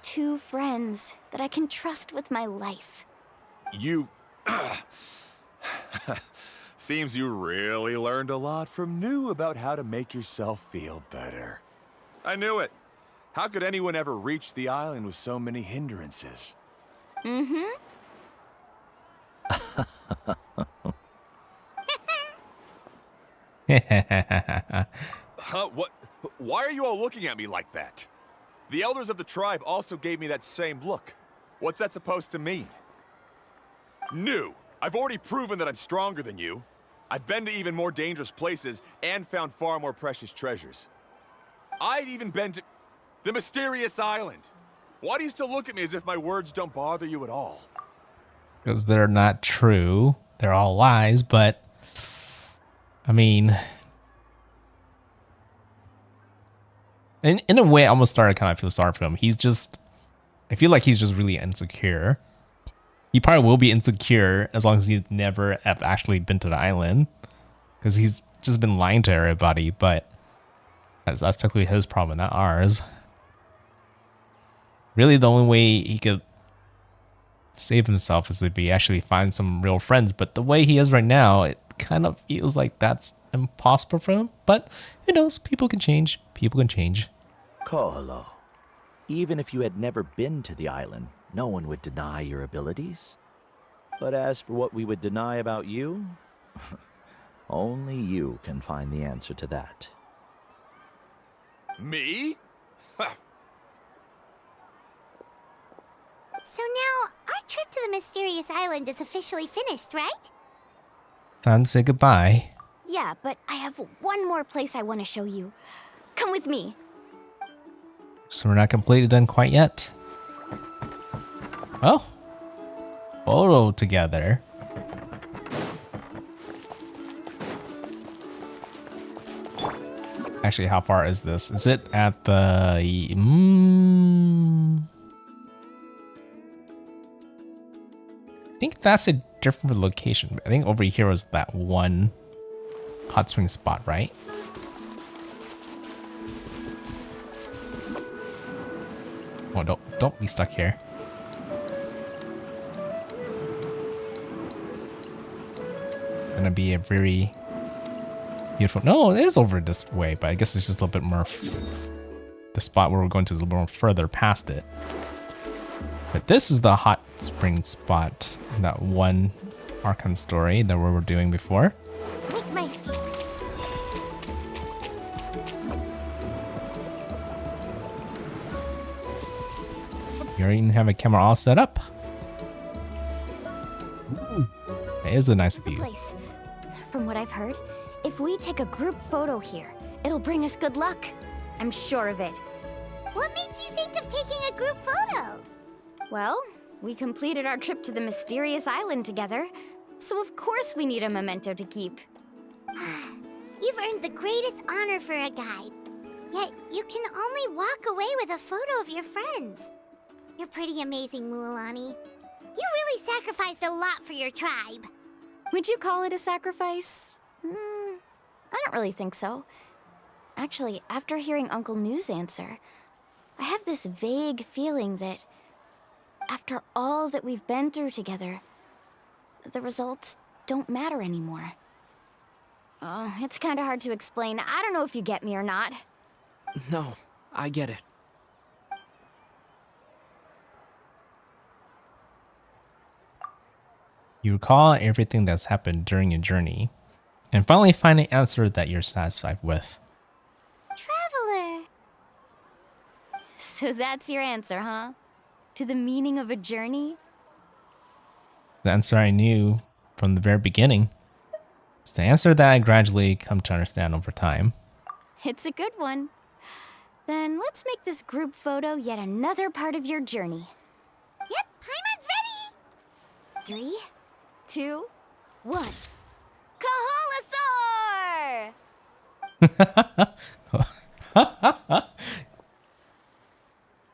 2 friends that I can trust with my life. You... Seems you really learned a lot from New about how to make yourself feel better. I knew it. How could anyone ever reach the island with so many hindrances? Mm-hmm. Huh? What? Why are you all looking at me like that? The elders of the tribe also gave me that same look. What's that supposed to mean? New! I've already proven that I'm stronger than you. I've been to even more dangerous places and found far more precious treasures. I've even been to the mysterious island. Why do you still look at me as if my words don't bother you at all? Because they're not true. They're all lies, but... I mean... In a way, I almost started to kind of feel sorry for him. He's just... I feel like he's just really insecure. He probably will be insecure as long as he's never have actually been to the island. Because he's just been lying to everybody, but... That's technically his problem, not ours. Really, the only way he could save himself is if he actually finds some real friends. But the way he is right now, it kind of feels like that's impossible for him. But who knows? People can change. People can change. Koholo, even if you had never been to the island, no one would deny your abilities. But as for what we would deny about you, only you can find the answer to that. Me? So now, our trip to the mysterious island is officially finished, right? Time to say goodbye. Yeah, but I have one more place I want to show you. Come with me. So we're not completely done quite yet. Oh. Photo together. Actually, how far is this? Is it at the... I think that's a different location. I think over here was that one hot spring spot, right? Oh, don't be stuck here. Gonna be a very beautiful... No, it is over this way, but I guess it's just a little bit more... The spot where we're going to is a little more further past it. But this is the hot spring spot in that one Archon story that we were doing before. Make my escape. You already have a camera all set up. Ooh, it is a nice view. Place. From what I've heard, if we take a group photo here, it'll bring us good luck. I'm sure of it. What made you think of taking a group photo? Well, we completed our trip to the mysterious island together, so of course we need a memento to keep. You've earned the greatest honor for a guide. Yet, you can only walk away with a photo of your friends. You're pretty amazing, Mualani. You really sacrificed a lot for your tribe. Would you call it a sacrifice? I don't really think so. Actually, after hearing Uncle New's answer, I have this vague feeling that after all that we've been through together, the results don't matter anymore. Oh, it's kind of hard to explain. I don't know if you get me or not. No, I get it. You recall everything that's happened during your journey, and finally find an answer that you're satisfied with. Traveler. So that's your answer, huh? To the meaning of a journey? The answer I knew from the very beginning. It's the answer that I gradually come to understand over time. It's a good one. Then let's make this group photo yet another part of your journey. Yep, Paimon's ready. 3, 2, 1. Kaholasaur!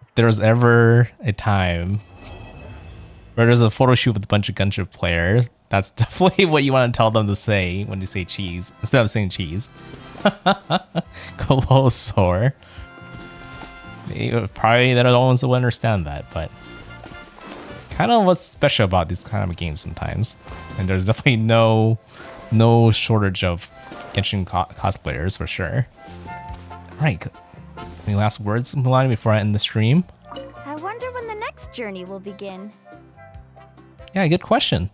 If there was ever a time where there's a photo shoot with a bunch of Genshin players, that's definitely what you want to tell them to say when you say cheese, instead of saying cheese. Kaholasaur. Probably they're the ones who understand that, but kind of what's special about these kind of games sometimes. And there's definitely no shortage of Genshin cosplayers for sure. Alright, any last words, Milani, before I end the stream? I wonder when the next journey will begin. Yeah, good question.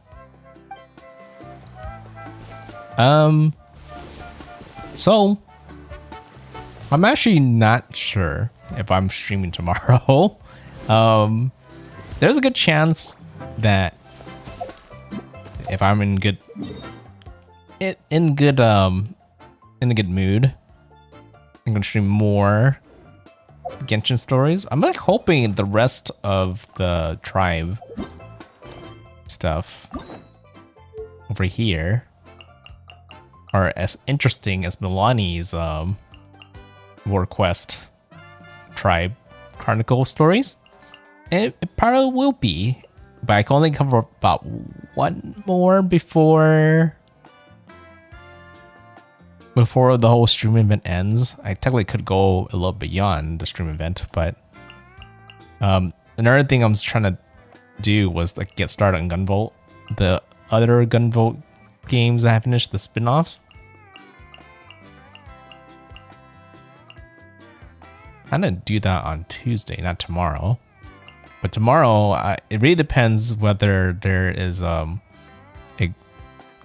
So I'm actually not sure if I'm streaming tomorrow. There's a good chance that if I'm in a good mood, I'm gonna stream more Genshin stories. I'm like hoping the rest of the tribe stuff over here are as interesting as Milani's War Quest tribe chronicle stories. It probably will be, but I can only cover about one more before the whole stream event ends. I technically could go a little beyond the stream event, but another thing I was trying to do was like get started on Gunvolt. The other Gunvolt games I have finished, the spin-offs. I'm gonna do that on Tuesday, not tomorrow. But tomorrow, it really depends whether there is a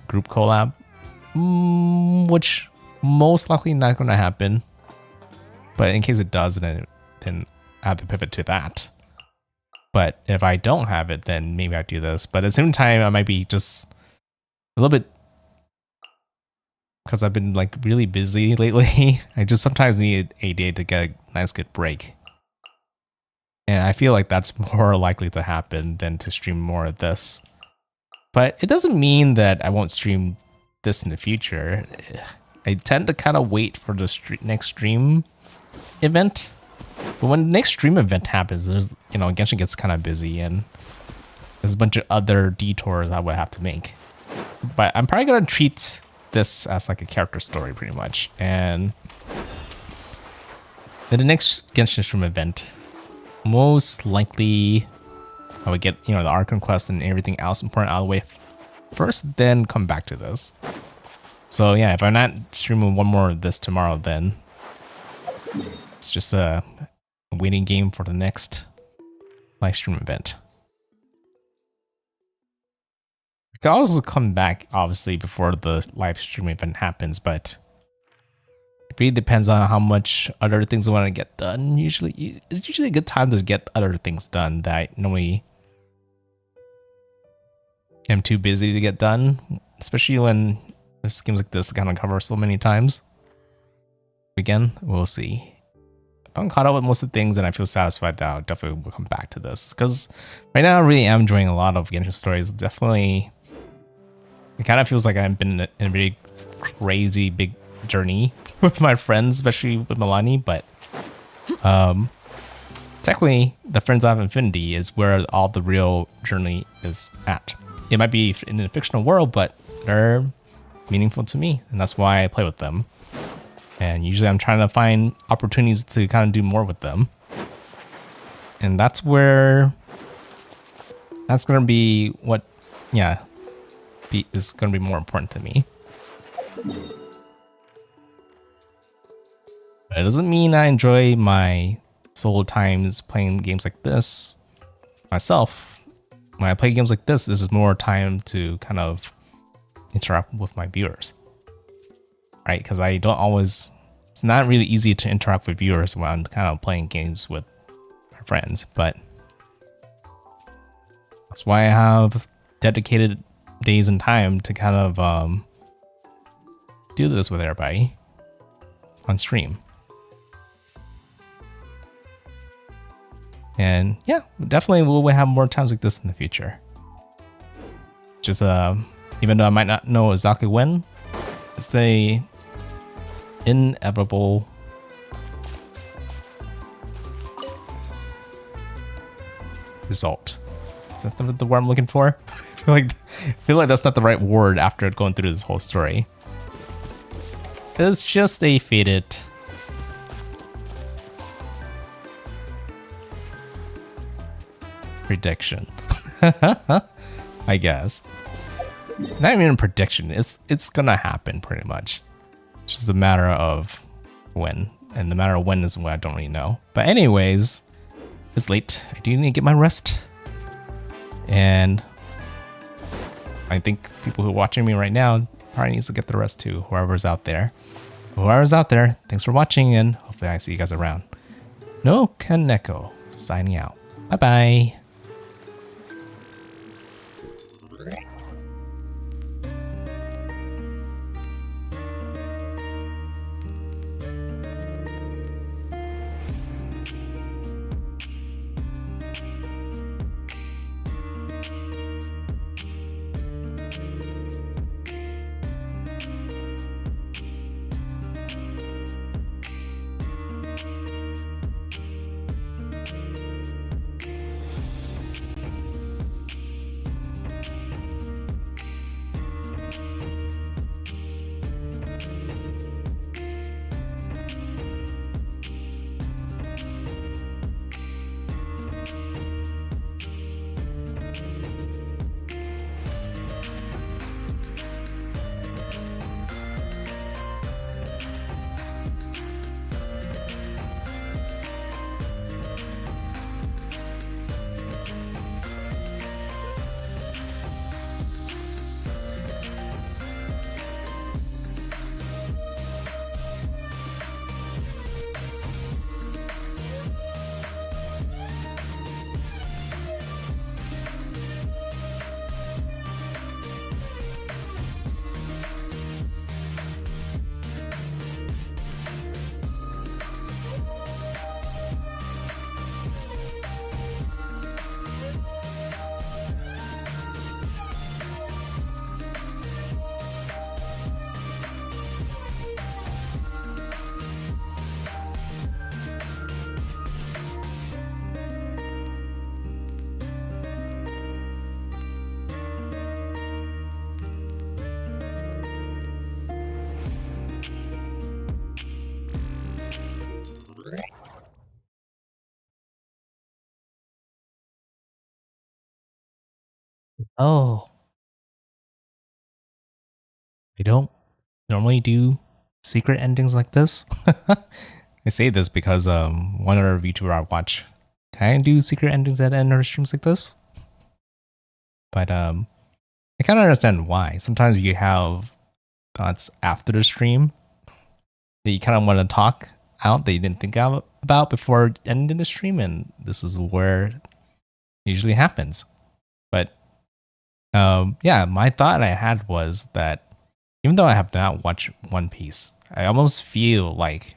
group collab, which most likely not going to happen. But in case it does, then I have to pivot to that. But if I don't have it, then maybe I do this. But at the same time, I might be just a little bit, because I've been like really busy lately. I just sometimes need a day to get a nice good break. And I feel like that's more likely to happen than to stream more of this. But it doesn't mean that I won't stream this in the future. I tend to kind of wait for the next stream event. But when the next stream event happens, there's, you know, Genshin gets kind of busy and there's a bunch of other detours I would have to make. But I'm probably going to treat this as like a character story pretty much. And then the next Genshin stream event, most likely I would get, you know, the Archon quest and everything else important out of the way first, then come back to this. So yeah, if I'm not streaming one more of this tomorrow, then it's just a waiting game for the next live stream event. I can also come back, obviously, before the live stream event happens, but it really depends on how much other things I want to get done. It's usually a good time to get other things done that I normally am too busy to get done, especially when there's games like this to kind of cover so many times. Again, we'll see. If I'm caught up with most of the things and I feel satisfied, that I'll definitely will come back to this. Because right now I really am enjoying a lot of Genshin stories. Definitely, it kind of feels like I've been in a really crazy big journey with my friends, especially with Milani. But technically, the Friends of Infinity is where all the real journey is at. It might be in a fictional world, but they're meaningful to me, and that's why I play with them. And usually I'm trying to find opportunities to kind of do more with them. And that's going to be what, is going to be more important to me. But it doesn't mean I enjoy my solo times playing games like this myself. When I play games like this is more time to kind of interact with my viewers, right? Because I don't always, it's not really easy to interact with viewers when I'm kind of playing games with my friends, but that's why I have dedicated days and time to kind of do this with everybody on stream. And yeah, definitely we'll have more times like this in the future. Just even though I might not know exactly when, it's a inevitable result. Is that the word I'm looking for? I feel like that's not the right word after going through this whole story. It's just a fated prediction. I guess. Not even a prediction. It's gonna happen pretty much. It's just a matter of when. And the matter of when is what I don't really know. But anyways, it's late. I do need to get my rest. And I think people who are watching me right now probably needs to get the rest too. Whoever's out there. Whoever's out there, thanks for watching, and hopefully I see you guys around. NoukonNeko signing out. Bye-bye. Oh, they don't normally do secret endings like this. I say this because one other VTuber I watch kind of do secret endings at the end of her streams like this. But I kind of understand why. Sometimes you have thoughts after the stream that you kind of want to talk out that you didn't think about before ending the stream, and this is where it usually happens. But yeah, my thought I had was that even though I have not watched One Piece, I almost feel like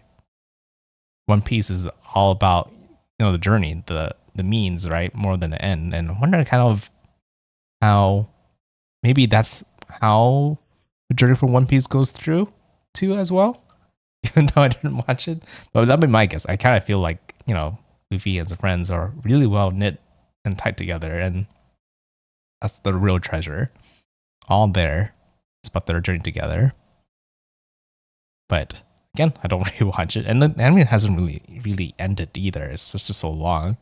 One Piece is all about the journey, the means, right, more than the end. And I wonder kind of how maybe that's how the journey for One Piece goes through too as well. Even though I didn't watch it, but that'd be my guess. I kind of feel like Luffy and his friends are really well knit and tight together, and that's the real treasure. All there. It's about their journey together. But again, I don't really watch it, and the anime hasn't really ended either. It's just so long.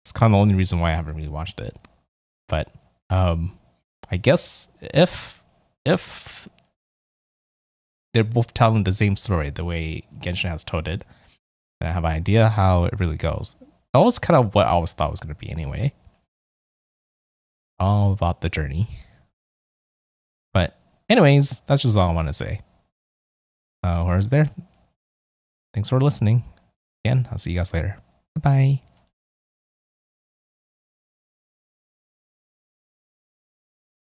It's kind of the only reason why I haven't really watched it. But I guess if they're both telling the same story the way Genshin has told it, then I have an idea how it really goes. That was kind of what I always thought it was going to be anyway. All about the journey. But anyways, that's just all I want to say. Where's there? Thanks for listening. Again, I'll see you guys later. Bye-bye.